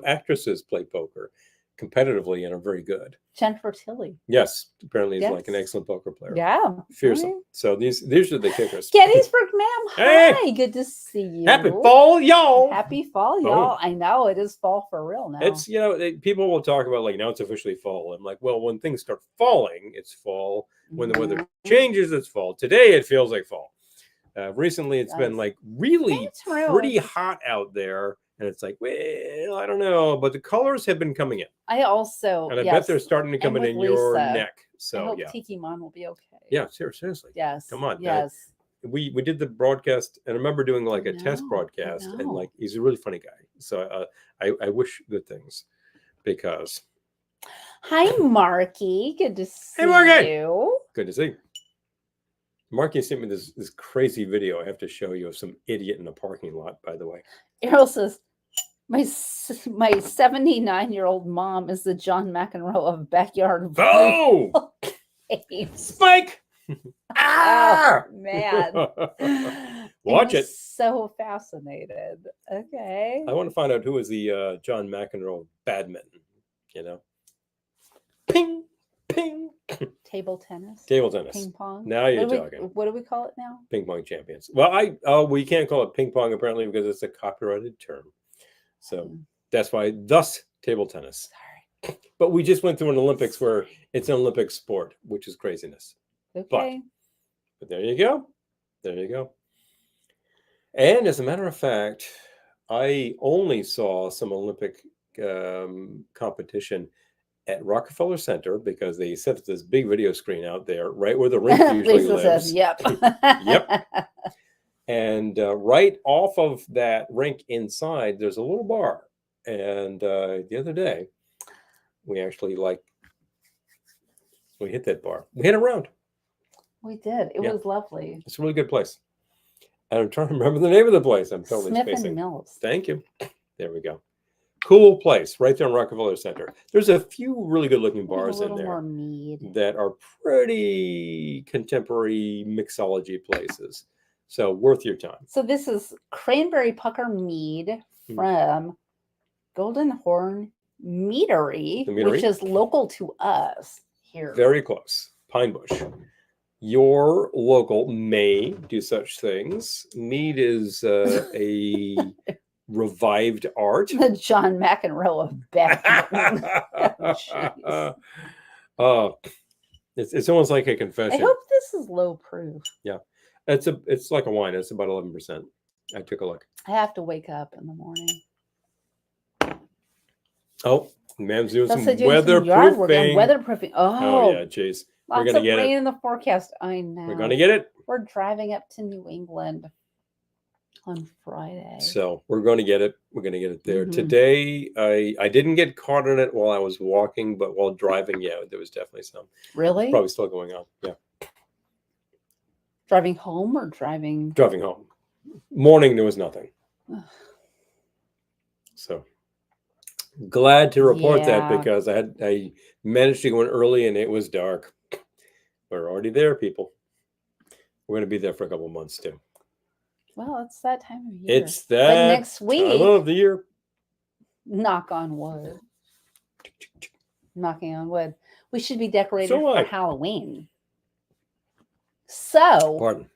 Speaker 1: actresses play poker competitively and are very good.
Speaker 2: Jennifer Tilly.
Speaker 1: Yes, apparently he's like an excellent poker player.
Speaker 2: Yeah,
Speaker 1: fearsome. Right. So these are the kickers.
Speaker 2: Gettysburg, ma'am. Hi,
Speaker 1: hey!
Speaker 2: Good to see you.
Speaker 1: Happy fall, y'all.
Speaker 2: Happy fall, y'all. I know it is fall for real now.
Speaker 1: It's people will talk about like now it's officially fall. I'm like, well, when things start falling, it's fall. When the weather changes, it's fall. Today it feels like fall. Recently, it's been like really pretty hot out there. And it's like, well, I don't know, but the colors have been coming in.
Speaker 2: I also,
Speaker 1: and I bet they're starting to come in your neck. So
Speaker 2: I hope Tikimon will be okay.
Speaker 1: Yeah, seriously.
Speaker 2: Yes.
Speaker 1: Come on.
Speaker 2: Yes.
Speaker 1: We did the broadcast, and I remember doing like a test broadcast, and like he's a really funny guy. So I wish good things because.
Speaker 2: Hi, Marky. Good to see you.
Speaker 1: Good to see you. Marky sent me this crazy video I have to show you of some idiot in a parking lot, by the way.
Speaker 2: Errol says, my 79-year-old mom is the John McEnroe of backyard.
Speaker 1: Oh! Spike!
Speaker 2: Oh, man.
Speaker 1: Watch it.
Speaker 2: So fascinated. Okay.
Speaker 1: I want to find out who is the John McEnroe of badminton, Ping, ping.
Speaker 2: Table tennis.
Speaker 1: Table tennis.
Speaker 2: Ping pong.
Speaker 1: Now you're talking.
Speaker 2: What do we call it now?
Speaker 1: Ping pong champions. Well, we can't call it ping pong apparently because it's a copyrighted term. So that's why thus table tennis. Sorry. But we just went through an Olympics where it's an Olympic sport, which is craziness.
Speaker 2: Okay.
Speaker 1: But there you go. There you go. And as a matter of fact, I only saw some Olympic competition at Rockefeller Center because they set up this big video screen out there right where the rink usually lives.
Speaker 2: Says, yep.
Speaker 1: Yep. And right off of that rink inside, there's a little bar. And the other day, we actually we hit that bar. We hit a round.
Speaker 2: We did. It was lovely.
Speaker 1: It's a really good place. And I'm trying to remember the name of the place. I'm totally
Speaker 2: Smith
Speaker 1: spacing.
Speaker 2: and Mills.
Speaker 1: Thank you. There we go. Cool place right there in Rockefeller Center. There's a few really good looking bars in there that are pretty contemporary mixology places. So worth your time.
Speaker 2: So this is Cranberry Pucker Mead from Golden Horn Meadery, which is local to us here.
Speaker 1: Very close. Pine Bush. Your local may do such things. Mead is a revived art.
Speaker 2: The John McEnroe of badminton.
Speaker 1: It's almost like a confession.
Speaker 2: I hope this is low proof.
Speaker 1: Yeah, it's like a wine. It's about 11%. I took a look.
Speaker 2: I have to wake up in the morning.
Speaker 1: Oh, man's doing some weatherproofing.
Speaker 2: Weatherproofing.
Speaker 1: Oh yeah, jeez.
Speaker 2: Lots of rain in the forecast. I know.
Speaker 1: We're gonna get it.
Speaker 2: We're driving up to New England on Friday.
Speaker 1: So we're going to get it. We're going to get it there. Today, I didn't get caught on it while I was walking, but while driving, there was definitely some.
Speaker 2: Really?
Speaker 1: Probably still going on. Yeah.
Speaker 2: Driving home or driving?
Speaker 1: Driving home. Morning, there was nothing. So glad to report that because I managed to go in early and it was dark. We're already there, people. We're going to be there for a couple of months too.
Speaker 2: Well, it's that time of year.
Speaker 1: It's that
Speaker 2: next week.
Speaker 1: Time of the year.
Speaker 2: Knock on wood. Knocking on wood. We should be decorated for Halloween. So,
Speaker 1: pardon.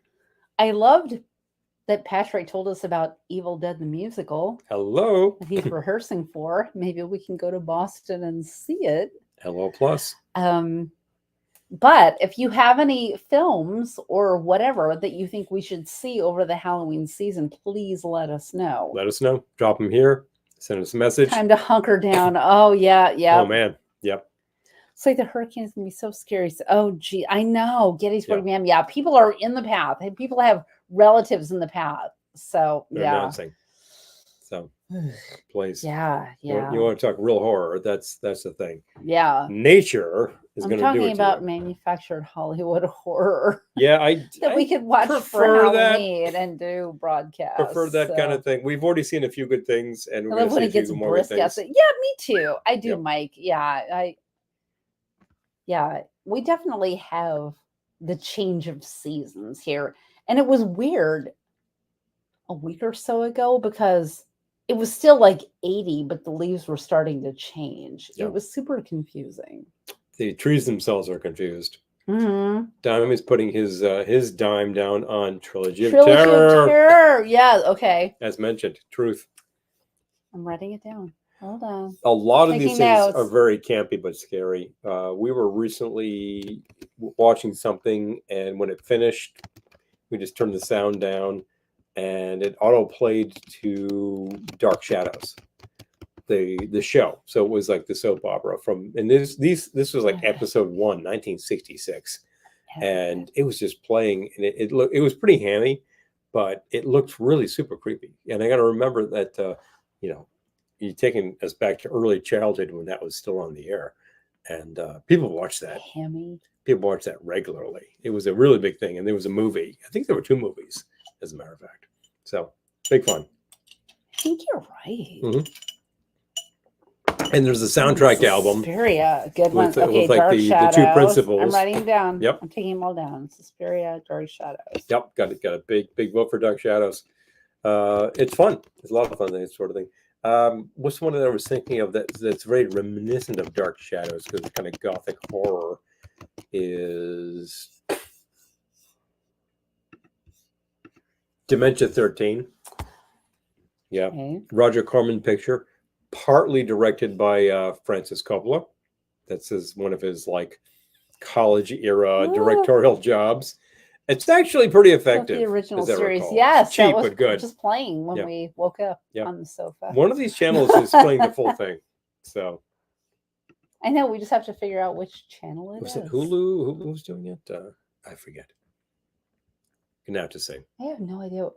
Speaker 2: I loved that Patrick told us about Evil Dead the musical.
Speaker 1: Hello.
Speaker 2: That he's rehearsing for. Maybe we can go to Boston and see it.
Speaker 1: Hello, plus.
Speaker 2: But if you have any films or whatever that you think we should see over the Halloween season, please let us know.
Speaker 1: Let us know. Drop them here. Send us a message.
Speaker 2: Time to hunker down. Oh, yeah.
Speaker 1: Oh, man. Yep.
Speaker 2: It's like the hurricane's going to be so scary. So, gee, I know. Gettysburg, man. Yeah, people are in the path. People have relatives in the path. So
Speaker 1: they're
Speaker 2: yeah.
Speaker 1: announcing. So please.
Speaker 2: Yeah.
Speaker 1: You want to talk real horror? That's the thing.
Speaker 2: Yeah.
Speaker 1: Nature is going to do it.
Speaker 2: I'm talking about
Speaker 1: to you.
Speaker 2: manufactured Hollywood horror.
Speaker 1: Yeah,
Speaker 2: that we could watch for Halloween and do broadcasts.
Speaker 1: Prefer that kind of thing. We've already seen a few good things, and we're
Speaker 2: I love when
Speaker 1: going
Speaker 2: it
Speaker 1: to see
Speaker 2: gets
Speaker 1: a few more good
Speaker 2: brisk.
Speaker 1: things.
Speaker 2: Yeah, me too. I do,
Speaker 1: Yep.
Speaker 2: Mike. Yeah, we definitely have the change of seasons here. And it was weird a week or so ago because it was still like 80, but the leaves were starting to change.
Speaker 1: Yeah.
Speaker 2: It was super confusing.
Speaker 1: The trees themselves are confused.
Speaker 2: Mm-hmm.
Speaker 1: Dime is putting his dime down on Trilogy of Terror.
Speaker 2: Yeah, okay.
Speaker 1: As mentioned, truth.
Speaker 2: I'm writing it down. Hold on.
Speaker 1: A lot of these things are very campy but scary. We were recently watching something, and when it finished, we just turned the sound down, and it auto played to Dark Shadows, the show. So it was like the soap opera and this was like episode 1, 1966, and it was just playing, and it was pretty hammy, but it looked really super creepy. And I got to remember that you're taking us back to early childhood when that was still on the air, and people watched that.
Speaker 2: Hammy.
Speaker 1: People watched that regularly. It was a really big thing, and there was a movie. I think there were 2 movies, as a matter of fact. So big fun.
Speaker 2: I think you're right.
Speaker 1: Mm-hmm. And there's a soundtrack album.
Speaker 2: Suspiria, good one.
Speaker 1: With
Speaker 2: Okay,
Speaker 1: like
Speaker 2: Dark
Speaker 1: the 2
Speaker 2: Shadows.
Speaker 1: principals.
Speaker 2: I'm writing them down.
Speaker 1: Yep.
Speaker 2: I'm taking them all down. Suspiria, Dark Shadows.
Speaker 1: Yep, got a big vote for Dark Shadows. It's fun. It's a lot of fun, that sort of thing. What's one that I was thinking of that's very reminiscent of Dark Shadows because it's kind of gothic horror is Dementia 13. Yeah, okay. Roger Corman picture, partly directed by Francis Coppola. That's one of his like college era directorial jobs. It's actually pretty effective.
Speaker 2: The original series, yes,
Speaker 1: cheap
Speaker 2: that was
Speaker 1: but good.
Speaker 2: Just playing when we woke up on the sofa.
Speaker 1: One of these channels is playing the full thing, so
Speaker 2: I know we just have to figure out which channel it is.
Speaker 1: Was it Hulu? Who's doing it? I forget. You can have to say.
Speaker 2: I have no idea.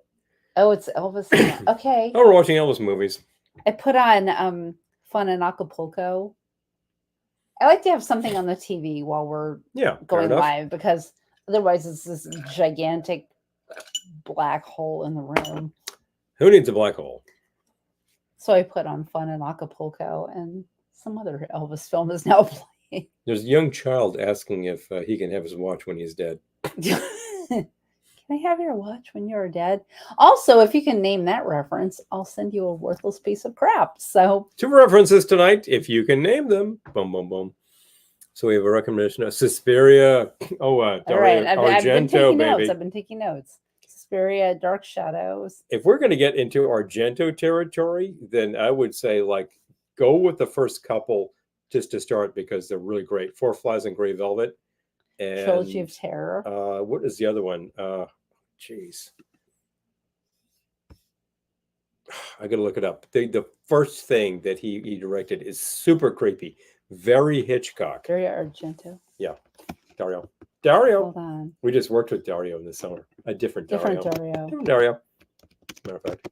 Speaker 2: Oh, it's Elvis. Okay.
Speaker 1: Oh, we're watching Elvis movies.
Speaker 2: I put on Fun in Acapulco. I like to have something on the TV while we're going live because otherwise it's this gigantic black hole in the room.
Speaker 1: Who needs a black hole?
Speaker 2: So I put on Fun in Acapulco, and some other Elvis film is now playing.
Speaker 1: There's a young child asking if he can have his watch when he's dead.
Speaker 2: Can I have your watch when you're dead? Also, if you can name that reference, I'll send you a worthless piece of crap. So
Speaker 1: 2 references tonight, if you can name them. Boom, boom, boom. So we have a recommendation of Suspiria. Oh, Dario Argento, baby.
Speaker 2: I've been taking notes. Suspiria, Dark Shadows.
Speaker 1: If we're going to get into Argento territory, then I would say go with the first couple just to start because they're really great. Four Flies on Grey Velvet. And
Speaker 2: Trilogy of Terror.
Speaker 1: What is the other one? Jeez. I got to look it up. The first thing that he directed is super creepy. Very Hitchcock.
Speaker 2: Dario Argento.
Speaker 1: Yeah. Dario.
Speaker 2: Hold on.
Speaker 1: We just worked with Dario in the summer. A different Dario. Different Dario. Matter of fact.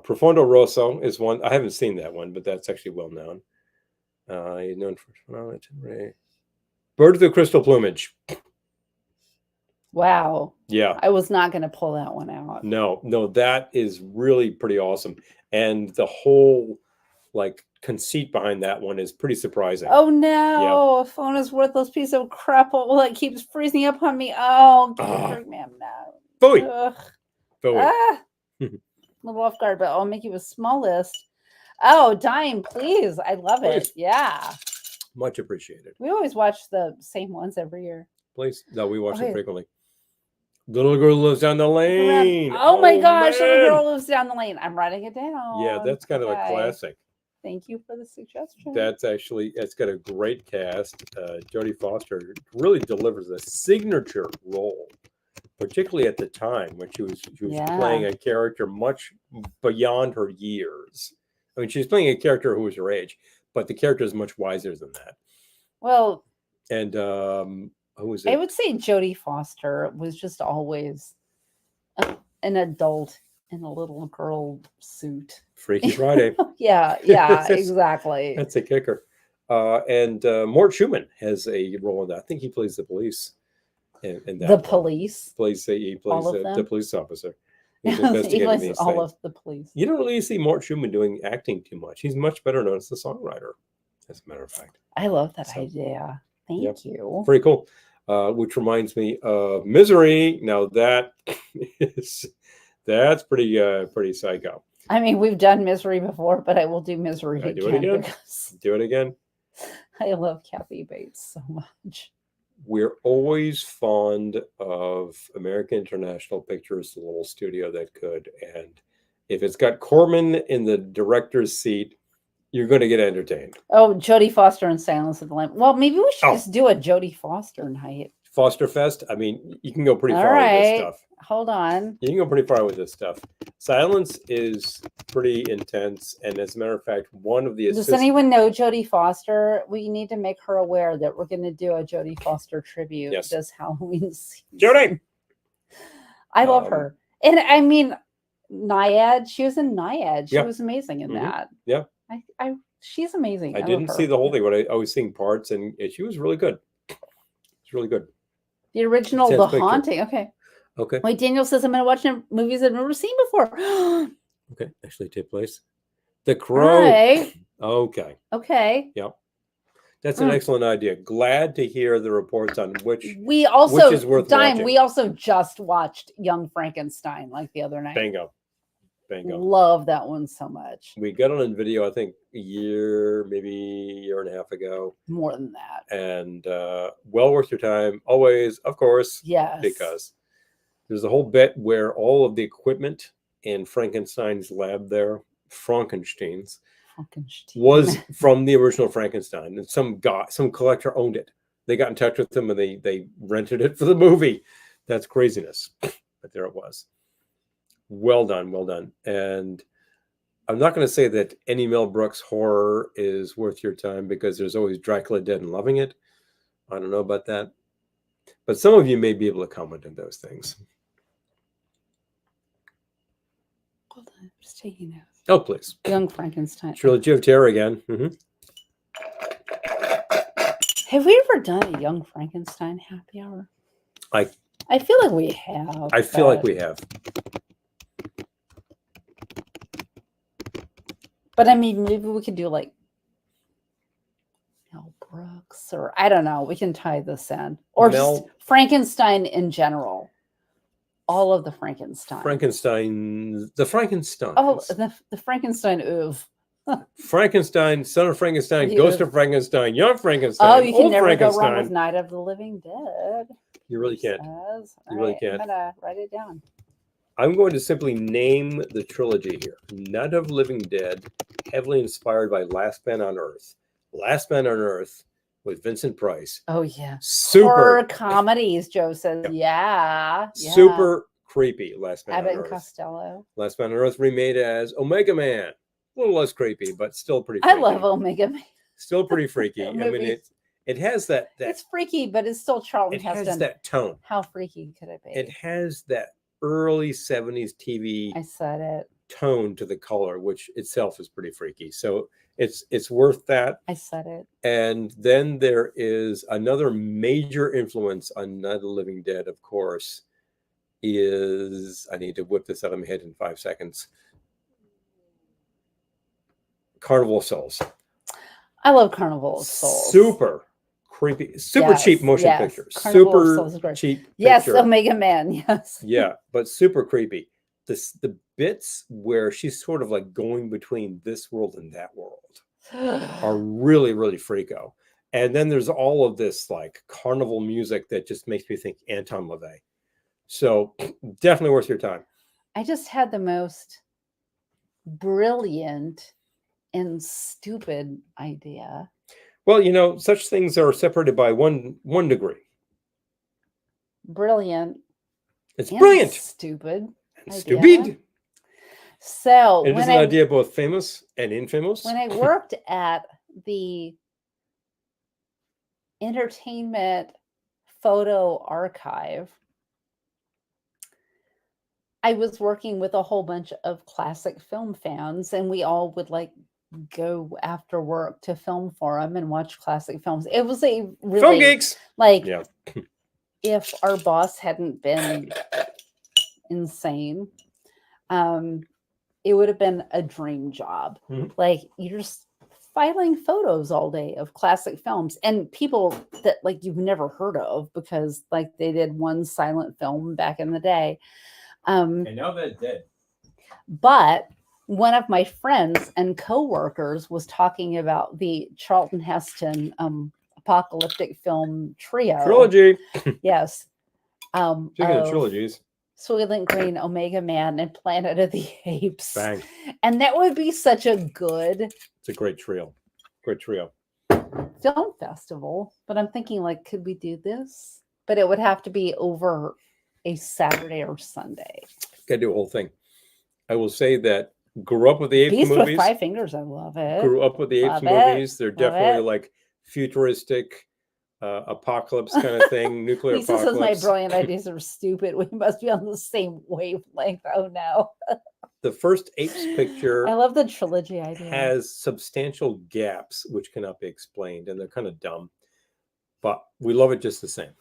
Speaker 1: Profondo Rosso is one. I haven't seen that one, but that's actually well known. He's known for Bird of the Crystal Plumage.
Speaker 2: Wow.
Speaker 1: Yeah.
Speaker 2: I was not going to pull that one out.
Speaker 1: No, that is really pretty awesome. And the whole conceit behind that one is pretty surprising.
Speaker 2: Oh no, a phone is worthless piece of crap. Well, it keeps freezing up on me. Oh, man, no.
Speaker 1: Phooey.
Speaker 2: A little off guard, but I'll make you a small list. Oh, Dime, please. I love it. Yeah.
Speaker 1: Much appreciated.
Speaker 2: We always watch the same ones every year.
Speaker 1: Please. No, we watch them frequently. Little Girl Lives Down the Lane.
Speaker 2: Oh my gosh, Little Girl Lives Down the Lane. I'm writing it down.
Speaker 1: Yeah, that's kind of a classic.
Speaker 2: Thank you for the suggestion.
Speaker 1: It's got a great cast. Jodie Foster really delivers a signature role, particularly at the time when she was playing a character much beyond her years. I mean, she's playing a character who was her age, but the character is much wiser than that.
Speaker 2: Well,
Speaker 1: and who was it?
Speaker 2: I would say Jodie Foster was just always an adult in a little girl suit.
Speaker 1: Freaky Friday.
Speaker 2: Yeah, exactly.
Speaker 1: That's a kicker. And Mort Schumann has a role in that. I think he plays the police in that.
Speaker 2: The
Speaker 1: one.
Speaker 2: police.
Speaker 1: He plays the police officer who's
Speaker 2: He
Speaker 1: investigating
Speaker 2: plays
Speaker 1: these
Speaker 2: all
Speaker 1: things.
Speaker 2: of the police.
Speaker 1: You don't really see Mort Schumann doing acting too much. He's much better known as the songwriter, as a matter of fact.
Speaker 2: I love that idea. Thank you.
Speaker 1: Very cool. Which reminds me of Misery. Now that's pretty psycho.
Speaker 2: I mean, we've done Misery before, but I will do Misery
Speaker 1: Do it again. Do it again.
Speaker 2: I love Kathy Bates so much.
Speaker 1: We're always fond of American International Pictures, the little studio that could. And if it's got Corman in the director's seat, you're going to get entertained.
Speaker 2: Oh, Jodie Foster and Silence of the Lambs. Well, maybe we should just do a Jodie Foster night.
Speaker 1: Foster Fest. I mean, you can go pretty far with this stuff.
Speaker 2: Hold on.
Speaker 1: You can go pretty far with this stuff. Silence is pretty intense. And as a matter of fact, one of the
Speaker 2: Does anyone know Jodie Foster? We need to make her aware that we're going to do a Jodie Foster tribute this Halloween season.
Speaker 1: Jodie!
Speaker 2: I love her. And I mean, Naiad. She was in Naiad. She was amazing in that.
Speaker 1: Yeah.
Speaker 2: She's amazing.
Speaker 1: I didn't see the whole thing, but I was seeing parts, and she was really good. It's really good.
Speaker 2: The original The Haunting.
Speaker 1: Okay.
Speaker 2: Wait, Daniel says I'm going to watch movies I've never seen before.
Speaker 1: Okay, actually take place. The Crow.
Speaker 2: Right.
Speaker 1: Okay. Yep. That's an excellent idea. Glad to hear the reports on which is worth watching.
Speaker 2: We also just watched Young Frankenstein like the other night.
Speaker 1: Bingo.
Speaker 2: Love that one so much.
Speaker 1: We got it on video, I think, maybe a year and a half ago.
Speaker 2: More than that.
Speaker 1: And well worth your time. Always, of course.
Speaker 2: Yes.
Speaker 1: Because there's a whole bit where all of the equipment in Frankenstein's lab there, Frankenstein's, was from the original Frankenstein. And some collector owned it. They got in touch with them and they rented it for the movie. That's craziness. But there it was. Well done. And I'm not going to say that any Mel Brooks horror is worth your time because there's always Dracula Dead and Loving It. I don't know about that. But some of you may be able to comment on those things.
Speaker 2: Hold on, I'm just taking notes.
Speaker 1: Oh, please.
Speaker 2: Young Frankenstein.
Speaker 1: Trilogy of Terror again. Mm-hmm.
Speaker 2: Have we ever done a Young Frankenstein happy hour? I feel like we have.
Speaker 1: I feel like we have.
Speaker 2: But I mean, maybe we could do like Mel Brooks, or I don't know. We can tie this in, or just Frankenstein in general. All of the Frankenstein.
Speaker 1: The Frankenstein.
Speaker 2: Oh, the Frankenstein oeuvre.
Speaker 1: Frankenstein, Son of Frankenstein, Ghost of Frankenstein, Young Frankenstein.
Speaker 2: Oh, you can never go wrong with Night of the Living Dead.
Speaker 1: You really can't. You really can't.
Speaker 2: I'm gonna write it down.
Speaker 1: I'm going to simply name the trilogy here. Night of the Living Dead, heavily inspired by Last Man on Earth. Last Man on Earth with Vincent Price.
Speaker 2: Oh, yeah.
Speaker 1: Super.
Speaker 2: Horror comedies, Joe says. Yeah.
Speaker 1: Super creepy, Last Man on Earth.
Speaker 2: Abbott and Costello.
Speaker 1: Last Man on Earth remade as Omega Man. A little less creepy, but still pretty freaky.
Speaker 2: I love Omega Man.
Speaker 1: Still pretty freaky. I mean, it has that.
Speaker 2: It's freaky, but it's still Charlton Heston.
Speaker 1: It has that tone.
Speaker 2: How freaky could it be?
Speaker 1: It has that early 70s TV tone to the color, which itself is pretty freaky. So it's worth that.
Speaker 2: I said it.
Speaker 1: And then there is another major influence on Night of the Living Dead, of course, I need to whip this out of my head in 5 seconds. Carnival of Souls.
Speaker 2: I love Carnival of Souls.
Speaker 1: Super creepy, super cheap motion picture. Super cheap picture.
Speaker 2: Yes, Omega Man. Yes.
Speaker 1: Yeah, but super creepy. The bits where she's sort of like going between this world and that world are really, really freako. And then there's all of this like carnival music that just makes me think Anton LaVey. So definitely worth your time.
Speaker 2: I just had the most brilliant and stupid idea.
Speaker 1: Well, such things are separated by one degree.
Speaker 2: Brilliant.
Speaker 1: It's brilliant.
Speaker 2: Stupid.
Speaker 1: And stupid.
Speaker 2: So
Speaker 1: it is an idea both famous and infamous.
Speaker 2: When I worked at the Entertainment Photo Archive, I was working with a whole bunch of classic film fans, and we all would like go after work to Film Forum and watch classic films. It was a
Speaker 1: Film
Speaker 2: really
Speaker 1: geeks.
Speaker 2: like
Speaker 1: Yeah.
Speaker 2: if our boss hadn't been insane, it would have been a dream job.
Speaker 1: Mhm.
Speaker 2: Like you're just filing photos all day of classic films and people that like you've never heard of because like they did one silent film back in the day.
Speaker 1: And now they're dead.
Speaker 2: But one of my friends and coworkers was talking about the Charlton Heston apocalyptic film trio.
Speaker 1: Trilogy.
Speaker 2: Yes.
Speaker 1: Speaking of trilogies.
Speaker 2: Soylent Green, Omega Man, and Planet of the Apes.
Speaker 1: Bang.
Speaker 2: And that would be such a good
Speaker 1: It's a great trio. Great trio.
Speaker 2: film festival. But I'm thinking, like, could we do this? But it would have to be over a Saturday or Sunday.
Speaker 1: Gotta do a whole thing. I will say that grew up with the Apes
Speaker 2: Beast
Speaker 1: movies.
Speaker 2: with Five Fingers, I love it.
Speaker 1: Grew up with the Apes
Speaker 2: Love it.
Speaker 1: movies. They're
Speaker 2: Love
Speaker 1: definitely
Speaker 2: it.
Speaker 1: like futuristic apocalypse kind of thing. Nuclear
Speaker 2: Lisa says my
Speaker 1: apocalypse.
Speaker 2: brilliant ideas are stupid. We must be on the same wavelength. Oh no.
Speaker 1: The first Apes picture
Speaker 2: I love the trilogy idea.
Speaker 1: has substantial gaps which cannot be explained, and they're kind of dumb, but we love it just the same.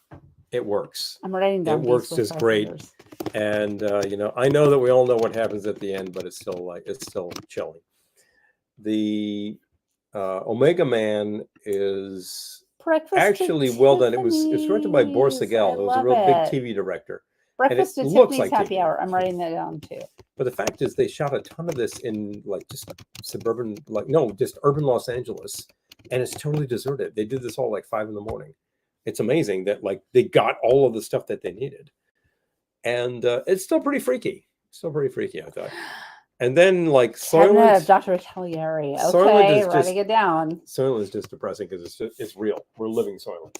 Speaker 1: It works.
Speaker 2: I'm writing down.
Speaker 1: It works
Speaker 2: Beast with
Speaker 1: just
Speaker 2: Five
Speaker 1: great.
Speaker 2: Fingers.
Speaker 1: And I know that we all know what happens at the end, but it's still chilling. The Omega Man is
Speaker 2: Breakfast
Speaker 1: actually
Speaker 2: at
Speaker 1: well done. It's directed by Boris
Speaker 2: Tiffany's.
Speaker 1: Segal,
Speaker 2: I
Speaker 1: who was a
Speaker 2: love
Speaker 1: real big
Speaker 2: it.
Speaker 1: TV director.
Speaker 2: Breakfast
Speaker 1: it
Speaker 2: at
Speaker 1: looks
Speaker 2: Tiffany's
Speaker 1: like
Speaker 2: Happy
Speaker 1: TV.
Speaker 2: Hour. I'm writing that down too.
Speaker 1: But the fact is, they shot a ton of this in like just suburban, just urban Los Angeles, and it's totally deserted. They did this all like 5 a.m. It's amazing that like they got all of the stuff that they needed, and it's still pretty freaky. I thought. And then like
Speaker 2: Cabinet of
Speaker 1: Soylent,
Speaker 2: Dr. Caligari.
Speaker 1: Soylent
Speaker 2: Okay,
Speaker 1: is
Speaker 2: writing
Speaker 1: just-
Speaker 2: it down.
Speaker 1: Soylent is just depressing because it's real. We're living Soylent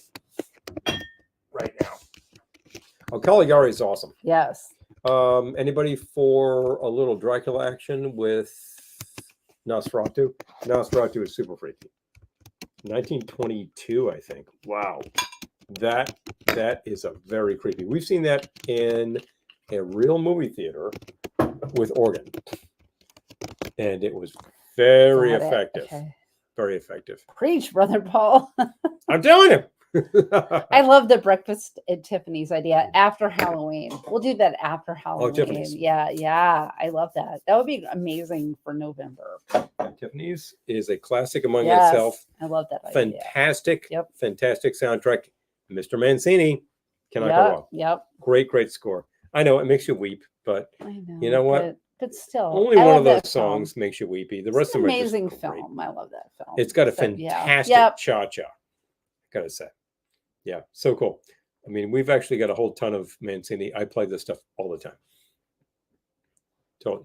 Speaker 1: right now. Oh, Caligari is awesome.
Speaker 2: Yes.
Speaker 1: Anybody for a little Dracula action with Nosferatu? Nosferatu is super freaky. 1922, I think. Wow. That is a very creepy. We've seen that in a real movie theater with organ. And it was very
Speaker 2: Got it.
Speaker 1: effective.
Speaker 2: Okay.
Speaker 1: Very effective.
Speaker 2: Preach, Brother Paul.
Speaker 1: I'm telling you.
Speaker 2: I love the Breakfast at Tiffany's idea after Halloween. We'll do that after Halloween.
Speaker 1: Tiffany's.
Speaker 2: Yeah. I love that. That would be amazing for November.
Speaker 1: Tiffany's is a classic among
Speaker 2: Yes,
Speaker 1: itself.
Speaker 2: I love that idea.
Speaker 1: Fantastic.
Speaker 2: Yep.
Speaker 1: Fantastic soundtrack. Mr. Mancini cannot go wrong.
Speaker 2: Yep.
Speaker 1: Great score. I know it makes you weep, but
Speaker 2: I know.
Speaker 1: You know what?
Speaker 2: But still,
Speaker 1: only
Speaker 2: I
Speaker 1: one
Speaker 2: love
Speaker 1: of those
Speaker 2: that film.
Speaker 1: songs makes you weepy. The
Speaker 2: It's
Speaker 1: rest
Speaker 2: an
Speaker 1: of them are just
Speaker 2: amazing
Speaker 1: great.
Speaker 2: film. I love that film.
Speaker 1: It's got a
Speaker 2: So, yeah.
Speaker 1: fantastic
Speaker 2: Yep.
Speaker 1: cha-cha. Gotta say. Yeah, so cool. I mean, we've actually got a whole ton of Mancini. I play this stuff all the time.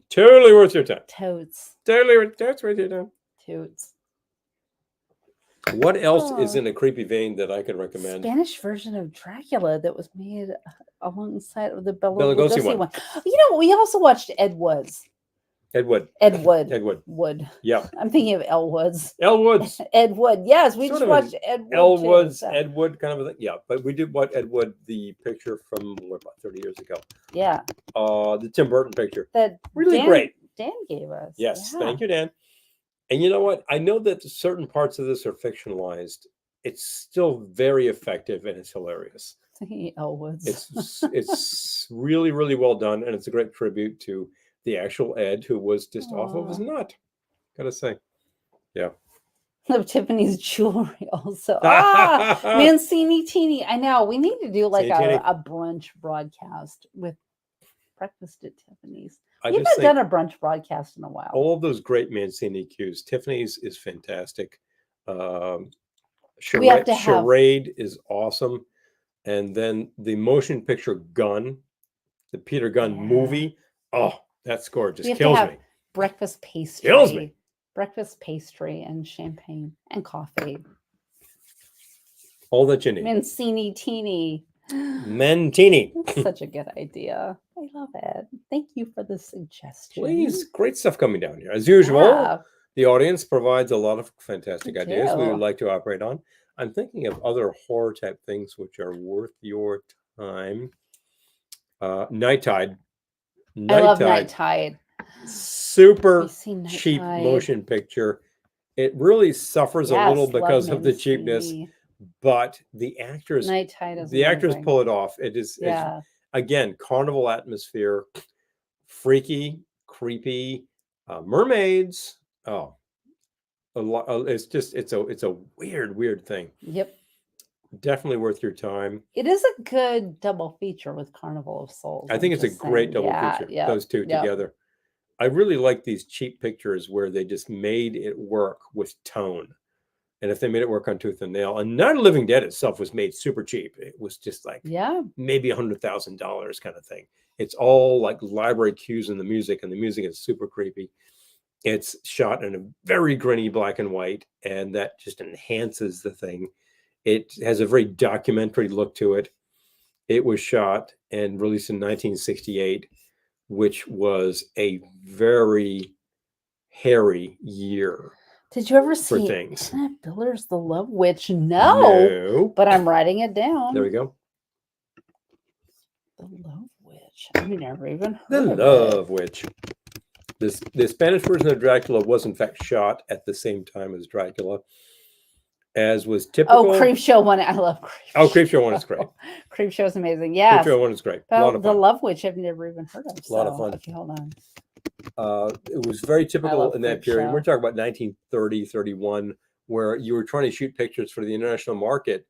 Speaker 1: Totally worth your time.
Speaker 2: Totes.
Speaker 1: That's worth your time.
Speaker 2: Totes.
Speaker 1: What else is
Speaker 2: Oh.
Speaker 1: in a creepy vein that I could recommend?
Speaker 2: Spanish version of Dracula that was made alongside of the Bela
Speaker 1: Bela Lugosi
Speaker 2: Lugosi
Speaker 1: one.
Speaker 2: one. You know, we also watched Ed Woods.
Speaker 1: Ed Wood.
Speaker 2: Wood.
Speaker 1: Yeah.
Speaker 2: I'm thinking of Elle Woods.
Speaker 1: Elle Woods.
Speaker 2: Ed Wood. Yes, we
Speaker 1: Sort
Speaker 2: just
Speaker 1: of an
Speaker 2: watched Ed Wood.
Speaker 1: Elle
Speaker 2: too,
Speaker 1: Woods,
Speaker 2: so-
Speaker 1: Ed Wood kind of a thing. Yeah, but we did what Ed Wood, the picture from about 30 years ago.
Speaker 2: Yeah.
Speaker 1: The Tim Burton picture.
Speaker 2: That
Speaker 1: Really
Speaker 2: Dan,
Speaker 1: great.
Speaker 2: Dan gave us.
Speaker 1: Yes,
Speaker 2: Yeah.
Speaker 1: thank you, Dan. And you know what? I know that certain parts of this are fictionalized. It's still very effective and it's hilarious.
Speaker 2: Thinking Elle Woods.
Speaker 1: It's really, really well done, and it's a great tribute to the actual Ed, who was just off of his
Speaker 2: Aw.
Speaker 1: nut. Gotta say, yeah.
Speaker 2: Of Tiffany's jewelry also. Mancini Teeny. I know. We need to do like
Speaker 1: Teeny.
Speaker 2: a brunch broadcast with Breakfast at Tiffany's.
Speaker 1: I
Speaker 2: We
Speaker 1: just
Speaker 2: haven't
Speaker 1: think
Speaker 2: done a brunch broadcast in a while.
Speaker 1: all of those great Mancini cues. Tiffany's is fantastic.
Speaker 2: We have to have-
Speaker 1: Charade is awesome, and then the motion picture Gun, the Peter Gunn
Speaker 2: Yeah.
Speaker 1: movie. Oh, that score
Speaker 2: We
Speaker 1: just
Speaker 2: have to
Speaker 1: kills
Speaker 2: have
Speaker 1: me.
Speaker 2: breakfast pastry.
Speaker 1: Kills me.
Speaker 2: Breakfast pastry and champagne and coffee.
Speaker 1: All that you need.
Speaker 2: Mancini Teeny.
Speaker 1: Mentini.
Speaker 2: That's such a good idea. I love it. Thank you for the suggestion.
Speaker 1: Please, great stuff coming down here. As usual,
Speaker 2: Yeah.
Speaker 1: the audience provides a lot of fantastic
Speaker 2: They
Speaker 1: ideas we
Speaker 2: do.
Speaker 1: would like to operate on. I'm thinking of other horror type things which are worth your time. Night Tide.
Speaker 2: I love
Speaker 1: Night
Speaker 2: Night
Speaker 1: Tide.
Speaker 2: Tide.
Speaker 1: Super
Speaker 2: We've seen Night
Speaker 1: cheap
Speaker 2: Tide.
Speaker 1: motion picture. It really suffers a little
Speaker 2: Yes,
Speaker 1: because
Speaker 2: Love
Speaker 1: of the cheapness,
Speaker 2: Mancini.
Speaker 1: but the actors
Speaker 2: Night Tide is
Speaker 1: the actors
Speaker 2: amazing.
Speaker 1: pull it off. It's
Speaker 2: Yeah.
Speaker 1: again carnival atmosphere, freaky, creepy, mermaids. Oh, a lot. It's just it's a weird thing.
Speaker 2: Yep.
Speaker 1: Definitely worth your time.
Speaker 2: It is a good double feature with Carnival of Souls.
Speaker 1: I think it's a great double feature.
Speaker 2: Yeah,
Speaker 1: Those two together. I really like these cheap pictures where they just made it work with tone. And if they made it work on tooth and nail, and Night of the Living Dead itself was made super cheap. It was just like maybe $100,000 kind of thing. It's all like library cues in the music, and the music is super creepy. It's shot in a very grainy black and white, and that just enhances the thing. It has a very documentary look to it. It was shot and released in 1968, which was a very hairy year.
Speaker 2: Did you ever see Kenneth Biller's The Love Witch? No, but I'm writing it down.
Speaker 1: There we go.
Speaker 2: The Love Witch. I've never even heard
Speaker 1: The
Speaker 2: of
Speaker 1: Love Witch. The Spanish version of Dracula was in fact shot at the same time as Dracula, as was typical.
Speaker 2: Oh, Creepshow one. I love Creepshow.
Speaker 1: Oh, Creepshow one is great.
Speaker 2: Creepshow is amazing. Yeah.
Speaker 1: Creepshow one is great.
Speaker 2: A lot of fun. The Love Witch I've never even heard of.
Speaker 1: A lot of fun.
Speaker 2: Okay, hold on.
Speaker 1: It was very typical in that period.
Speaker 2: Show.
Speaker 1: We're talking about 1930, 31, where you were trying to shoot pictures for the international market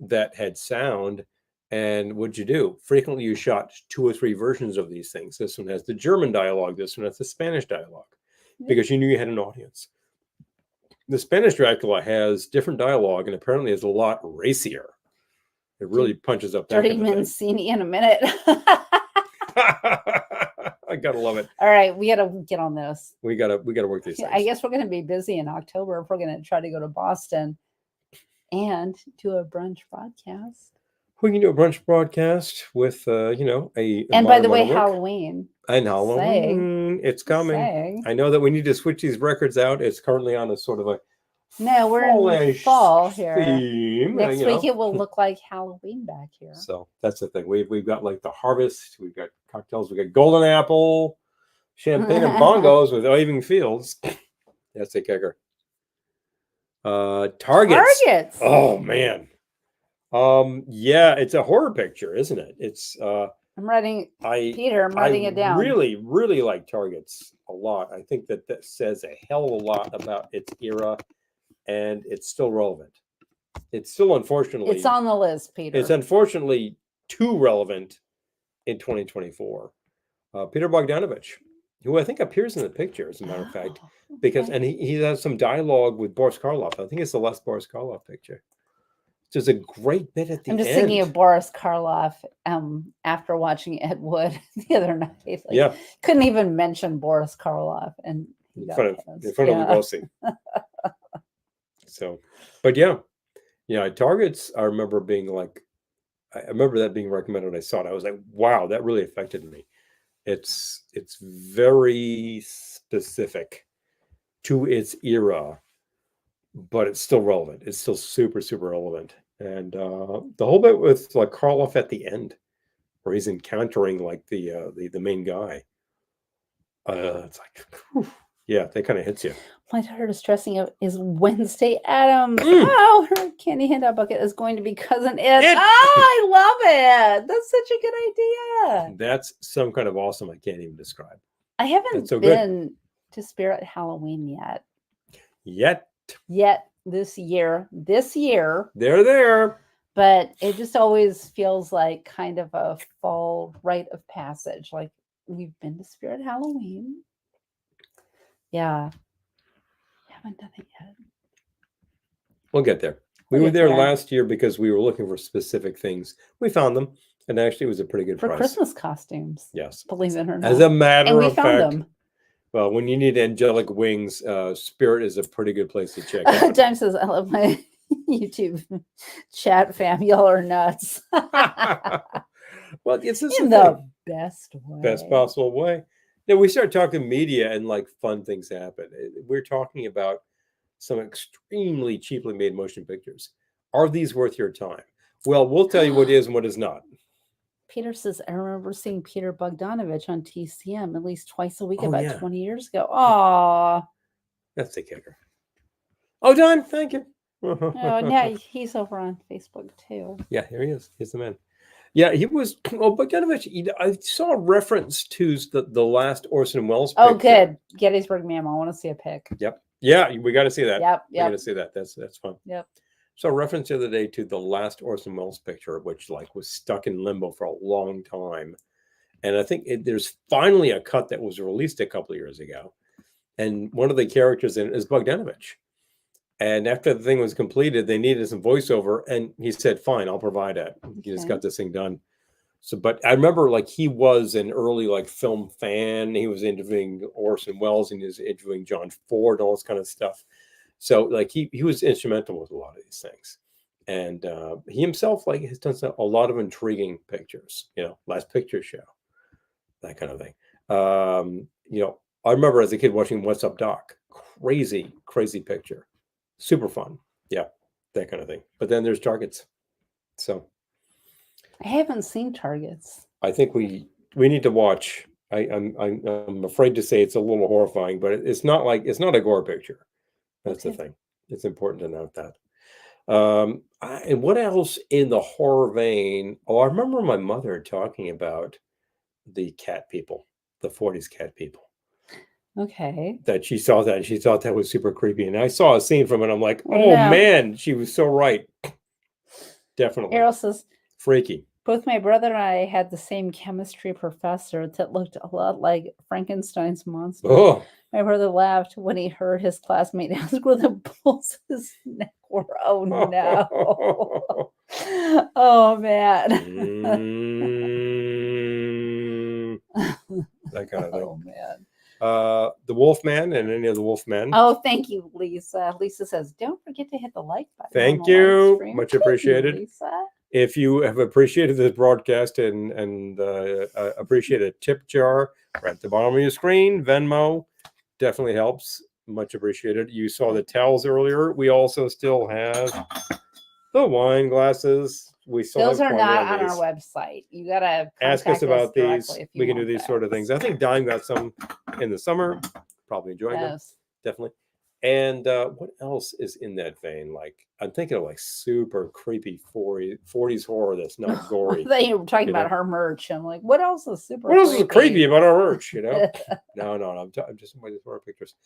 Speaker 1: that had sound. And what'd you do? Frequently, you shot 2 or 3 versions of these things. This one has the German dialogue. This one has the Spanish dialogue, because you knew you had an audience. The Spanish Dracula has different dialogue, and apparently is a lot racier. It really punches up that
Speaker 2: Dirty Mancini in a minute.
Speaker 1: I gotta love it.
Speaker 2: All right, we gotta get on this.
Speaker 1: We gotta work these things.
Speaker 2: I guess we're gonna be busy in October if we're gonna try to go to Boston and do a brunch broadcast.
Speaker 1: We can do a brunch broadcast with a
Speaker 2: and by the way, Halloween.
Speaker 1: And Halloween, it's coming. I know that we need to switch these records out. It's currently on a sort of a
Speaker 2: we're in fall here.
Speaker 1: Theme,
Speaker 2: Next week it will look like Halloween back here.
Speaker 1: So that's the thing. We've got like the harvest. We've got cocktails. We got golden apple, champagne, and bongos with Waving Fields. That's a kicker. Targets. Oh man. Yeah, it's a horror picture, isn't it? It's
Speaker 2: I'm writing it down.
Speaker 1: Really, really like Targets a lot. I think that says a hell of a lot about its era, and it's still relevant. It's still, unfortunately,
Speaker 2: it's on the list, Peter.
Speaker 1: It's unfortunately too relevant in 2024. Peter Bogdanovich, who I think appears in the picture, as a matter of fact, because and he has some dialogue with Boris Karloff. I think it's the last Boris Karloff picture. There's a great bit at the end.
Speaker 2: I'm just thinking of Boris Karloff after watching Ed Wood the other night. Couldn't even mention Boris Karloff and
Speaker 1: in front of Lugosi. So, but yeah, Targets. I remember being like, I remember that being recommended when I saw it. I was like, wow, that really affected me. It's very specific to its era, but it's still relevant. It's still super, super relevant. And the whole bit with like Karloff at the end, where he's encountering like the main guy. It's like, whew, yeah, that kind of hits you.
Speaker 2: My daughter is stressing out is Wednesday Addams. Oh, her candy handout bucket is going to be Cousin Ed. Oh, I love it. That's such a good idea.
Speaker 1: That's some kind of awesome I can't even describe.
Speaker 2: I haven't been to Spirit Halloween yet. Yet this year.
Speaker 1: They're there.
Speaker 2: But it just always feels like kind of a fall rite of passage. Like we've been to Spirit Halloween. Yeah. Haven't done it yet.
Speaker 1: We'll get there. We were there last year because we were looking for specific things. We found them, and actually it was a pretty good price.
Speaker 2: For Christmas costumes.
Speaker 1: Yes.
Speaker 2: Believe it or not.
Speaker 1: As a matter of fact.
Speaker 2: And we found them.
Speaker 1: Well, when you need angelic wings, Spirit is a pretty good place to check out.
Speaker 2: Time says, I love my YouTube chat fam. Y'all are nuts.
Speaker 1: Well, it's
Speaker 2: in the best way.
Speaker 1: Best possible way. Now, we start talking media and like fun things happen. We're talking about some extremely cheaply made motion pictures. Are these worth your time? Well, we'll tell you what is and what is not.
Speaker 2: Peter says, I remember seeing Peter Bogdanovich on TCM at least twice a week
Speaker 1: Oh,
Speaker 2: about
Speaker 1: yeah.
Speaker 2: 20 years ago. Aw.
Speaker 1: That's the kicker. Oh, Don, thank you.
Speaker 2: Oh, yeah, he's over on Facebook too.
Speaker 1: Yeah, here he is. He's the man. Yeah, he was. Oh, Bogdanovich. I saw a reference to the last Orson Welles picture.
Speaker 2: Oh, good. Gettysburg Memo. I want to see a pic.
Speaker 1: Yep. Yeah, we got to see that.
Speaker 2: Yep.
Speaker 1: We got to see that. That's fun.
Speaker 2: Yep.
Speaker 1: So, a reference the other day to the last Orson Welles picture, which like was stuck in limbo for a long time, and I think there's finally a cut that was released a couple of years ago, and one of the characters in it is Bogdanovich. And after the thing was completed, they needed some voiceover, and he said, "Fine, I'll provide it." He just got this thing done. So, but I remember like he was an early like film fan. He was interviewing Orson Welles, and he was interviewing John Ford, all this kind of stuff. So, like he was instrumental with a lot of these things, and he himself like has done a lot of intriguing pictures. Last Picture Show, that kind of thing. I remember as a kid watching What's Up, Doc. Crazy picture. Super fun. Yeah, that kind of thing. But then there's Targets. So
Speaker 2: I haven't seen Targets.
Speaker 1: I think we need to watch. I'm afraid to say it's a little horrifying, but it's not a gore picture. That's the thing. It's important to note that. And what else in the horror vein? Oh, I remember my mother talking about the cat people, the 40s cat people.
Speaker 2: Okay.
Speaker 1: That she saw that and she thought that was super creepy. And I saw a scene from it. I'm like, oh man, she was so right. Definitely.
Speaker 2: Errol says,
Speaker 1: freaky.
Speaker 2: Both my brother and I had the same chemistry professor that looked a lot like Frankenstein's monster.
Speaker 1: Oh.
Speaker 2: My brother laughed when he heard his classmate ask where the pulse of his neck were. Oh no. Oh man.
Speaker 1: That kind of thing.
Speaker 2: Oh man.
Speaker 1: The Wolfman and any of the Wolfmen.
Speaker 2: Oh, thank you, Lisa. Lisa says, don't forget to hit the like button.
Speaker 1: Thank you. Much appreciated. Thank you, Lisa. If you have appreciated this broadcast and appreciate a tip jar right at the bottom of your screen, Venmo definitely helps. Much appreciated. You saw the towels earlier. We also still have the wine glasses. We still
Speaker 2: those are not on our website. You gotta
Speaker 1: ask us about these. We can do these sort of things. I think Dime got some in the summer. Probably enjoyed them. Definitely. And what else is in that vein? Like I'm thinking of like super creepy 40s horror that's not gory.
Speaker 2: They were talking about her merch. I'm like, what else is super?
Speaker 1: What else is creepy about our merch? No. I'm just with horror pictures.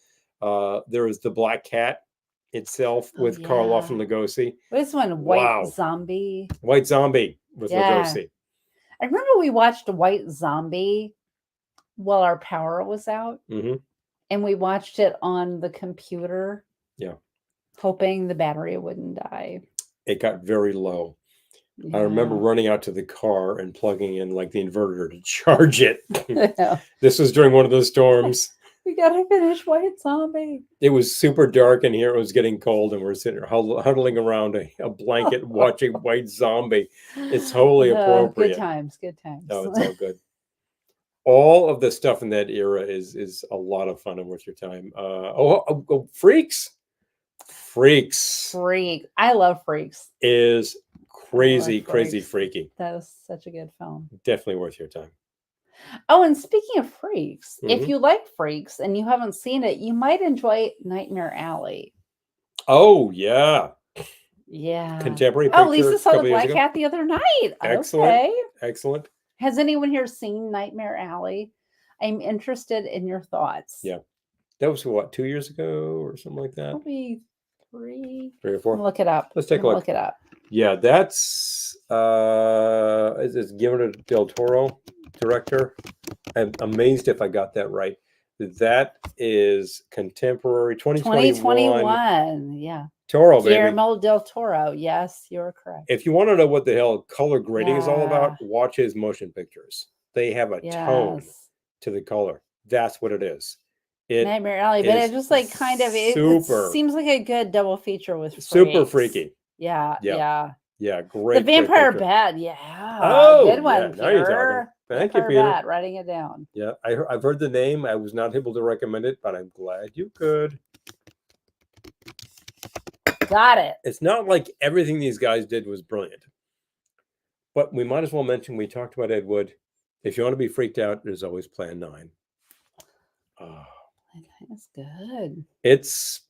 Speaker 1: There is the Black Cat itself with Karloff and Lugosi.
Speaker 2: This one, White Zombie.
Speaker 1: White Zombie with Lugosi.
Speaker 2: I remember we watched White Zombie while our power was out.
Speaker 1: Mm-hmm.
Speaker 2: And we watched it on the computer.
Speaker 1: Yeah.
Speaker 2: Hoping the battery wouldn't die.
Speaker 1: It got very low. Yeah. I remember running out to the car and plugging in like the inverter to charge it. This was during one of those storms.
Speaker 2: We gotta finish White Zombie.
Speaker 1: It was super dark in here. It was getting cold, and we're sitting huddling around a blanket watching White Zombie. It's wholly appropriate.
Speaker 2: Good times.
Speaker 1: No, it's all good. All of the stuff in that era is a lot of fun and worth your time. Freaks.
Speaker 2: I love Freaks.
Speaker 1: Is crazy freaky.
Speaker 2: That was such a good film.
Speaker 1: Definitely worth your time.
Speaker 2: Oh, and speaking of Freaks, if you like Freaks and you haven't seen it, you might enjoy Nightmare Alley.
Speaker 1: Oh, yeah.
Speaker 2: Yeah.
Speaker 1: Contemporary picture.
Speaker 2: Oh, Lisa saw the Black Cat the other night.
Speaker 1: Excellent. Excellent.
Speaker 2: Has anyone here seen Nightmare Alley? I'm interested in your thoughts.
Speaker 1: Yeah. That was what, 2 years ago or something like that?
Speaker 2: Probably 3
Speaker 1: or 4.
Speaker 2: Look it up.
Speaker 1: Let's take a look.
Speaker 2: Look it up.
Speaker 1: Yeah, that's is Guillermo del Toro director. I'm amazed if I got that right. That is contemporary 2021.
Speaker 2: Yeah.
Speaker 1: Toro,
Speaker 2: Guillermo del Toro. Yes, you're correct.
Speaker 1: If you want to know what the hell color grading is all about, watch his motion pictures. They have a tone to the color. That's what it is.
Speaker 2: Nightmare Alley, but it's just like kind of it seems like a good double feature with Freaks.
Speaker 1: Super freaky.
Speaker 2: Yeah.
Speaker 1: Great.
Speaker 2: The Vampire Bat. Good one.
Speaker 1: Now you're talking. Thank you, Peter.
Speaker 2: Bat, writing it down.
Speaker 1: Yeah, I've heard the name. I was not able to recommend it, but I'm glad you could.
Speaker 2: Got it.
Speaker 1: It's not like everything these guys did was brilliant, But we might as well mention, we talked about Ed Wood. If you want to be freaked out, there's always Plan 9. Oh,
Speaker 2: That's good.
Speaker 1: it's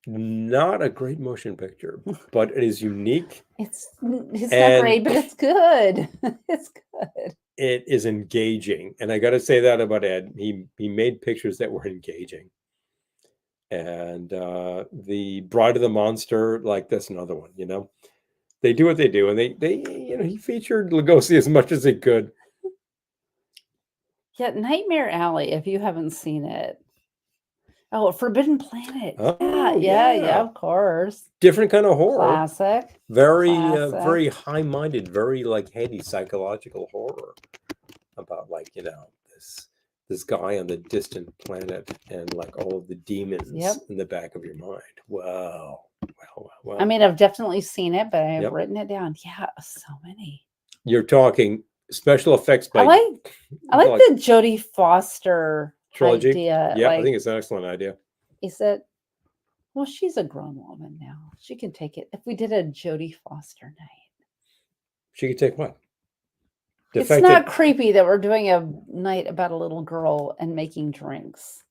Speaker 1: not a great motion picture, but it is unique.
Speaker 2: It's not great, but it's good. It's good.
Speaker 1: It is engaging. And I got to say that about Ed. He made pictures that were engaging. And the Bride of the Monster, like, that's another one, you know. They do what they do, and they you know, he featured Lugosi as much as he could.
Speaker 2: Yeah, Nightmare Alley, if you haven't seen it. Oh, Forbidden Planet.
Speaker 1: Oh,
Speaker 2: yeah, of course.
Speaker 1: Different kind of horror.
Speaker 2: Classic.
Speaker 1: Very
Speaker 2: Classic.
Speaker 1: very high-minded, very like heady psychological horror about, like, you know, this guy on the distant planet and like all of the demons in the back of your mind. Wow.
Speaker 2: I mean, I've definitely seen it, but I've written it down. Yeah, so many.
Speaker 1: You're talking special effects by
Speaker 2: I like the Jodie Foster
Speaker 1: trilogy
Speaker 2: idea.
Speaker 1: Yeah,
Speaker 2: like,
Speaker 1: I think it's an excellent idea.
Speaker 2: He said, well, she's a grown woman now. She can take it. If we did a Jodie Foster night.
Speaker 1: She could take what?
Speaker 2: It's not creepy that we're doing a night about a little girl and making drinks.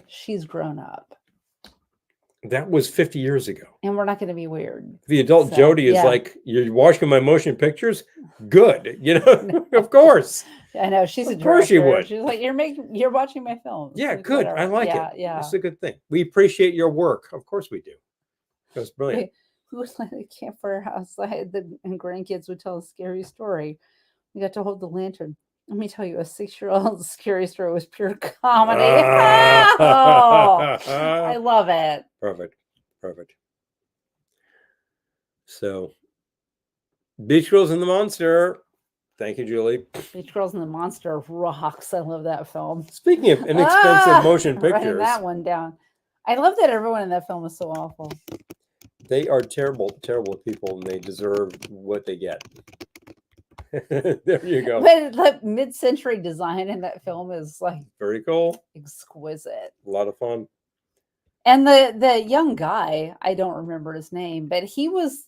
Speaker 2: She's grown up.
Speaker 1: That was 50 years ago.
Speaker 2: And we're not going to be weird.
Speaker 1: The adult Jodie is like, you're watching my motion pictures? Good. You know, of course.
Speaker 2: I know. She's a director.
Speaker 1: Of course she would.
Speaker 2: She's like, you're watching my films.
Speaker 1: Yeah,
Speaker 2: like,
Speaker 1: good.
Speaker 2: whatever.
Speaker 1: I like it.
Speaker 2: Yeah.
Speaker 1: It's a good thing. We appreciate your work. Of course we do. That's brilliant.
Speaker 2: We would light a campfire outside, and grandkids would tell a scary story. We got to hold the lantern. Let me tell you, a 6-year-old scary story was pure comedy. I love it.
Speaker 1: Perfect. So, Beach Girls and the Monster. Thank you, Julie.
Speaker 2: Beach Girls and the Monster rocks. I love that film.
Speaker 1: Speaking of inexpensive motion pictures.
Speaker 2: Writing that one down. I love that everyone in that film is so awful.
Speaker 1: They are terrible, terrible people, and they deserve what they get. There you go.
Speaker 2: But the mid-century design in that film is like
Speaker 1: very cool,
Speaker 2: exquisite,
Speaker 1: a lot of fun.
Speaker 2: And the young guy, I don't remember his name, but he was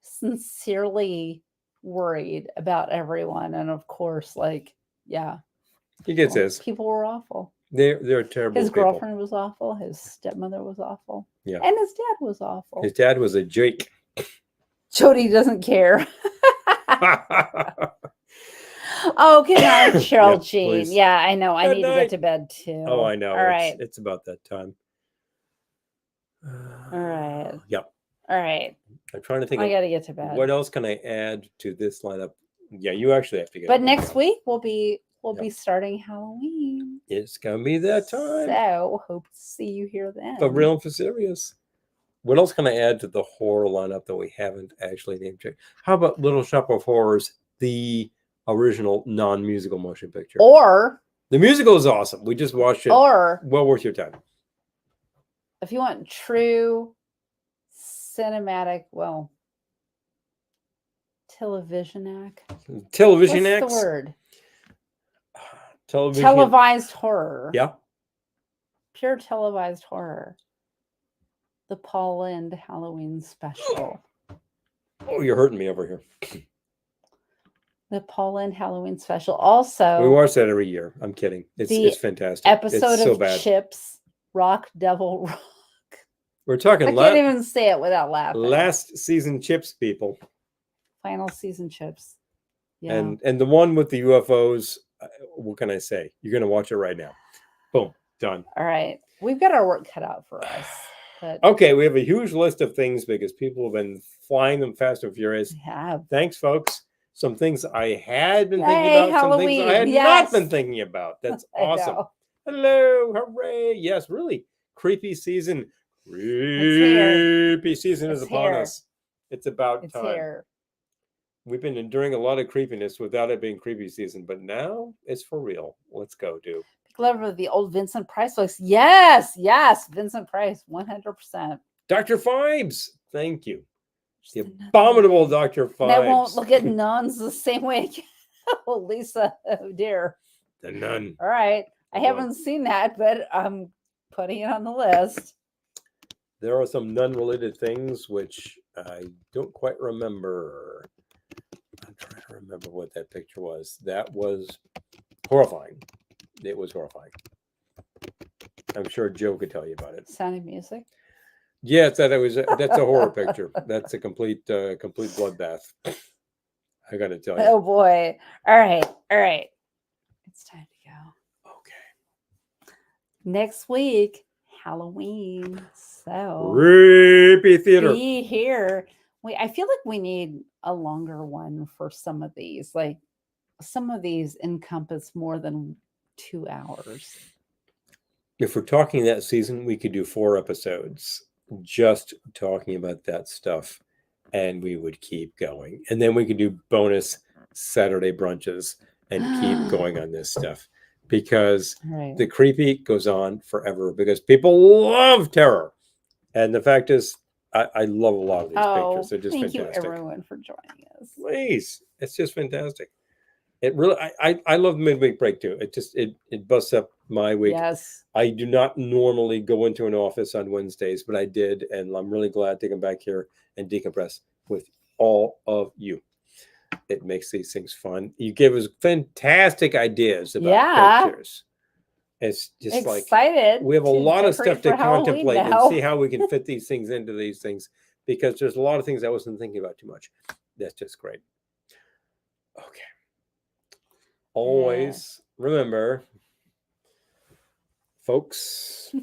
Speaker 2: sincerely worried about everyone, and of course, like,
Speaker 1: he gets his.
Speaker 2: People were awful.
Speaker 1: They're terrible.
Speaker 2: His girlfriend was awful. His stepmother was awful.
Speaker 1: Yeah,
Speaker 2: and his dad was awful.
Speaker 1: His dad was a Jake.
Speaker 2: Jodie doesn't care. Oh, good night, Cheryl Jean.
Speaker 1: Please.
Speaker 2: Yeah, I know. I
Speaker 1: Good
Speaker 2: need
Speaker 1: night.
Speaker 2: to get to bed too.
Speaker 1: Oh, I know.
Speaker 2: All right.
Speaker 1: It's about that time.
Speaker 2: All right.
Speaker 1: Yep.
Speaker 2: All right.
Speaker 1: I'm trying to think.
Speaker 2: I got to get to bed.
Speaker 1: What else can I add to this lineup? Yeah, you actually have to get.
Speaker 2: But next week we'll be starting Halloween.
Speaker 1: It's gonna be that time.
Speaker 2: So hope to see you here then.
Speaker 1: For real and for serious. What else can I add to the horror lineup that we haven't actually name checked? How about Little Shop of Horrors, the original non-musical motion picture?
Speaker 2: Or
Speaker 1: the musical is awesome. We just watched it.
Speaker 2: Or
Speaker 1: well worth your time.
Speaker 2: If you want true cinematic, television act.
Speaker 1: Television
Speaker 2: What's
Speaker 1: acts?
Speaker 2: the word?
Speaker 1: Television.
Speaker 2: Televised horror.
Speaker 1: Yeah.
Speaker 2: Pure televised horror. The Paul Lynde Halloween special.
Speaker 1: Oh, you're hurting me over here.
Speaker 2: The Paul Lynde Halloween special. Also,
Speaker 1: we watch that every year. I'm kidding. It's fantastic.
Speaker 2: Episode
Speaker 1: it's so
Speaker 2: of
Speaker 1: bad.
Speaker 2: Chips, Rock Devil Rock.
Speaker 1: We're talking.
Speaker 2: I can't even say it without laughing.
Speaker 1: Last season Chips, people.
Speaker 2: Final season Chips. Yeah.
Speaker 1: And the one with the UFOs. What can I say? You're gonna watch it right now. Boom, done.
Speaker 2: All right, we've got our work cut out for us. But
Speaker 1: okay, we have a huge list of things because people have been flying them fast and furious.
Speaker 2: We have.
Speaker 1: Thanks, folks. Some things I had been thinking about.
Speaker 2: Halloween.
Speaker 1: Some things I had not been thinking about. That's awesome. Hello, hooray! Yes, really. Creepy season. Creepy season is upon us. It's about time.
Speaker 2: Here.
Speaker 1: We've been enduring a lot of creepiness without it being creepy season, but now it's for real. Let's go, dude.
Speaker 2: Love of the old Vincent Price books. Yes, Vincent Price, 100%.
Speaker 1: Dr. Fibes, thank you. The abominable Dr. Fibes.
Speaker 2: I won't look at nuns the same way. Oh, Lisa, oh dear.
Speaker 1: The Nun.
Speaker 2: All right. I haven't seen that, but I'm putting it on the list.
Speaker 1: There are some nun-related things which I don't quite remember. I'm trying to remember what that picture was. That was horrifying. It was horrifying. I'm sure Joe could tell you about it.
Speaker 2: Sound of Music.
Speaker 1: Yes, that's a horror picture. That's a complete bloodbath. I got to tell you.
Speaker 2: Oh boy! All right. It's time to go.
Speaker 1: Okay.
Speaker 2: Next week, Halloween. So
Speaker 1: Creepy theater.
Speaker 2: be here. I feel like we need a longer one for some of these. Like some of these encompass more than 2 hours.
Speaker 1: If we're talking that season, we could do 4 episodes just talking about that stuff, and we would keep going. And then we could do bonus Saturday brunches and keep going on this stuff, because the creepy goes on forever, because people love terror. And the fact is, I love a lot of these pictures. They're just
Speaker 2: thank
Speaker 1: fantastic.
Speaker 2: you everyone for joining us.
Speaker 1: Please, it's just fantastic. It really, I love midweek break too. It busts up my week.
Speaker 2: Yes.
Speaker 1: I do not normally go into an office on Wednesdays, but I did, and I'm really glad to come back here and decompress with all of you. It makes these things fun. You give us fantastic ideas about pictures. It's just
Speaker 2: excited.
Speaker 1: We have a lot of stuff to contemplate
Speaker 2: now.
Speaker 1: and see how we can fit these things into these things, because there's a lot of things I wasn't thinking about too much. That's just great. Okay. Always remember, folks,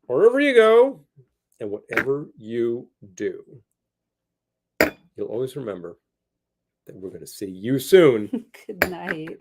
Speaker 1: wherever you go and whatever you do, you'll always remember that we're going to see you soon.
Speaker 2: Good night.